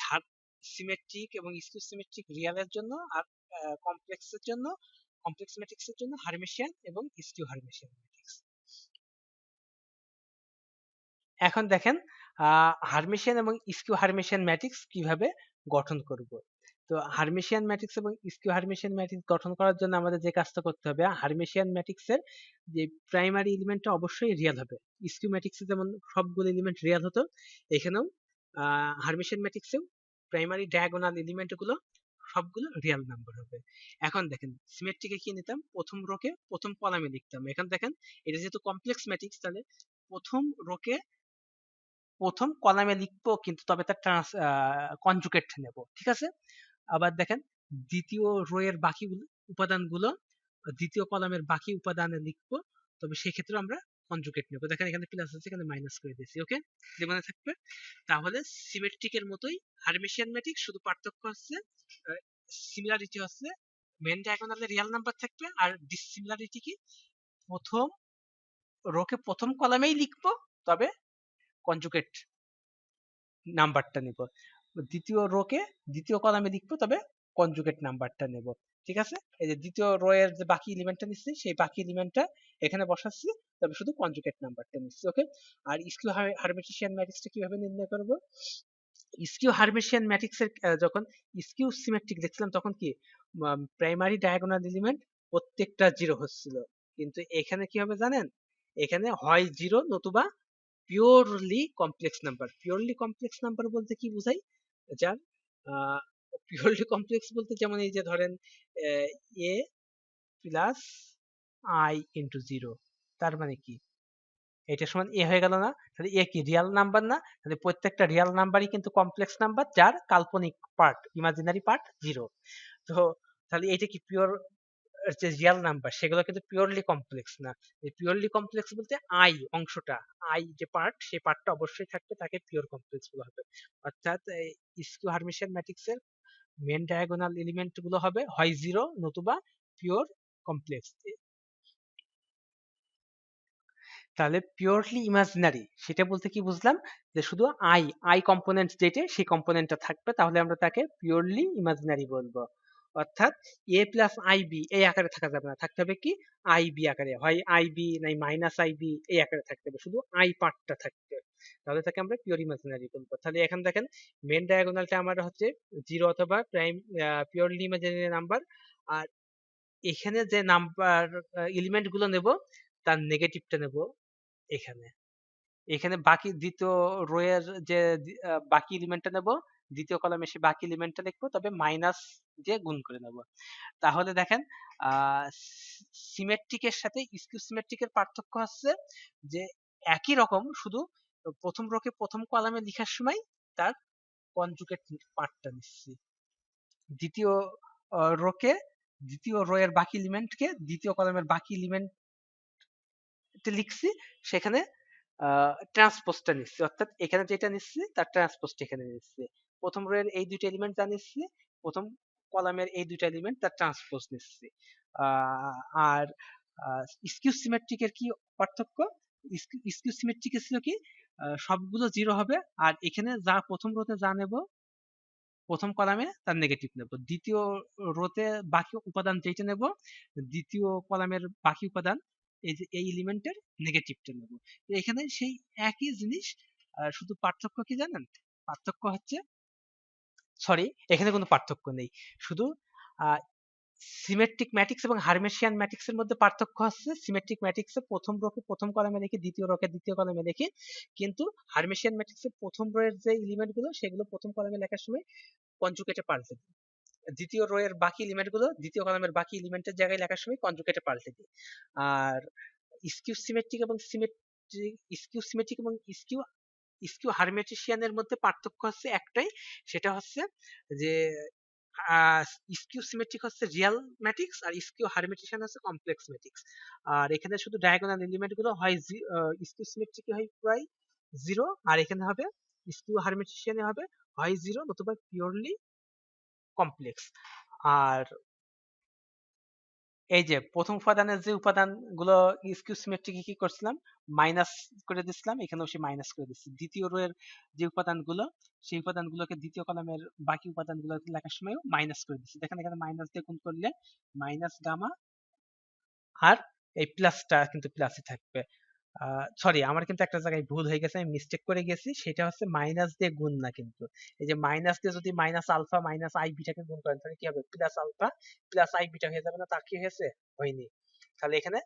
সিমেট্রিক এবং স্কিউ সিমেট্রিক রিয়ালের জন্য, আর কমপ্লেক্সের জন্য, কমপ্লেক্স ম্যাট্রিক্সের জন্য হার্মিশিয়ান এবং স্কিউ হার্মিশিয়ান ম্যাট্রিক্স। এখন দেখেন হার্মিশিয়ান এবং স্কিউ হার্মিশিয়ান ম্যাট্রিক্স কিভাবে গঠন করব। তো হার্মিশিয়ান ম্যাট্রিক্স এবং স্কিউ হার্মিশিয়ান ম্যাট্রিক্স গঠন করার জন্য আমাদের যে কাজটা করতে হবে, হার্মিশিয়ান ম্যাট্রিক্সের যে প্রাইমারি এলিমেন্টটা অবশ্যই রিয়েল হবে। স্কিউ ম্যাট্রিক্সে যেমন সবগুলো এলিমেন্ট রিয়েল হতো, এখানেও হার্মিশিয়ান ম্যাট্রিক্সেও প্রাইমারি ডায়াগোনাল এলিমেন্ট গুলো সবগুলো রিয়েল নাম্বার হবে। এখন দেখেন সিমেট্রিকে কি নিতাম, প্রথম রোকে প্রথম কলামে লিখতাম। এখন দেখেন এটা যেহেতু কমপ্লেক্স ম্যাট্রিক্স, তাহলে প্রথম রোকে প্রথম কলামে লিখবো, কিন্তু তবে তার কনজুগেট নেব, ঠিক আছে। আবার দেখেন দ্বিতীয় রো এর বাকি উপাদানগুলো দ্বিতীয় কলামের বাকি উপাদানে লিখবো, তবে সেক্ষেত্রে আমরা কনজুগেট নেব। দেখেন এখানে প্লাস আছে, এখানে মাইনাস করে দিয়েছি। ওকে, মনে থাকবে। তাহলে সিমেট্রিকের মতোই হার্মেশিয়ান ম্যাট্রিক্স, শুধু পার্থক্য হচ্ছে সিমিলারিটি হচ্ছে মেন ডায়াগোনালে রিয়েল নাম্বার থাকবে, আর ডিসিমিলারিটি কি, প্রথম রোকে প্রথম কলামেই লিখবো, তবে কনজুগেট নাম্বারটা নিব। দ্বিতীয় রোকে দ্বিতীয় কলামে লিখবো, তবে কনজুগেট নাম্বারটা নেব, ঠিক আছে। এই যে দ্বিতীয় রো এর যে বাকি এলিমেন্টটা নিচ্ছি, সেই বাকি এলিমেন্টটা এখানে বসাচ্ছি, তবে শুধু কনজুগেট নাম্বারটা নিচ্ছি। ওকে, আর স্কিউ হার্মেটিশিয়ান ম্যাট্রিক্সটা কিভাবে নির্ণয় করব? স্কিউ হার্মেটিশিয়ান ম্যাট্রিক্সের যখন স্কিউ সিমেট্রিক দেখছিলাম, তখন কি প্রাইমারি ডায়াগোনাল এলিমেন্ট প্রত্যেকটা জিরো হচ্ছিল, কিন্তু এখানে কি হবে জানেন, এখানে হয় জিরো নতুবা purely complex number. Purely complex number বলতে কি বোঝাই, যার পিওরলি কমপ্লেক্স বলতে যেমন এই যে ধরেন এ প্লাস আই ইন্টু জিরো, তার মানে কি এটা সমান এ হয়ে গেল না? তাহলে এ কি রিয়েল নাম্বার না? তাহলে প্রত্যেকটা রিয়েল নাম্বারই কিন্তু কমপ্লেক্স নাম্বার, যার কাল্পনিক পার্ট, ইমাজিনারি পার্ট জিরো। তো তাহলে এটা কি পিওর যে রিয়েল নাম্বার, সেগুলো কিন্তু পিওরলি কমপ্লেক্স না। পিওরলি কমপ্লেক্স বলতে আই অংশটা, আই যে পার্ট, সেই পার্টটা অবশ্যই থাকবে, তাকে পিওর কমপ্লেক্স বলা হবে। অর্থাৎ স্কিউ হার্মেশিয়ান ম্যাট্রিক্সের মেন ডায়াগোনাল এলিমেন্ট গুলো হবে হয় জিরো নতুবা পিওর কমপ্লেক্স। তাহলে পিওরলি ইমাজিনারি সেটা বলতে কি বুঝলাম, যে শুধু আই আই কম্পোনেন্ট যেটা, সেই কম্পোনেন্টটা থাকবে, তাহলে আমরা তাকে পিওরলি ইমাজিনারি বলবো। অর্থাৎ এ প্লাস আই বি এই আকারে থাকা যাবে না, থাকতে হবে কি আই বি আকারে, হয় আই বি নাই মাইনাস আই বি এই আকারে থাকতে হবে, শুধু আই পার্টটা থাকবে, তাহলে তাকে আমরা পিওর ইমাজিনারি বলবো। তাহলে এখন দেখেন মেন ডায়াগোনালটা আমার হচ্ছে জিরো অথবা প্রাইম পিওরলি ইমাজিনারি নাম্বার, আর এখানে যে নাম্বার এলিমেন্ট গুলো নেব, তার নেগেটিভটা নেব এখানে। এখানে বাকি দ্বিতীয় রো এর যে বাকি এলিমেন্টটা নেব, দ্বিতীয় কলামে সে বাকি এলিমেন্টটা লিখবো, তবে মাইনাস দিয়ে গুণ করে নেব। তাহলে দেখেন সিমেট্রিকের সাথে স্কিউ সিমেট্রিকের পার্থক্য হচ্ছে যে একই রকম, শুধু প্রথম রোকে প্রথম কলামে লেখার সময় তার কনজুগেট পার্টটা নিচ্ছি, দ্বিতীয় রোকে দ্বিতীয় রো এর বাকি এলিমেন্টকে দ্বিতীয় কলামের বাকি এলিমেন্ট লিখছি, সেখানে ট্রান্সপোজটা নিচ্ছি, অর্থাৎ এখানে যেটা নিচ্ছি তার ট্রান্সপোজটা এখানে নিচ্ছি। প্রথম রো এর এই দুইটা এলিমেন্ট যা নিচ্ছি, প্রথম কলামের এই দুইটা এলিমেন্ট তার ট্রান্সপোজ নিচ্ছি। আর স্কিউ সিমেট্রিকের কি পার্থক্য? স্কিউ সিমেট্রিক ছিল কি সবগুলো জিরো হবে, আর এখানে যা প্রথম রোতে যা নেব, প্রথম কলামে তার নেগেটিভ নেব, দ্বিতীয় রোতে বাকি উপাদান যেটা নেব, দ্বিতীয় কলামের বাকি উপাদান এই যে এই এলিমেন্টের নেগেটিভটা নেব। এখানে সেই একই জিনিস, শুধু পার্থক্য কি জানেন? পার্থক্য হচ্ছে, সরি এখানে কোনো পার্থক্য নেই, শুধু সিমেট্রিক ম্যাট্রিক্স এবং হার্মেশিয়ান ম্যাট্রিক্স এর মধ্যে পার্থক্য হচ্ছে সিমেট্রিক ম্যাট্রিক্সে প্রথম রোকে প্রথম কলামে লিখি, দ্বিতীয় রোকে দ্বিতীয় কলামে লিখি, কিন্তু হার্মেশিয়ান ম্যাট্রিক্সে প্রথম রো এর যে এলিমেন্ট গুলো, সেগুলো প্রথম কলামে লেখার সময় কনজুগেটে পাল্টে দিই, দ্বিতীয় রো এর বাকি এলিমেন্ট গুলো দ্বিতীয় কলামের বাকি এলিমেন্টের জায়গায় লেখার সময় কনজুগেটে পাল্টে দিই। আর স্কিউ সিমেট্রিক এবং স্কিউ স্কিউ হার্মেটিশিয়ানের মধ্যে পার্থক্য হচ্ছে একটাই, সেটা হচ্ছে যে স্কিউ সিমেট্রিক হচ্ছে রিয়াল ম্যাট্রিক্স, আর স্কিউ হার্মেটিশিয়ান হচ্ছে কমপ্লেক্স ম্যাট্রিক্স। আর এখানে শুধু ডায়াগোনাল এলিমেন্ট গুলো হয় স্কিউ সিমেট্রিক হয় প্রায় জিরো, আর এখানে হবে স্কিউ হার্মেটিশিয়ানে হবে হয় জিরো নতুবা পিওরলি কমপ্লেক্স। আর এই যে প্রথম উপাদানের যে উপাদান গুলো স্কিউ সিমেট্রিক কি করছিলাম, মাইনাস করে দিচ্ছিলাম, এখানেও সে মাইনাস করে দিচ্ছি। দ্বিতীয় রো এর যে উপাদানগুলো, সেই উপাদানগুলোকে দ্বিতীয় কলামের বাকি উপাদানগুলো লেখার সময়ও মাইনাস করে দিচ্ছি। দেখেন এখানে মাইনাস দিয়ে গুণ করলে মাইনাস গামা, আর এই প্লাসটা কিন্তু প্লাসই থাকবে। সরি আমার কিন্তু একটা জায়গায় ভুল হয়ে গেছে, আমি মিস্টেক করে গেছি, সেটা হচ্ছে মাইনাস দিয়ে গুণ না, কিন্তু এই যে মাইনাস দিয়ে যদি মাইনাস আলফা মাইনাস আই বিটাকে গুণ করেন, তাহলে কি হবে, plus alpha plus I beta হয়ে যাবে না? তা কি হয়েছে, হয়নি। তাহলে এখানে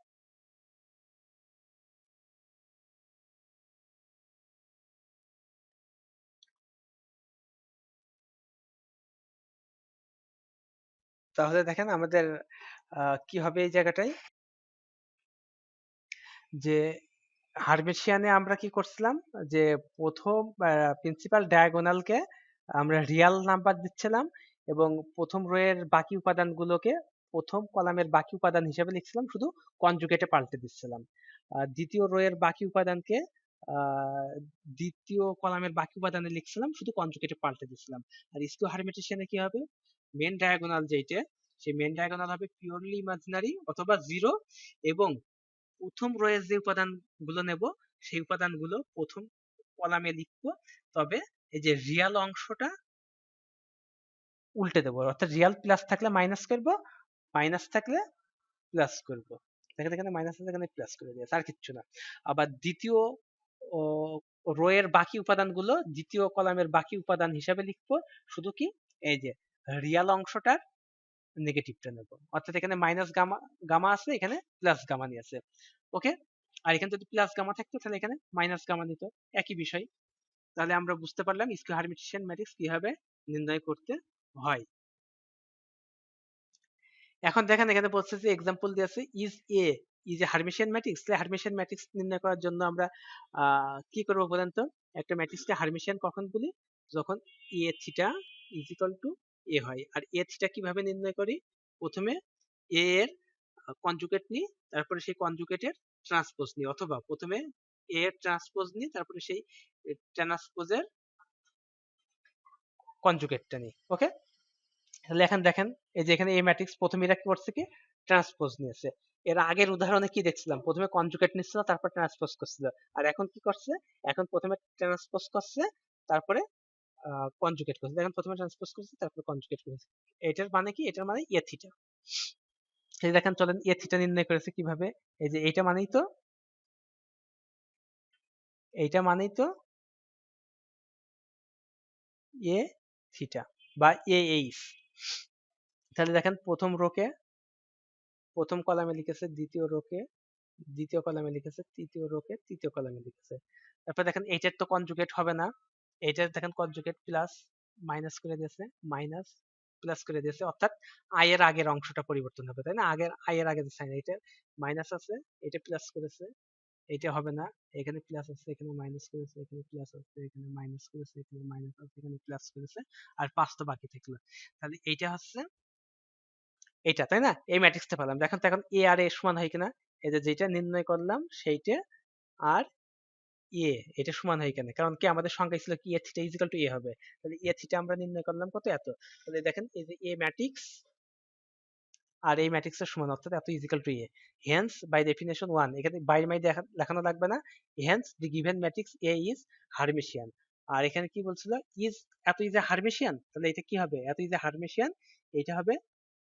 তাহলে দেখেন আমাদের কি হবে এই জায়গাটায়, যে হার্মেশিয়ানে আমরা কি করছিলাম, যে প্রথম প্রিন্সিপাল ডায়াগোনালকে আমরা রিয়াল নাম্বার দিচ্ছিলাম এবং প্রথম রো এর বাকি উপাদানগুলোকে প্রথম কলামের বাকি উপাদান হিসেবে লিখছিলাম, শুধু কনজুগেটে পাল্টে দিচ্ছিলাম। দ্বিতীয় রো এর বাকি উপাদানকে আহ, দ্বিতীয় কলামের বাকি উপাদানে লিখছিলাম, শুধু কনজুগেটে পাল্টে দিচ্ছিলাম। আর স্কিউ হারমিটিশিয়ানে কি হবে, মেন ডায়াগোনাল যেটা, সেই মেন ডায়াগোনাল হবে পিওরলি ইমাজিনারি অথবা জিরো, এবং প্রথম রো এর যে উপাদানগুলো নেব সেই উপাদানগুলো প্রথম কলামে লিখবো, তবে এই যে রিয়াল অংশটা উল্টে দেবো, অর্থাৎ রিয়াল প্লাস থাকলে মাইনাস করব, মাইনাস থাকলে প্লাস করব। দেখেন এখানে মাইনাস আছে, এখানে প্লাস করে দিয়েছে, আর কিচ্ছু না। আবার দ্বিতীয় রো এর বাকি উপাদানগুলো দ্বিতীয় কলামের বাকি উপাদান হিসাবে লিখবো, শুধু কি এই যে রিয়াল অংশটার নেগেটিভটা নেব, অর্থাৎ এখানে মাইনাস গামা গামা আছে, এখানে প্লাস গামা নিয়েছে। ওকে, আর এখানে যদি প্লাস গামা থাকতো তাহলে এখানে মাইনাস গামা নিত, একই বিষয়। তাহলে আমরা বুঝতে পারলাম স্কিউ হারমিটিশিয়ান ম্যাট্রিক্স কিভাবে নির্ণয় করতে হয়। এখন দেখেন এখানে বলছে যে এক্সাম্পল দিয়ে আছে is a is a Hermitian matrix. তাহলে হারমিশিয়ান ম্যাট্রিক্স নির্ণয় করার জন্য আমরা কি করব বলেন তো? একটা ম্যাট্রিক্সকে হারমিশিয়ান কখন বলি? যখন A theta is equal to A হয়। আর এ থিটা কিভাবে নির্ণয় করি? প্রথমে এ এর কনজুগেট নিই, তারপরে সেই কনজুগেটের ট্রান্সপোজ নিই, অথবা প্রথমে এ এর ট্রান্সপোজ নিই, তারপরে সেই ট্রান্সপোজের কনজুগেটটা নিই। ওকে, তাহলে এখন দেখেন এই যে এখানে এই ম্যাট্রিক্স প্রথমে এরা কি করছে, কি ট্রান্সপোজ নিয়েছে। এর আগের উদাহরণে কি দেখছিলাম, প্রথমে কনজুগেট নিচ্ছিল তারপর ট্রান্সপোজ করছিল। আর এখন কি করছে, এখন প্রথমে ট্রান্সপোজ করছে তারপরে কনজুগেট করছে। দেখেন প্রথমে ট্রান্সপোজ করছে তারপরে কনজুগেট করেছে। এটার মানে কি, এটার মানে এ থিটা। এই দেখেন চলেন এ থিটা নির্ণয় করেছে কিভাবে। এই যে এইটা মানেই তো, এইটা মানেই তো এ থিটা বা এ এইচ। তাহলে দেখেন প্রথম রোকে প্রথম কলামে লিখেছে, দ্বিতীয় রোকে দ্বিতীয় কলামে লিখেছে, তৃতীয় রোকে তৃতীয় কলামে লিখেছে। তারপর দেখেন এইটার তো কনজুগেট হবে না, এইটার দেখেন কনজুগেট প্লাস মাইনাস করে দিয়েছে, মাইনাস প্লাস করে দিয়েছে, অর্থাৎ আই এর আগের অংশটা পরিবর্তন হবে, তাই না? আগের আই এর আগে যে সাইন, এটা মাইনাস আছে, এটা প্লাস করেছে, এইটা হবে না, এখানে প্লাস আছে, এখানে মাইনাস করেছে, এখানে প্লাস আছে, এখানে মাইনাস করেছে, এখানে মাইনাস আছে, এখানে প্লাস করেছে, আর 5 তো বাকি থাকলো। তাহলে এইটা হচ্ছে এইটা, তাই না? এই ম্যাট্রিক্সটা পেলাম। দেখেন তো এখন এ আর এ সমান হয় কিনা, এই যে যেটা নির্ণয় করলাম সেইটা আর এ, এটা সমান হয় কেন? কারণ কি আমাদের সংখ্যা ছিল কি এ থিটা ইজ ইকুয়াল টু এ হবে। তাহলে এ থিটা আমরা নির্ণয় করলাম কত, এত। তাহলে দেখেন এই যে এ ম্যাট্রিক্স আর এই ম্যাট্রিক্সের সমান, অর্থাৎ এত is equal to A. Hence by definition 1, এখানে বাই মাই দেখানো লাগবে না। Hence the given matrix A is hermitian. আর এখানে কি বলছিল, ইজ এত ইজ এ হারমিশিয়ান, তাহলে এটা কি হবে, এত ইজ এ হারমিশিয়ান, এটা হবে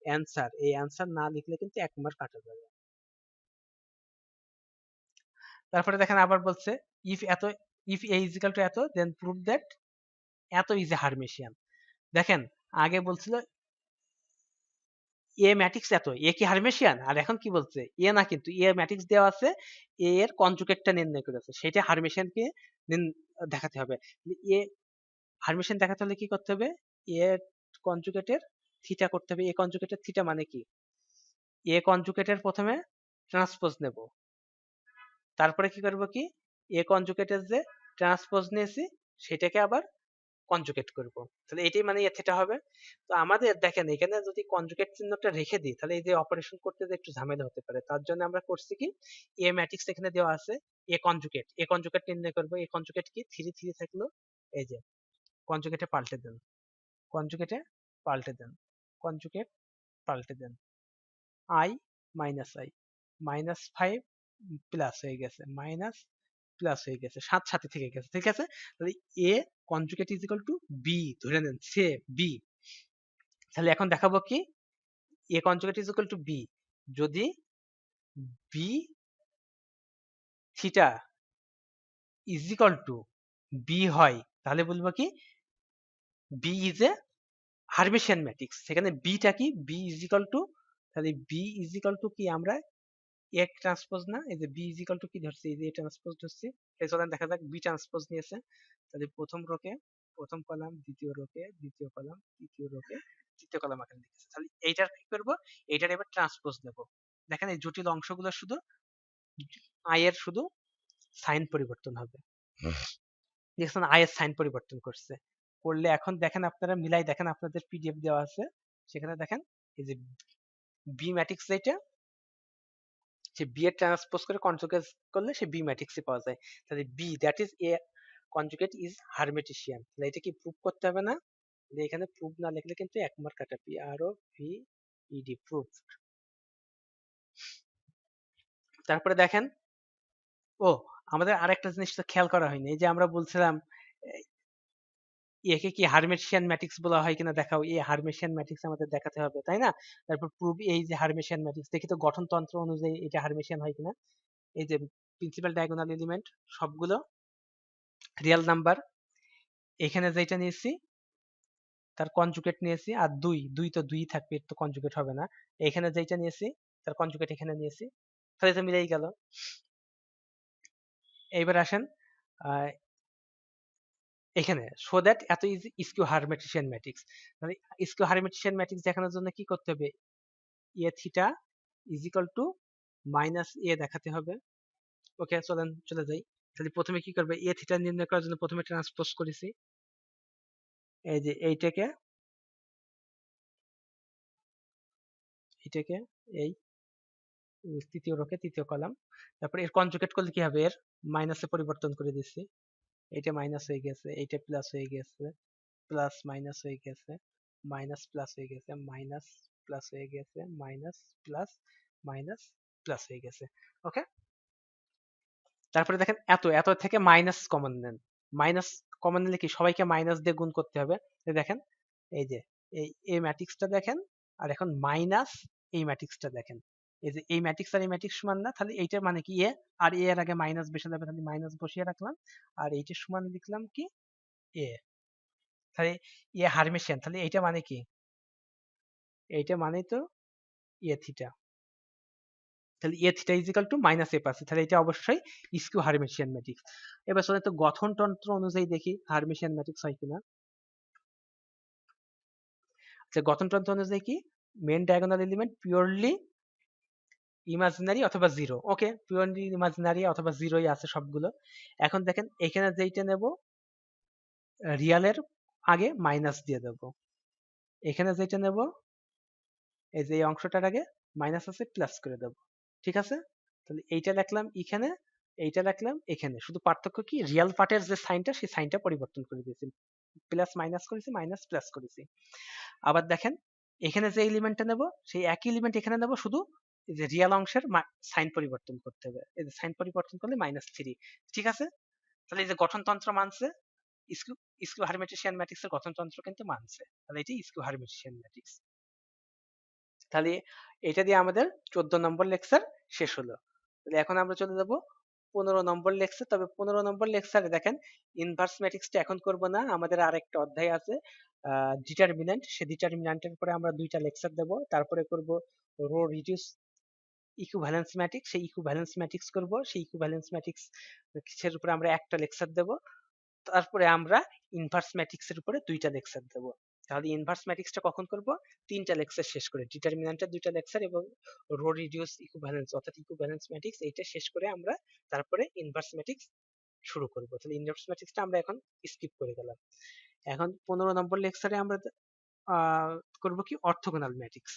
অ্যান্সার। এই অ্যান্সার না লিখলে কিন্তু 1 মার্ক কাটা যাবে। তারপরে দেখেন আবার বলছে ইফ এত, if A is equal to এত, দেন প্রুভ দ্যাট এত ইজ এ হারমিশিয়ান। দেখেন আগে বলছিল এ ম্যাট্রিক্স এত, এ কি হারমেশিয়ান? আর এখন কি বলছে, এ না, কিন্তু এ ম্যাট্রিক্স দেওয়া আছে, এ এর কনজুগেটটা নির্ণয় করেছে, সেটা হারমেশিয়ানকে দেখাতে হবে। এ হারমেশিয়ান দেখাতে হলে কি করতে হবে, এ কনজুগেটের থিটা করতে হবে। এ কনজুগেটের থিটা মানে কি, এ কনজুগেটের প্রথমে ট্রান্সপোজ নেব, তারপরে কি করব, কি এ কনজুগেটের যে ট্রান্সপোজ নিয়েছি সেটাকে আবার কনজুগেট করব, তাহলে এটাই মানে থিটা হবে। তো আমাদের দেখেন এখানে যদি কনজুগেট চিহ্নটা রেখে দিই, তাহলে এই যে অপারেশন করতে যে একটু ঝামেলা হতে পারে, তার জন্য আমরা করছি কি, এ ম্যাট্রিক্স এখানে দেওয়া আছে, এ কনজুগেট নির্ণয় করব। এ কনজুগেট কি 3 3 থাকলো, এই যে কনজুগেটে পাল্টে দেন, কনজুগেটে পাল্টে দেন, কনজুগেট পাল্টে দেন, আই মাইনাস আই, -5 প্লাস হয়ে গেছে, মাইনাস প্লাস হয়ে গেছে, 7 সাথে থেকে গেছে, ঠিক আছে? তাহলে A conjugate is equal to B, ধরে নেন সে বি। তাহলে এখন দেখাবো কি, A conjugate is equal to B, যদি B theta is equal to B হয়, তাহলে বলবো কি B is a Hermitian matrix. সেখানে বিটা কি, বি ইজ ইকুয়াল টু, তাহলে বি ইজ ইকুয়াল টু কি, আমরা এ ট্রান্সপোজ না, এই যে বি ইজ ইকুয়াল টু কি ধরছি, এই যে ট্রান্সপোজ ধরছি, এই চলেন দেখা যাক বি ট্রান্সপোজ নিয়েছে। তাহলে প্রথম রোকে প্রথম কলাম, দ্বিতীয় রোকে দ্বিতীয় কলাম, তৃতীয় রোকে তৃতীয় কলাম আকারে লিখেছি। তাহলে এইটার কি করব, এইটার এবার ট্রান্সপোজ নেব। দেখেন এই জটিল অংশগুলো শুধু আই এর শুধু সাইন পরিবর্তন হবে। দেখছেন আই এর সাইন পরিবর্তন করছে, করলে এখন দেখেন আপনারা মিলাই দেখেন, আপনাদের পিডিএফ দেওয়া আছে সেখানে দেখেন এই যে বি ম্যাট্রিক্স যেটা, সে বি এর ট্রান্সপোজ করে কনজুগেট করলে সে বি ম্যাট্রিক্সই পাওয়া যায়। তাহলে B that is A conjugate is Hermitian. তাহলে এটা কি প্রুফ করতে হবে না? এখানে প্রুফ না লিখলে কিন্তু এক মার্ক কাটা, পি আর ও ভি ইডি প্রুফ। তারপরে দেখেন, ও আমাদের আরেকটা জিনিস তো খেয়াল করা হয়নি, এই যে আমরা বলছিলাম একে কি হারমেটিশিয়ান ম্যাট্রিক্স বলা হয় কিনা দেখাও, এই হারমেটিশিয়ান ম্যাট্রিক্স আমাদের দেখাতে হবে তাই না? তারপর প্রুফ এই যে হারমেটিশিয়ান ম্যাট্রিক্স দেখি তো গঠনতন্ত্র অনুযায়ী এটা হারমেটিশিয়ান হয় কিনা। এই যে প্রিন্সিপাল ডায়াগোনাল এলিমেন্ট সবগুলো রিয়েল নাম্বার, এখানে যেটা নিয়েছি তার কনজুগেট নিয়েছি, আর দুই দুই তো দুই থাকবে, এর তো কনজুগেট হবে না। এখানে যেটা নিয়েছি তার কনজুগেট এখানে নিয়েছি, তাহলে তো মিলেই গেল। এইবার আসেন এখানে শো দ্যাট এত ইজ স্কিউ হারমেটিশিয়ান ম্যাট্রিক্স। মানে স্কিউ হারমেটিশিয়ান ম্যাট্রিক্স দেখানোর জন্য কি করতে হবে, A theta is equal to minus A দেখাতে হবে। ওকে চলেন চলে যাই। তাহলে প্রথমে কি করবে, এ থিটা নির্ণয় করার জন্য প্রথমে ট্রান্সপোজ করেছি এই যে এইটাকে এইটাকে এই তৃতীয় রোকে তৃতীয় কলাম, তারপর এর কনজুগেট করলে কি হবে, এর মাইনাসে পরিবর্তন করে দিচ্ছি, এইটা মাইনাস হয়ে গেছে, এইটা প্লাস হয়ে গেছে, প্লাস মাইনাস হয়ে গেছে, মাইনাস প্লাস হয়ে গেছে, মাইনাস প্লাস হয়ে গেছে, মাইনাস প্লাস মাইনাস প্লাস হয়ে গেছে। ওকে, তারপরে দেখেন এত এত থেকে মাইনাস কমন নেন, মাইনাস কমন নিলে কি সবাইকে মাইনাস দিয়ে গুণ করতে হবে। দেখেন এই যে এই ম্যাট্রিক্সটা দেখেন, আর এখন মাইনাস এই ম্যাট্রিক্সটা দেখেন, এই যে এই ম্যাট্রিক্স আর এই ম্যাট্রিক্স সমান না, তাহলে এইটার মানে কি এ, আর এ এর আগে মাইনাস বসে যাবে, তাহলে মাইনাস বসিয়ে রাখলাম, আর এইটার সমান লিখলাম কি এ। তাহলে এ হারমেশিয়ান, তাহলে এইটা মানে কি, এইটা মানে তো এ থিটা, তাহলে A theta is equal to minus A পাচ্ছি, তাহলে এটা অবশ্যই স্কিউ হারমেশিয়ান ম্যাট্রিক্স। এবার চলে তো গঠনতন্ত্র অনুযায়ী দেখি হারমেশিয়ান ম্যাট্রিক্স হয় কিনা। আচ্ছা গঠনতন্ত্র অনুযায়ী কি, main diagonal element purely imaginary অথবা জিরো। ওকে, পিওরলি ইমাজিনারি অথবা জিরোই আছে সবগুলো। এখন দেখেন এখানে যেইটা নেব রিয়ালের আগে মাইনাস দিয়ে দেব, এখানে যেটা নেব এই যে এই অংশটার আগে মাইনাস আছে প্লাস করে দেব, ঠিক আছে? তাহলে এইটা লিখলাম এখানে, এইটা লিখলাম এখানে, শুধু পার্থক্য কি রিয়াল পার্টের যে সাইনটা সেই সাইনটা পরিবর্তন করে দিয়েছি, প্লাস মাইনাস করেছি, মাইনাস প্লাস করেছি। আবার দেখেন এখানে যে এলিমেন্টটা নেব সেই একই এলিমেন্ট এখানে নেব, শুধু এই যে রিয়াল অংশের সাইন পরিবর্তন করতে হবে, এই যে সাইন পরিবর্তন করলে -3, ঠিক আছে? তাহলে এই যে গঠনতন্ত্র মানছে, স্কিউ স্কিউ হারমেটিশিয়ান ম্যাট্রিক্সের গঠনতন্ত্র কিন্তু মানছে, তাহলে এটি স্কিউ হারমেটিশিয়ান ম্যাট্রিক্স। তাহলে এটা দিয়ে আমাদের 14 নম্বর লেকচার শেষ হলো। তাহলে এখন আমরা চলে যাব 15 নম্বর লেকচার। তবে 15 নম্বর লেকচারে দেখেন ইনভার্স ম্যাট্রিক্সটা এখন করব না, আমাদের আরেকটা অধ্যায় আছে ডিটারমিন্যান্ট, সেই ডিটারমিন্যান্টের পরে আমরা দুইটা লেকচার দেব, তারপরে করব রো রিডিউস ইকুইভ্যালেন্স ম্যাট্রিক্স, সেই ইকুইভ্যালেন্স ম্যাট্রিক্স করব, সেই ইকুইভ্যালেন্স ম্যাট্রিক্স এর উপরে আমরা একটা লেকচার দেব, তারপরে আমরা ইনভার্স ম্যাট্রিক্স এর উপরে দুইটা লেকচার দেব। তাহলে ইনভার্স ম্যাট্রিক্সটা কখন করব, তিনটা লেকচার শেষ করে, ডিটারমিন্যান্টের দুইটা লেকচার এবং রো রিডিউস ইকুইভ্যালেন্স অর্থাৎ ইকুইভ্যালেন্স ম্যাট্রিক্স এইটা শেষ করে আমরা তারপরে ইনভার্স ম্যাট্রিক্স শুরু করব। তাহলে ইনভার্স ম্যাট্রিক্সটা আমরা এখন স্কিপ করে গেলাম। এখন 15 নম্বর লেকচারে আমরা করব কি অর্থোগোনাল ম্যাট্রিক্স।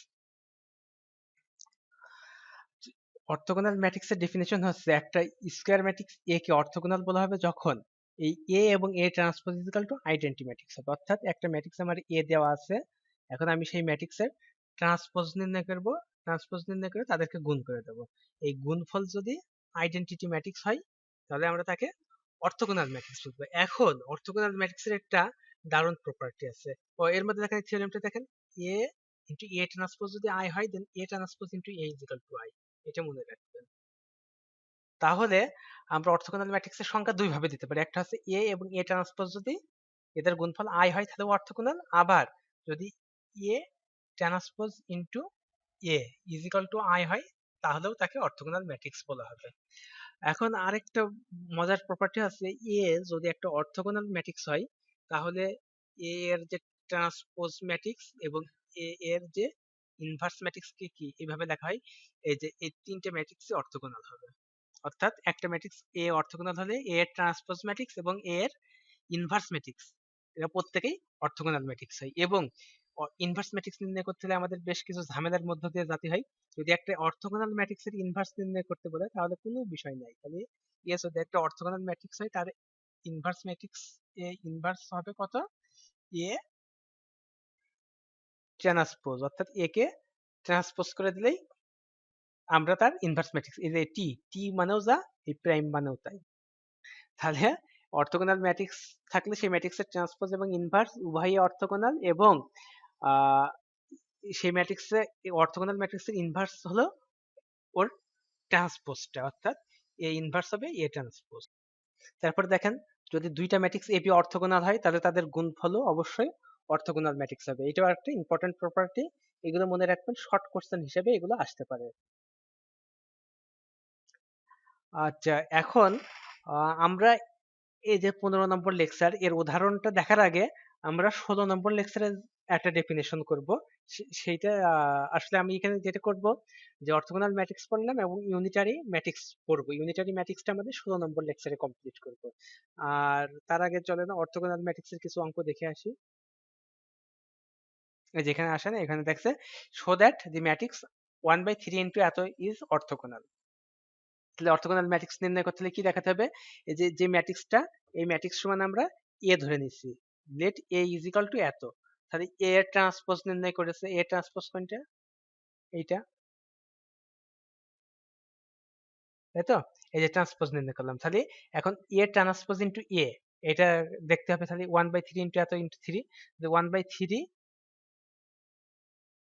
অর্থোগোনাল ম্যাট্রিক্সের ডেফিনেশন হচ্ছে একটা square matrix A K orthogonal বলা হবে যখন এই এ এবং A transpose is equal two identity matrix হবে। অর্থাৎ একটা ম্যাট্রিক্স আমার এ দেওয়া আছে, এখন আমি সেই ম্যাট্রিক্সের ট্রান্সপোজ নির্ণয় করব, ট্রান্সপোজ নির্ণয় করে তাদেরকে গুণ করে দেব। এই গুণফল যদি আইডেন্টিটি ম্যাট্রিক্স হয় তাহলে আমরা তাকে অর্থোগোনাল ম্যাট্রিক্স বলবো। এখন অর্থোগোনাল ম্যাট্রিক্সের একটা দারুণ প্রপার্টি আছে, ও এর মধ্যে দেখেন থিওরেমটা দেখেন, এ ইন্টু এ ট্রান্সপোজ যদি আই হয় then A transpose into A is equal to I, এটা মনে রাখবেন। তাহলে আমরা অর্থোগোনাল ম্যাট্রিক্সের সংখ্যা দুই ভাবে দিতে পারি, একটা হচ্ছে এ এবং এ ট্রান্সপোজ যদি এদের গুণফল আই হয় তাহলে অর্থোগোনাল, আবার যদি এ transpose into a is equal to I হয় তাহলেও তাকে অর্থোগোনাল ম্যাট্রিক্স বলা হবে। এখন আরেকটা মজার প্রপার্টি আছে, এ যদি একটা অর্থোগোনাল ম্যাট্রিক্স হয় তাহলে এ এর যে ট্রান্সপোজ ম্যাট্রিক্স এবং এ এর যে ইনভার্স ম্যাট্রিক্স কে কি এইভাবে লেখা হয়, এই যে এই তিনটে ম্যাট্রিক্সই অর্থোগোনাল হবে। অর্থাৎ একটা ম্যাট্রিক্স এ অর্থোগোনাল হলে এ এর ট্রান্সপোজ ম্যাট্রিক্স এবং এ এর ইনভার্স ম্যাট্রিক্স এরা প্রত্যেকেই অর্থোগোনাল ম্যাট্রিক্স হয়। এবং ইনভার্স ম্যাট্রিক্স নির্ণয় করতে হলে আমাদের বেশ কিছু ঝামেলার মধ্য দিয়ে যেতে হয়। যদি একটা অর্থোগোনাল ম্যাট্রিক্সের ইনভার্স নির্ণয় করতে বলে তাহলে কোনো বিষয় নাই, তাহলে ইয়েস, যদি একটা অর্থোগোনাল ম্যাট্রিক্স হয় তার ইনভার্স ম্যাট্রিক্স এ ইনভার্স হবে কত, এ ট্রান্সপোজ, অর্থাৎ এ কে ট্রান্সপোজ করে দিলেই আমরা তার ইনভার্স ম্যাট্রিক্স, এই যে টি টি মানেও যা, এই প্রাইম মানেও তাই। তাহলে অর্থোগোনাল ম্যাট্রিক্স থাকলে সেই ম্যাট্রিক্সের ট্রান্সপোজ এবং ইনভার্স উভয়ই অর্থোগোনাল, এবং আহ, সেই ম্যাট্রিক্সে অর্থোগোনাল ম্যাট্রিক্সের ইনভার্স হলো ওর ট্রান্সপোজটা, অর্থাৎ এ ইনভার্স হবে এ ট্রান্সপোজ। তারপর দেখেন, যদি দুইটা ম্যাট্রিক্স এবি অর্থোগোনাল হয় তাহলে তাদের গুণফলও অবশ্যই অর্থোগোনাল ম্যাট্রিক্স হবে। এটাও একটা ইম্পর্টেন্ট প্রপার্টি, এগুলো মনে রাখবেন, শর্ট কোশ্চেন হিসেবে এগুলো আসতে পারে। আচ্ছা, এখন আমরা এই যে 15 নম্বর লেকচার এর উদাহরণটা দেখার আগে আমরা 16 নম্বর লেকচারের একটা ডেফিনেশন করব। সেইটা আসলে আমি এখানে যেটা করব যে অর্থোগোনাল ম্যাট্রিক্স পড়লাম এবং ইউনিটারি ম্যাট্রিক্স পড়বো। ইউনিটারি ম্যাট্রিক্সটা আমাদের 16 নম্বর লেকচারে কমপ্লিট করব। আর তার আগে চলে না অর্থোগোনাল ম্যাট্রিক্সের কিছু অঙ্ক দেখে আসি। এই যেখানে আসে না, এখানে দেখছে show that the matrix 1/3 into এত ইজ অর্থোগোনাল। তাহলে অর্থোগোনাল ম্যাট্রিক্স নির্ণয় করতে হলে কি দেখাতে হবে, এই যে যে ম্যাট্রিক্সটা, এই ম্যাট্রিক্স সমান আমরা এ ধরে নিচ্ছি, let A is equal to এত। তাহলে এ এর ট্রান্সপোজ নির্ণয় করেছে, এ ট্রান্সপোজ কোনটা, এইটা, তাই তো? এই যে ট্রান্সপোজ নির্ণয় করলাম, তাহলে এখন এ ট্রান্সপোজ ইন্টু এ, এটা দেখতে হবে। তাহলে 1/3 ইন্টু এত ইন্টু 3, 1/3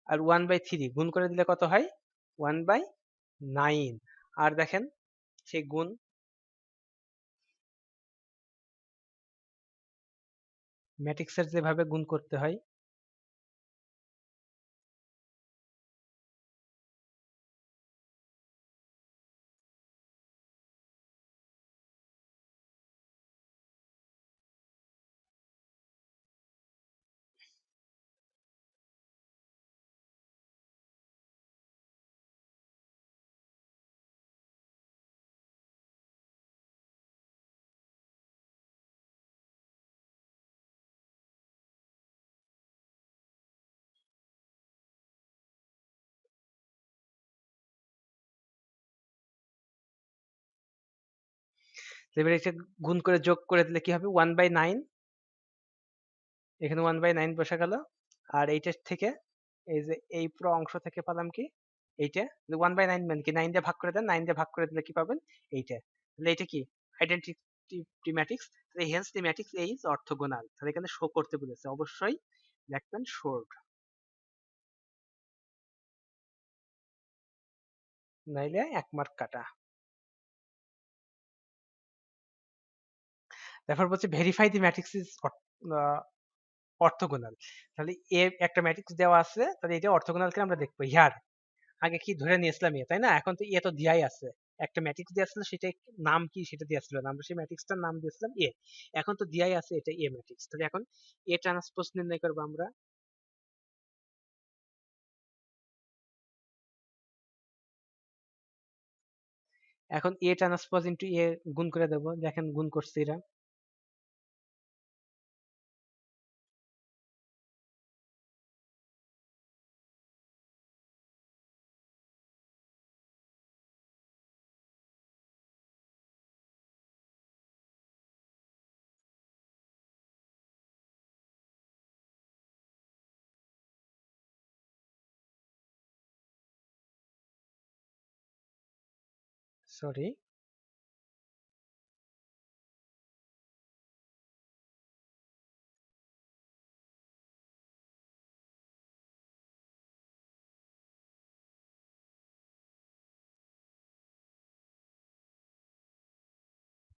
আর 1/3 গুণ করে দিলে কত হয়, 1/9। আর দেখেন সেই গুণ ম্যাট্রিক্সের যেভাবে গুণ করতে হয়, এবারে এটা গুণ করে যোগ করে দিলে কি হবে, 1/9, এখানে 1/9 বসে গেল। আর এইটার থেকে এই যে এই পুরো অংশ থেকে পেলাম কি, এইটা 1/9 মানে কি, 9 দিয়ে ভাগ করে দেন, 9 দিয়ে ভাগ করে দিলে কি পাবেন, এইটা। তাহলে এটা কি আইডেন্টিটি ম্যাট্রিক্স, তাহলে hence the matrix A is orthogonal. তাহলে এখানে শো করতে বলেছে, অবশ্যই লিখবেন শোড, নাইলে 1 মার্ক কাটা। তারপর বলছে verify the matrix is orthogonal. তাহলে এ একটা ম্যাট্রিক্স দেওয়া আছে, তাহলে এটা অর্থোগোনাল কিনা আমরা দেখবো। হিয়ার আগে কি ধরে নিয়েছিলাম এ, তাই না? এখন তো এ তো দিয়াই আছে, একটা ম্যাট্রিক্স দেওয়া ছিল, সেটা নাম কি সেটা দেওয়া ছিল না, আমরা সেই ম্যাট্রিক্সটার নাম দিয়েছিলাম এ। এখন তো দিয়াই আছে এটা এ ম্যাট্রিক্স, তাহলে এখন এ ট্রান্সপোজ নির্ণয় করবো আমরা। এখন এ ট্রান্সপোজ ইন্টু এ গুণ করে দেবো, দেখেন গুণ করছে এরা। সরি,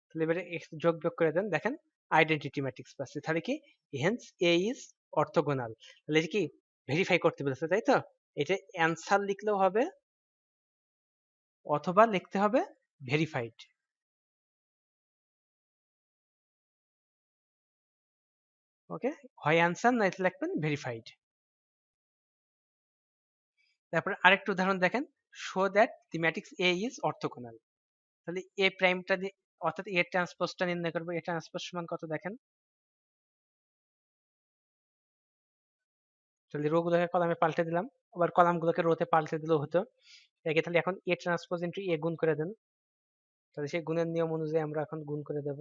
তাহলে এবারে যোগ বিয়োগ করে দেন, দেখেন আইডেন্টিটি ম্যাট্রিক্স পাচ্ছি। তাহলে কি, হেন্স এ ইজ অর্থোগোনাল। তাহলে এটা কি ভেরিফাই করতে বলেছে, তাই তো? এটা অ্যান্সার লিখলেও হবে অথবা লিখতে হবে ভেরিফাইড। ওকে, হয় অ্যান্সার, না লিখবেন ভেরিফাইড। তারপর আরেকটা উদাহরণ দেখেন, show that the matrix A is orthogonal. তাহলে এ প্রাইমটা দিয়ে অর্থাৎ এ ট্রান্সপোজটা নির্ণয় করবো। এ ট্রান্সপোজ সমান কত দেখেন, তাহলে রো গুলোকে কলামে পাল্টে দিলাম, আবার কলাম গুলোকে রোতে পাল্টে দিলেও হতো। একে তাহলে এখন এ ট্রান্সপোজ ইন্টু এ গুণ করে দেন, তাহলে সেই গুণের নিয়ম অনুযায়ী আমরা এখন গুণ করে দেব।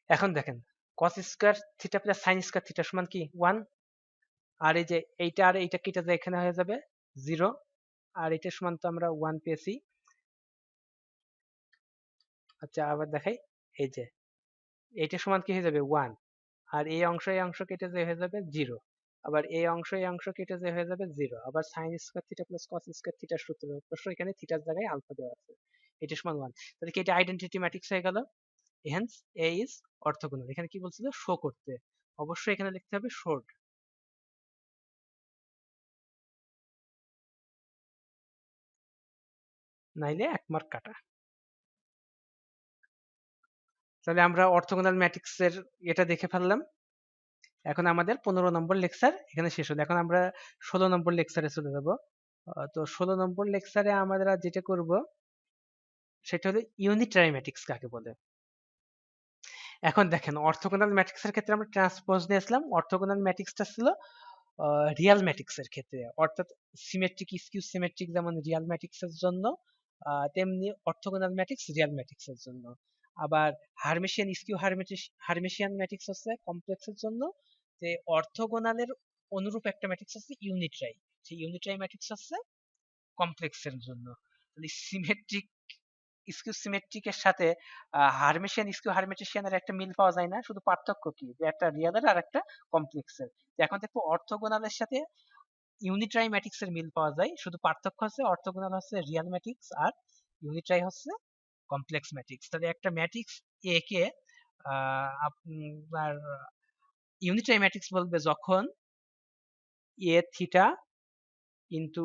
এখন দেখেন cos square theta plus sin square theta সমান কি 1, আর এই যে এইটা আর এইটা কেটে যায় এখানে হয়ে যাবে 0, আর এটা সমান তো আমরা 1 পেয়েছি। আচ্ছা আবার দেখাই, এই যে এইটা সমান কি হয়ে যাবে 1, আর এই অংশ কেটে যায় হয়ে যাবে 0, আবার এই অংশ কেটে যায় হয়ে যাবে 0, আবার sin square theta plus cos square থিটার সূত্র অবশ্য এখানে থিটার জায়গায় আলফা দেওয়া আছে, এটা সমান 1। তাহলে কি এটা আইডেন্টিটি ম্যাট্রিক্স হয়ে গেল, হেন্স এ ইজ অর্থোগোনাল। এখানে কি বলছিল, শো করতে, অবশ্যই এখানে লিখতে হবে শোড, নাইলে 1 মার্ক কাটা। তাহলে আমরা অর্থোগোনাল ম্যাট্রিক্সের এটা দেখে ফেললাম। এখন আমাদের 15 নম্বর লেকচার এখানে শেষ হলো। এখন আমরা 16 নম্বর লেকচারে চলে যাব। তো 16 নম্বর লেকচারে আমরা যেটা করব সেটা হলো ইউনিটারি ম্যাট্রিক্স কাকে বলে। এখন দেখেন অর্থোগোনাল ম্যাট্রিক্সের ক্ষেত্রে আমরা ট্রান্সপোজ নিয়েছিলাম, অর্থোগোনাল ম্যাট্রিক্সটা ছিল রিয়াল ম্যাট্রিক্সের ক্ষেত্রে, অর্থাৎ সিমেট্রিক স্কিউ সিমেট্রিক যেমন রিয়াল ম্যাট্রিক্সের জন্য, তেমনি অর্থোগোনাল ম্যাট্রিক্স রিয়াল ম্যাট্রিক্সের জন্য। আবার হার্মেশিয়ান স্কিউ হার্মেশিয়ান ম্যাট্রিক্স হচ্ছে কমপ্লেক্সের জন্য। যে অর্থোগোনালের অনুরূপ একটা ম্যাট্রিক্স হচ্ছে ইউনিট্রাই, সেই ইউনিট্রাই ম্যাট্রিক্স হচ্ছে কমপ্লেক্সের জন্য। তাহলে সিমেট্রিক স্কিউ সিমেট্রিকের সাথে হার্মেশিয়ান স্কিউ হার্মেশিয়ানের একটা মিল পাওয়া যায় না, শুধু পার্থক্য কি, যে একটা রিয়ালের আর একটা কমপ্লেক্সের। এখন দেখো অর্থোগোনালের সাথে ইউনিট্রাই ম্যাট্রিক্স এর মিল পাওয়া যায়, শুধু পার্থক্য হচ্ছে অর্থোগোনাল হচ্ছে রিয়াল ম্যাট্রিক্স আর ইউনিট্রাই হচ্ছে কমপ্লেক্স ম্যাট্রিক্স। তাহলে একটা ম্যাট্রিক্স এ কে আপনার ইউনিট্রাই ম্যাট্রিক্স বলবে যখন A theta into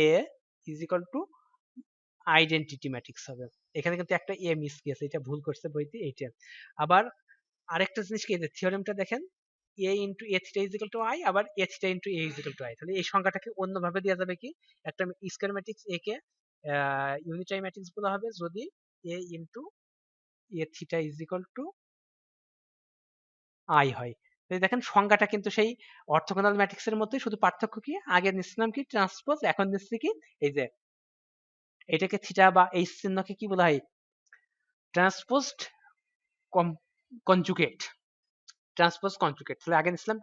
A is equal to identity matrix হবে। এখানে কিন্তু একটা এ মিস গেছে, এটা ভুল করছে বইতে এইটা। আবার আরেকটা জিনিস কি, থিওরেমটা দেখেন, A into A theta is equal to I, আবার A theta into A is equal to I. তাহলে এই সংখ্যাটাকে অন্যভাবে দেওয়া যাবে কি, একটা স্কয়ার ম্যাট্রিক্স এ কে ইউনিটারি ম্যাট্রিক্স বলা হবে যদি A into A theta is equal to I হয়। তাহলে দেখেন সংজ্ঞাটা কিন্তু সেই অর্থোগোনাল ম্যাট্রিক্সের মধ্যে, শুধু পার্থক্য কি, আগে নিচ্ছিলাম কি ট্রান্সপোজ, এখন নিচ্ছি কি এই যে এটাকে থিটা বা এইচ চিহ্নকে কি বলা হয়, ট্রান্সপোজড কনজুগেট, ট্রান্সপোজ কনজুগেট। তাহলে আগে নিচ্ছিলাম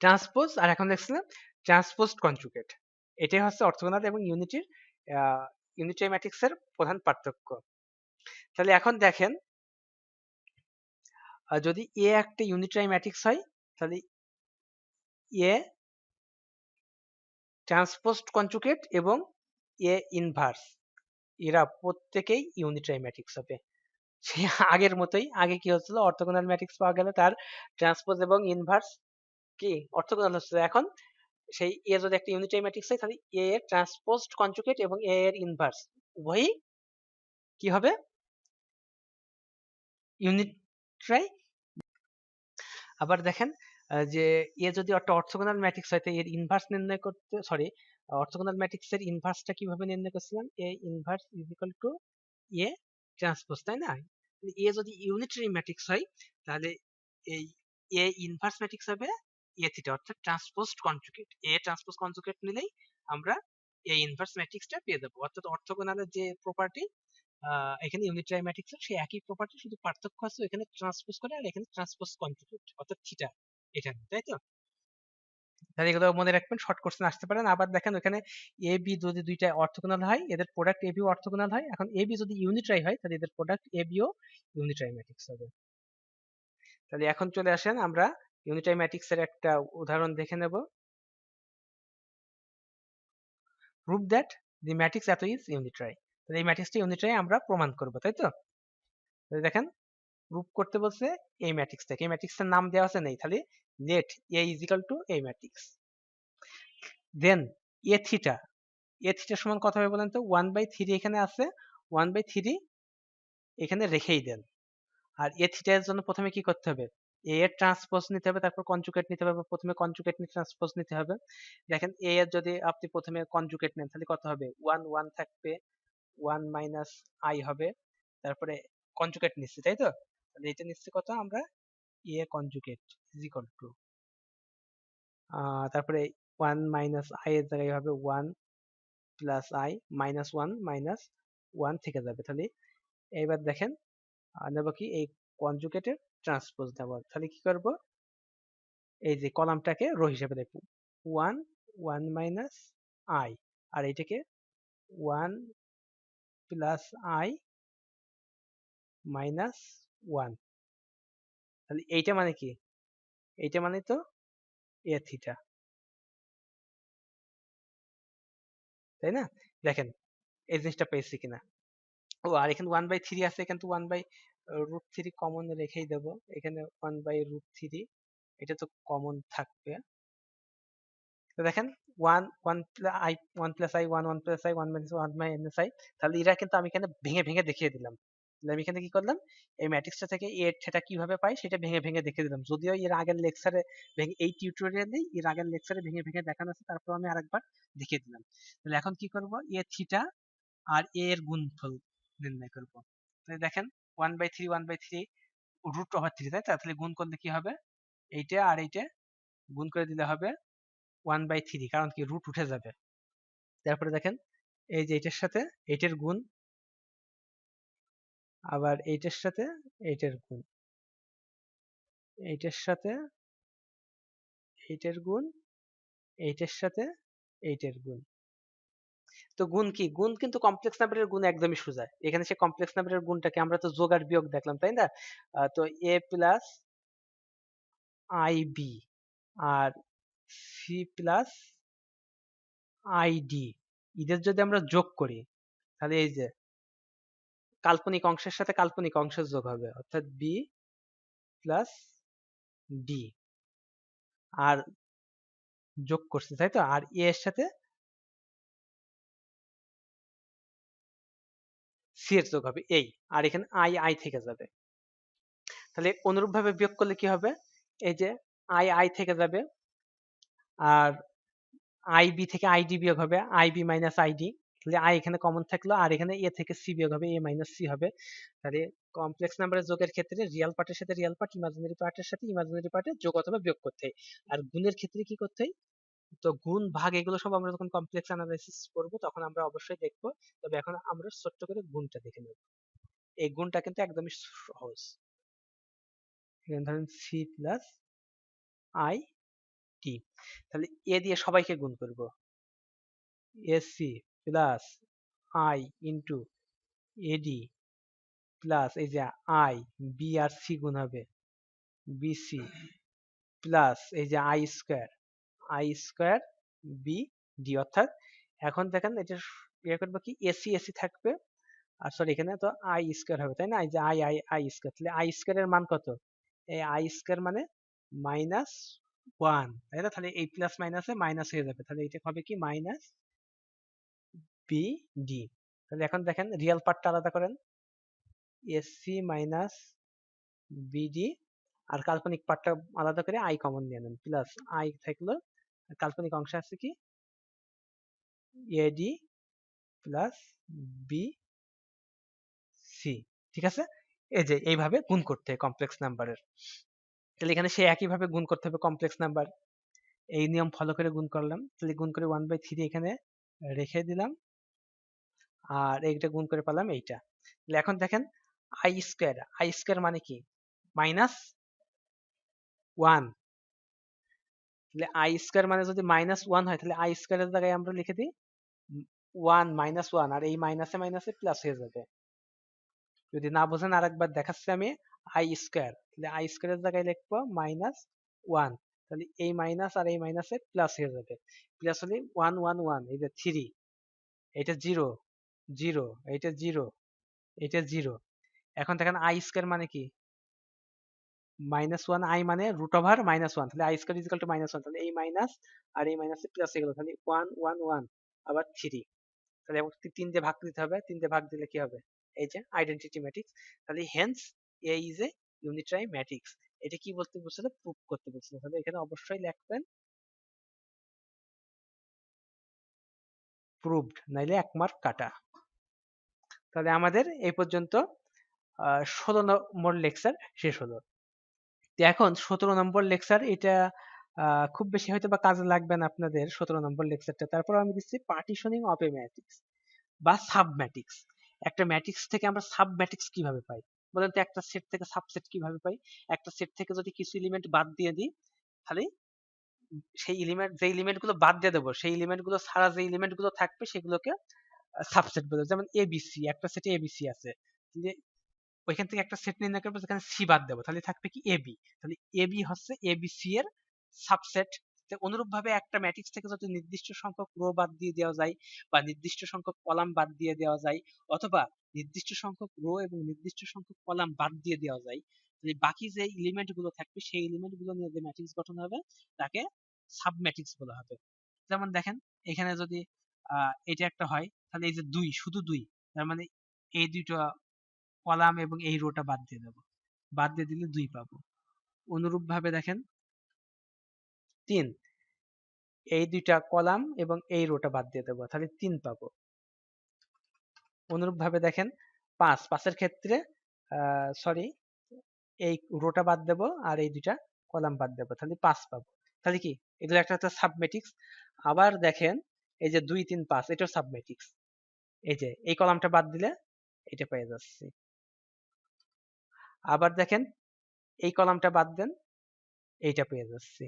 ট্রান্সপোজ, আর এখন দেখছিলাম ট্রান্সপোজড কনজুগেট। এটাই হচ্ছে অর্থোগোনাল এবং ইউনিটারি ম্যাট্রিক্সের প্রধান পার্থক্য। তাহলে এখন দেখেন যদি এ একটা ইউনিটারি ম্যাট্রিক্স হয়, তাহলে এ ট্রান্সপোজড কনজুগেট এবং এ ইনভার্স এরা প্রত্যেকেই ইউনিটারি ম্যাট্রিক্স হবে। সেই আগের মতোই, আগে কি হচ্ছিল, অর্থোগোনাল ম্যাট্রিক্স পাওয়া গেলে তার ট্রান্সপোজ এবং ইনভার্স কি অর্থোগোনাল হচ্ছে। এখন সেই এ যদি একটা ইউনিটারি ম্যাট্রিক্স হয়, তাহলে এ এর ট্রান্সপোজড কনজুগেট এবং এ এর ইনভার্স উভয়ই কি হবে, ইউনিট্রাই। আবার দেখেন যে এ যদি একটা অর্থোগোনাল ম্যাট্রিক্স হয়, তো এর ইনভার্স নির্ণয় করতে, সরি, অর্থোগোনাল ম্যাট্রিক্সের ইনভার্সটা কিভাবে নির্ণয় করছিলাম, A inverse is equal to A transpose, তাই না? এ যদি ইউনিটারি ম্যাট্রিক্স হয়, তাহলে এই এ ইনভার্স ম্যাট্রিক্স হবে এ থিটা, অর্থাৎ ট্রান্সপোজড কনজুগেট। এ ট্রান্সপোজ কনজুগেট নিলেই আমরা এ ইনভার্স ম্যাট্রিক্সটা পেয়ে যাবো। অর্থাৎ অর্থোগোনালের যে প্রপার্টি এখানে ইউনিটারি ম্যাট্রিক্সের সেই একই প্রপার্টি, শুধু পার্থক্য আছে এখানে ট্রান্সপোজ করে আর এখানে ট্রান্সপোজ কনজুগেট অর্থাৎ থিটা এখানে, তাই তো? তাহলে এগুলো মনে রাখবেন, শর্ট কোশ্চেন আসতে পারেন। আবার দেখেন ওখানে এ বি যদি দুইটা অর্থোগোনাল হয়, এদের প্রোডাক্ট এ বি অর্থোগোনাল হয়। এখন এ বি যদি ইউনিট্রাই হয়, তাহলে এদের product A B O ইউনিট্রাই matrix হবে। তাহলে এখন চলে আসেন আমরা ইউনিট্রাই ম্যাট্রিক্সের একটা উদাহরণ দেখে নেব। প্রুভ দ্যাট দি ম্যাট্রিক্স এত ইজ ইউনিট্রাই। তাহলে এই ম্যাট্রিক্সটা ইউনিট্রাই আমরা প্রমাণ করব, তাই তো? তাহলে দেখেন প্রুভ করতে বলছে এই ম্যাট্রিক্সটাকে, এই ম্যাট্রিক্সের নাম দেওয়া আছে নেই, তাহলে let A is equal to এই matrix, then A theta, A থিটার সমান কত হবে বলেন তো, 1/3 এখানে আছে, 1/3 এখানে রেখেই দেন। আর এ থিটা এর জন্য প্রথমে কি করতে হবে, এ এর ট্রান্সপোজ নিতে হবে, তারপর কনজুগেট নিতে হবে। প্রথমে কনজুগেট নিয়ে ট্রান্সপোজ নিতে হবে। দেখেন এ এর যদি আপনি প্রথমে কনজুগেট নেন তাহলে কত হবে, 1 থাকবে, 1 মাইনাস আই হবে, তারপরে কনজুগেট নিচ্ছি তাই তো, তাহলে এটা নিচ্ছি কত আমরা, এ কনজুগেট ইজ ইকুয়াল টু তারপরে 1 মাইনাস আই এর জায়গায় হবে 1 প্লাস আই, মাইনাস 1 মাইনাস 1 থেকে যাবে। তাহলে এইবার দেখেন নেব কি, এই কনজুগেটের ট্রান্সপোজ নেব। তাহলে কি করব, এই যে কলামটাকে রো হিসেবে দেখব, 1 1 মাইনাস আই, আর এটাকে 1 প্লাস আই মাইনাস 1। তাহলে এইটা মানে কি, এইটা মানে তো এ থিটা, তাই না? দেখেন এই জিনিসটা পেয়েছি কিনা। ও আর এখানে 1/3 আছে, এখানে তো 1/√3 কমন রেখেই দেব, এখানে 1/√3 এটা তো কমন থাকবে। তো দেখেন 1 1 I 1 plus I 1 1 plus I 1 minus 1 minus I, তাহলে এরা কিন্তু আমি এখানে ভেঙে ভেঙে দেখিয়ে দিলাম। তাহলে আমি এখানে কি করলাম, এই ম্যাট্রিক্সটা থেকে এর থিটা কিভাবে পাই সেটা ভেঙে ভেঙে দেখিয়ে দিলাম। যদিও এর আগের লেকচারে ভেঙে, এই টিউটোরিয়ালেই এর আগের লেকচারে ভেঙে ভেঙে দেখানো আছে, তারপর আমি আরেকবার দেখিয়ে দিলাম। তাহলে এখন কি করব, এ থিটা আর এ এর গুণফল নির্ণয় করব। তাহলে দেখেন 1/3 1/3 √3, তাই তো? তাহলে গুণ করলে কি হবে, এইটা আর এইটা গুণ করে দিলে হবে 1/3, কারণ কি রুট উঠে যাবে। তারপরে দেখেন এই যে এইটার সাথে এইটার গুণ, আবার এইটার সাথে এইটার গুণ, এইটার সাথে এইটার গুণ, এইটার সাথে এইটার গুণ। তো গুণ কি, গুণ কিন্তু কমপ্লেক্স নাম্বারের গুণ একদমই সোজা। এখানে সে কমপ্লেক্স নাম্বারের গুণটাকে আমরা তো যোগ আর বিয়োগ দেখলাম, তাই না? তো এ প্লাস আই বি আর সি প্লাস আই ডি, এদের যদি আমরা যোগ করি তাহলে এই যে কাল্পনিক অংশের সাথে কাল্পনিক অংশের যোগ হবে, অর্থাৎ বি প্লাস ডি, আর যোগ করছি তাই তো, আর এ এর সাথে সি এর যোগ হবে এই, আর এখানে আই আই থেকে যাবে। তাহলে অনুরূপ ভাবে বিয়োগ করলে কি হবে, এই যে আই আই থেকে যাবে, আর আই বি থেকে আইডি বিয়োগ হবে, আই বি মাইনাস আইডি। তাহলে আই এখানে কমন থাকলো, আর এখানে এ থেকে সি বিয়োগ হবে, এ মাইনাস সি হবে। তাহলে কমপ্লেক্স নাম্বারের যোগের ক্ষেত্রে রিয়াল পার্টের সাথে রিয়াল পার্ট, ইমাজিনারি পার্টের সাথে ইমাজিনারি পার্টের যোগ অথবা বিয়োগ করতে হয়। আর গুণের ক্ষেত্রে কি করতে হয়, তো গুণ ভাগ এগুলো সব আমরা যখন কমপ্লেক্স অ্যানালাইসিস করব তখন আমরা অবশ্যই দেখব। তবে এখন আমরা ছোট্ট করে গুণটা দেখে নেব। এই গুণটা কিন্তু একদমই সহজ। এখানে ধরেন সি প্লাস আই টি, তাহলে এ দিয়ে সবাইকে গুণ করব, AC plus I into eddy plus এই যে আই বি আর সি গুণ হবে বিসি প্লাস এই যে আই স্কোয়ার বি ডি। অর্থাৎ এখন দেখেন এটা ইয়ে করবো কি, এসি এসি থাকবে, আর সরি এখানে তো আই স্কোয়ার হবে তাই না, এই যে আই আই আই স্কোয়ার, তাহলে আই স্কোয়ার এর মান কত, এই আই স্কোয়ার মানে -1, তাই না? তাহলে এই প্লাস মাইনাসে মাইনাস হয়ে যাবে, তাহলে এটা হবে কি মাইনাস বি ডি। তাহলে এখন দেখেন রিয়েল পার্টটা আলাদা করেন, এসি মাইনাস বিডি, আর কাল্পনিক পার্টটা আলাদা করে আই কমন নিয়ে নেন, প্লাস আই থাকলো, কাল্পনিক অংশ আছে কি এডি প্লাস বি সি। ঠিক আছে, এই যে এইভাবে গুণ করতে হয় কমপ্লেক্স নাম্বারের। তাহলে এখানে সে একইভাবে গুণ করতে হবে কমপ্লেক্স নাম্বার, এই নিয়ম ফলো করে গুণ করলাম। তাহলে গুণ করে 1/3 এখানে রেখে দিলাম, আর এইটা গুণ করে পেলাম এইটা। তাহলে এখন দেখেন আই স্কোয়ার মানে কি, -1। তাহলে আই স্কোয়ার মানে যদি -1 হয় তাহলে আই স্কোয়ারের জায়গায় আমরা লিখে দিই 1 - 1, আর এই মাইনাসে মাইনাসে প্লাস হয়ে যাবে। যদি না বোঝেন আরেকবার দেখাচ্ছি আমি, আই স্কোয়ার, তাহলে আই স্কোয়ারের জায়গায় লিখবো -1, তাহলে এই মাইনাস আর এই মাইনাসে প্লাস হয়ে যাবে। প্লাস হলে 1 1 1, এই যে 3, এটা 0 0, এটা 0, এটা 0। এখন দেখেন আই স্কোয়ার মানে কি, -1, আই মানে √(-1), তাহলে I square is equal to -1, তাহলে এই মাইনাস আর এই মাইনাসে প্লাস হয়ে গেল, তাহলে 1 1 1 আবার 3। তাহলে 3 দিয়ে ভাগ দিতে হবে, 3 দিয়ে ভাগ দিলে কি হবে, এই যে আইডেন্টিটি ম্যাট্রিক্স। তাহলে hence A is a unitary matrix. এটা কি বলতে বলছিল, প্রুফ করতে বলছিল। তাহলে এখানে অবশ্যই লিখবেন প্রুভড, নাইলে 1 মার্ক কাটা। তাহলে আমাদের এই পর্যন্ত 16 নম্বর লেকচার শেষ হলো। তো এখন 17 নম্বর লেকচার, এটা খুব বেশি হয়তো বা কাজে লাগবে না আপনাদের 17 নম্বর লেকচারটা। তারপর আমি দিচ্ছি পার্টিশনিং অফ এ ম্যাট্রিক্স বা সাব ম্যাট্রিক্স। একটা ম্যাট্রিক্স থেকে আমরা সাব ম্যাট্রিক্স কিভাবে পাই বলেন তো? একটা সেট থেকে সাবসেট কিভাবে পাই? একটা সেট থেকে যদি কিছু এলিমেন্ট বাদ দিয়ে দিই, তাহলে সেই এলিমেন্ট, যে এলিমেন্ট গুলো বাদ দিয়ে দেবো, সেই এলিমেন্ট গুলো ছাড়া যে এলিমেন্ট গুলো থাকবে সেগুলোকে সাবসেট বলে। যেমন এবিসি, একটা সেটে এবিসি আছে, যে ওইখান থেকে একটা সেট নির্ণয় করবো যেখানে সি বাদ দেবো, তাহলে থাকবে কি এবি। তাহলে এবি হচ্ছে এবিসি এর সাবসেট। অনুরূপ ভাবে একটা ম্যাট্রিক্স থেকে যদি নির্দিষ্ট সংখ্যক রো বাদ দিয়ে দেওয়া যায়, বা নির্দিষ্ট সংখ্যক কলাম বাদ দিয়ে দেওয়া যায়, অথবা নির্দিষ্ট সংখ্যক রো এবং নির্দিষ্ট সংখ্যক কলাম বাদ দিয়ে দেওয়া যায়, তাহলে বাকি যে এলিমেন্ট গুলো থাকবে সেই এলিমেন্ট গুলো নিয়ে যে ম্যাট্রিক্স গঠন হবে তাকে সাব ম্যাট্রিক্স বলা হবে। যেমন দেখেন এখানে যদি এটা একটা হয়, তাহলে এই যে 2, শুধু 2, তার মানে এই দুইটা কলাম এবং এই রোটা বাদ দিয়ে দেবো, বাদ দিয়ে দিলে 2 পাবো। অনুরূপ ভাবে দেখেন 3, এই দুইটা কলাম এবং এই রোটা বাদ দিয়ে দেবো, তাহলে 3 পাবো। অনুরূপ ভাবে দেখেন 5, 5 এর ক্ষেত্রে সরি, এই রোটা বাদ দেবো আর এই দুইটা কলাম বাদ দেবো, তাহলে 5 পাবো। তাহলে কি এগুলো একটা একটা সাবমেট্রিক্স। আবার দেখেন এই যে 2, 3, 5, এটাও সাবমেট্রিক্স। এই যে এই কলামটা বাদ দিলে এটা পেয়ে যাচ্ছি। আবার দেখেন এই কলামটা বাদ দেন, এইটা পেয়ে যাচ্ছি।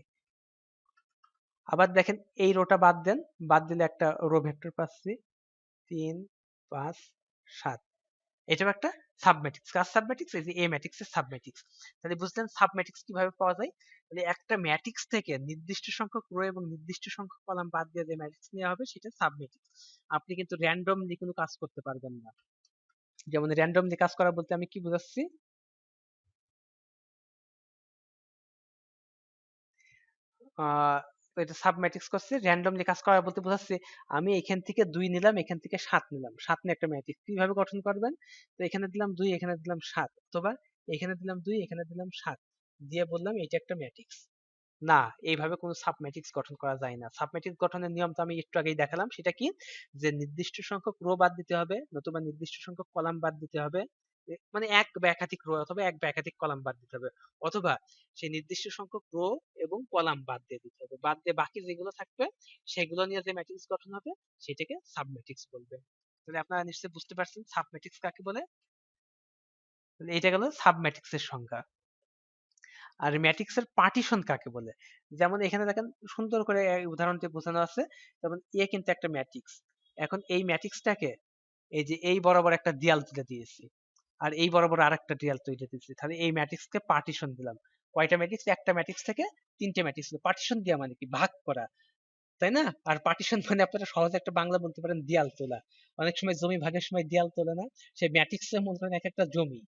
আবার দেখেন এই রোটা বাদ দেন, বাদ দিলে একটা রো ভেক্টর পাচ্ছি, 3, 5, 7। এটাও একটা সাবম্যাট্রিক্স। কার সাবম্যাট্রিক্স? এই যে এ ম্যাট্রিক্সের সাবম্যাট্রিক্স। তাহলে বুঝলেন সাবম্যাট্রিক্স কিভাবে পাওয়া যায়। তাহলে একটা ম্যাট্রিক্স থেকে নির্দিষ্ট সংখ্যক রো এবং নির্দিষ্ট সংখ্যক কলাম বাদ দিয়ে যে ম্যাট্রিক্স নেওয়া হবে সেটা সাবম্যাট্রিক্স। আপনি কিন্তু র্যান্ডমলি কোনো কাজ করতে পারবেন না। যেমন র্যান্ডমলি কাজ করা বলতে আমি কি বোঝাচ্ছি, তো এটা সাবম্যাট্রিক্স করছে, র্যান্ডমলি কাজ করা বলতে বোঝাচ্ছে আমি এখান থেকে 2 নিলাম, এখান থেকে 7 নিলাম, 7 নিয়ে একটা ম্যাট্রিক্স কিভাবে গঠন করবেন। তো এখানে দিলাম 2, এখানে দিলাম 7, অথবা এখানে দিলাম 2, এখানে দিলাম 7 দিয়ে বললাম এটা একটা ম্যাট্রিক্স। না, এইভাবে কোনো সাবম্যাট্রিক্স গঠন করা যায় না। সাবম্যাট্রিক্স গঠনের নিয়ম তো আমি একটু আগেই দেখালাম, সেটা কি, যে নির্দিষ্ট সংখ্যক রো বাদ দিতে হবে, নতুবা নির্দিষ্ট সংখ্যক কলাম বাদ দিতে হবে, মানে এক বা একাধিক রো অথবা এক বা একাধিক কলাম বাদ দিতে হবে, অথবা সেই নির্দিষ্ট সংখ্যক রো এবং কলাম বাদ দিয়ে দিতে হবে। বাদ দিয়ে বাকি যেগুলো থাকবে সেগুলো নিয়ে যে ম্যাট্রিক্স গঠন হবে সেটাকে সাবম্যাট্রিক্স বলবে। তাহলে আপনারা নিশ্চয়ই বুঝতে পারছেন সাবম্যাট্রিক্স কাকে বলে। তাহলে এটা গেল সাবম্যাট্রিক্সের সংজ্ঞা। আর ম্যাট্রিক্সের পার্টিশন কাকে বলে, যেমন এখানে দেখেন সুন্দর করে উদাহরণটি বোঝানো আছে। যেমন এ কিন্তু একটা ম্যাট্রিক্স, এখন এই ম্যাট্রিক্সটাকে এই যে এই বরাবর একটা দেয়াল তুলে দিয়েছি, আর এই বরাবর আরেকটা দেয়াল তুলে দিয়েছি, তাহলে এই ম্যাট্রিক্সকে পার্টিশন দিলাম। কয়টা ম্যাট্রিক্স? একটা ম্যাট্রিক্স থেকে 3টে ম্যাট্রিক্স। পার্টিশন দেওয়া মানে কি, ভাগ করা, তাই না? আর পার্টিশন মানে আপনারা সহজে একটা বাংলা বলতে পারেন দেয়াল তোলা। অনেক সময় জমি ভাগের সময় দেয়াল তোলে না, সেই ম্যাট্রিক্সের মনে করেন এক একটা জমি,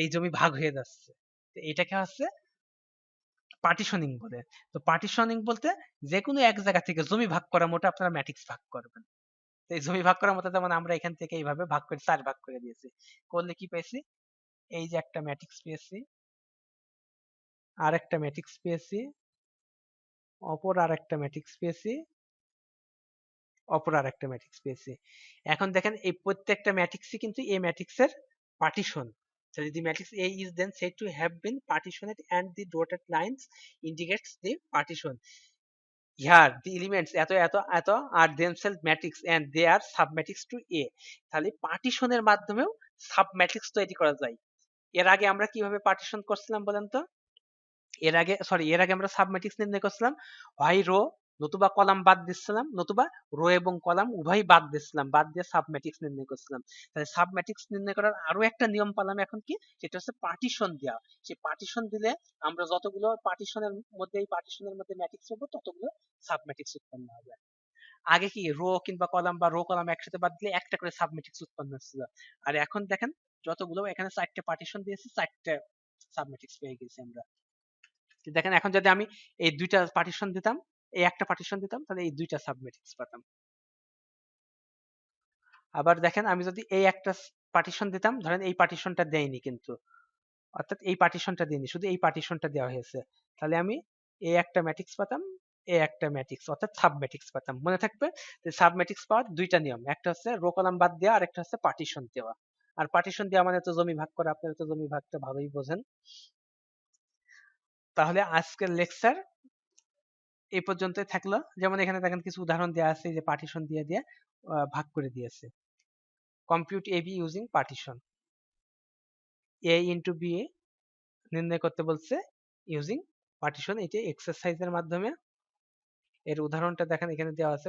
এই জমি ভাগ হয়ে যাচ্ছে, তো এটাকে হচ্ছে পার্টিশনিং বলে। তো পার্টিশনিং বলতে যে কোনো এক জায়গা থেকে জমি ভাগ করার মতো আপনারা ম্যাট্রিক্স ভাগ করবেন। তো এই জমি ভাগ করার মতো যেমন আমরা এখান থেকে এইভাবে ভাগ করে 4 ভাগ করে দিয়েছি, করলে কি পেয়েছি, এই যে একটা ম্যাট্রিক্স পেয়েছি, আর একটা ম্যাট্রিক্স পেয়েছি, অপর আর একটা ম্যাট্রিক্স পেয়েছি, অপর আর একটা ম্যাট্রিক্স পেয়েছি। এখন দেখেন এই প্রত্যেকটা ম্যাট্রিক্সই কিন্তু এই ম্যাট্রিক্সের partition. So the matrix A is then said to have been partitioned and the dotted lines indicates the partition. Here the elements এত এত এত are themselves matrix and they are submatrix to A. তাহলে পার্টিশনের মাধ্যমেও submatrix তৈরি করা যায়। এর আগে আমরা কিভাবে পার্টিশন করছিলাম বলেন তো? এর আগে আমরা সাবম্যাট্রিক্স নির্ণয় করছিলাম, হয় রো নতুবা কলাম বাদ দিচ্ছিলাম, নতুবা রো এবং কলাম উভয়ই বাদ দিচ্ছিলাম, বাদ দিয়ে সাবম্যাট্রিক্স নির্ণয় করছিলাম। তাহলে সাবম্যাট্রিক্স নির্ণয় করার আরো একটা নিয়ম পালাম এখন কি, সেটা হচ্ছে পার্টিশন দেওয়া। সেই পার্টিশন দিলে আমরা যতগুলো পার্টিশনের মধ্যে, এই পার্টিশনের মধ্যে ম্যাট্রিক্স পাবো ততগুলো সাবম্যাট্রিক্স উৎপন্ন হবে। আগে কি রো কিংবা কলাম বা রো কলাম একসাথে বাদ দিলে একটা করে সাবম্যাট্রিক্স উৎপন্ন হচ্ছিল, আর এখন দেখেন যতগুলো এখানে 4টে পার্টিশন দিয়েছি, 4টে সাবম্যাট্রিক্স পেয়ে গেছি আমরা। দেখেন এখন যদি আমি এই দুইটা পার্টিশন দিতাম, এই একটা পার্টিশন দিতাম, তাহলে এই দুইটা সাবমেট্রিক্স পেতাম। আবার দেখেন আমি যদি এই একটা পার্টিশন দিতাম, ধরেন এই পার্টিশনটা দেয়নি কিন্তু, অর্থাৎ এই পার্টিশনটা দিইনি, শুধু এই পার্টিশনটা দেওয়া হয়েছে, তাহলে আমি এ একটা ম্যাট্রিক্স পাতাম, এ একটা ম্যাট্রিক্স অর্থাৎ সাব ম্যাট্রিক্স পাতাম। মনে থাকবে যে সাব ম্যাট্রিক্স পাওয়ার দুইটা নিয়ম, একটা হচ্ছে রো কলাম বাদ দেওয়া আর একটা হচ্ছে পার্টিশন দেওয়া। আর পার্টিশন দেওয়া মানে তো জমি ভাগ করা, আপনারা তো জমি ভাগটা ভালোই বোঝেন। তাহলে আজকের লেকচার এই পর্যন্তই থাকলো। যেমন এখানে দেখেন কিছু উদাহরণ দেওয়া আছে যে পার্টিশন দিয়ে দিয়ে ভাগ করে দিয়েছে। Compute A B using partition, A into B নির্ণয় করতে বলছে ইউজিং পার্টিশন, এটি এক্সারসাইজের মাধ্যমে। এর উদাহরণটা দেখেন এখানে দেওয়া আছে।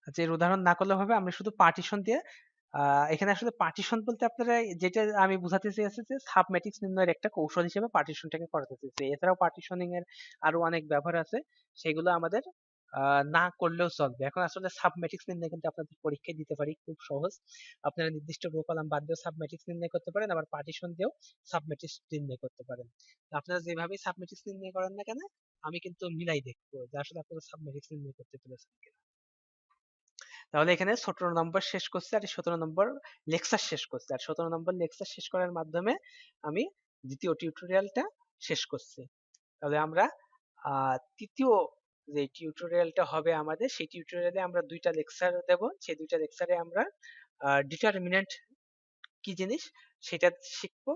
আচ্ছা, এর উদাহরণ না করলে হবে, আমরা শুধু পার্টিশন দিয়ে এখানে আসলে পার্টিশন বলতে আপনারা যেটা আমি বোঝাতে চেয়েছি যে সাব ম্যাট্রিক্স নির্ণয়ের একটা কৌশল হিসেবে পার্টিশনটাকে করাতে চেয়েছি। এছাড়াও পার্টিশনিং এর আরো অনেক ব্যবহার আছে, সেগুলো আমাদের না করলেও চলবে। এখন আসলে সাব ম্যাট্রিক্স নির্ণয় কিন্তু আপনাদের পরীক্ষায় দিতে পারি, খুব সহজ। আপনারা নির্দিষ্ট রো কলাম বাদ দিয়েও সাব ম্যাট্রিক্স নির্ণয় করতে পারেন, আবার পার্টিশন দিয়েও সাব ম্যাট্রিক্স নির্ণয় করতে পারেন। তো আপনারা যেভাবেই সাব ম্যাট্রিক্স নির্ণয় করেন না কেন, আমি কিন্তু মিলাই দেখবো যে আসলে আপনারা সাব ম্যাট্রিক্স নির্ণয় করতে পেরেছেন কিনা। তাহলে এখানে 17 নম্বর শেষ করছে আর 17 নম্বর লেকচার শেষ করছে, আর 17 নম্বর লেকচার শেষ করার মাধ্যমে আমি দ্বিতীয় টিউটোরিয়ালটা শেষ করছি। তাহলে আমরা তৃতীয় যে টিউটোরিয়ালটা হবে আমাদের, সেই টিউটোরিয়ালে আমরা দুইটা লেকচার দেব। সেই দুইটা লেকচারে আমরা ডিটারমিনেন্ট কি জিনিস সেটা শিখবো,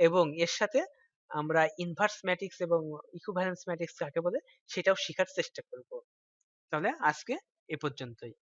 এবং এর সাথে আমরা ইনভার্স ম্যাট্রিক্স এবং ইকুইভ্যালেন্স ম্যাট্রিক্স কাকে বলে সেটাও শেখার চেষ্টা করব। তাহলে আজকে এ পর্যন্তই।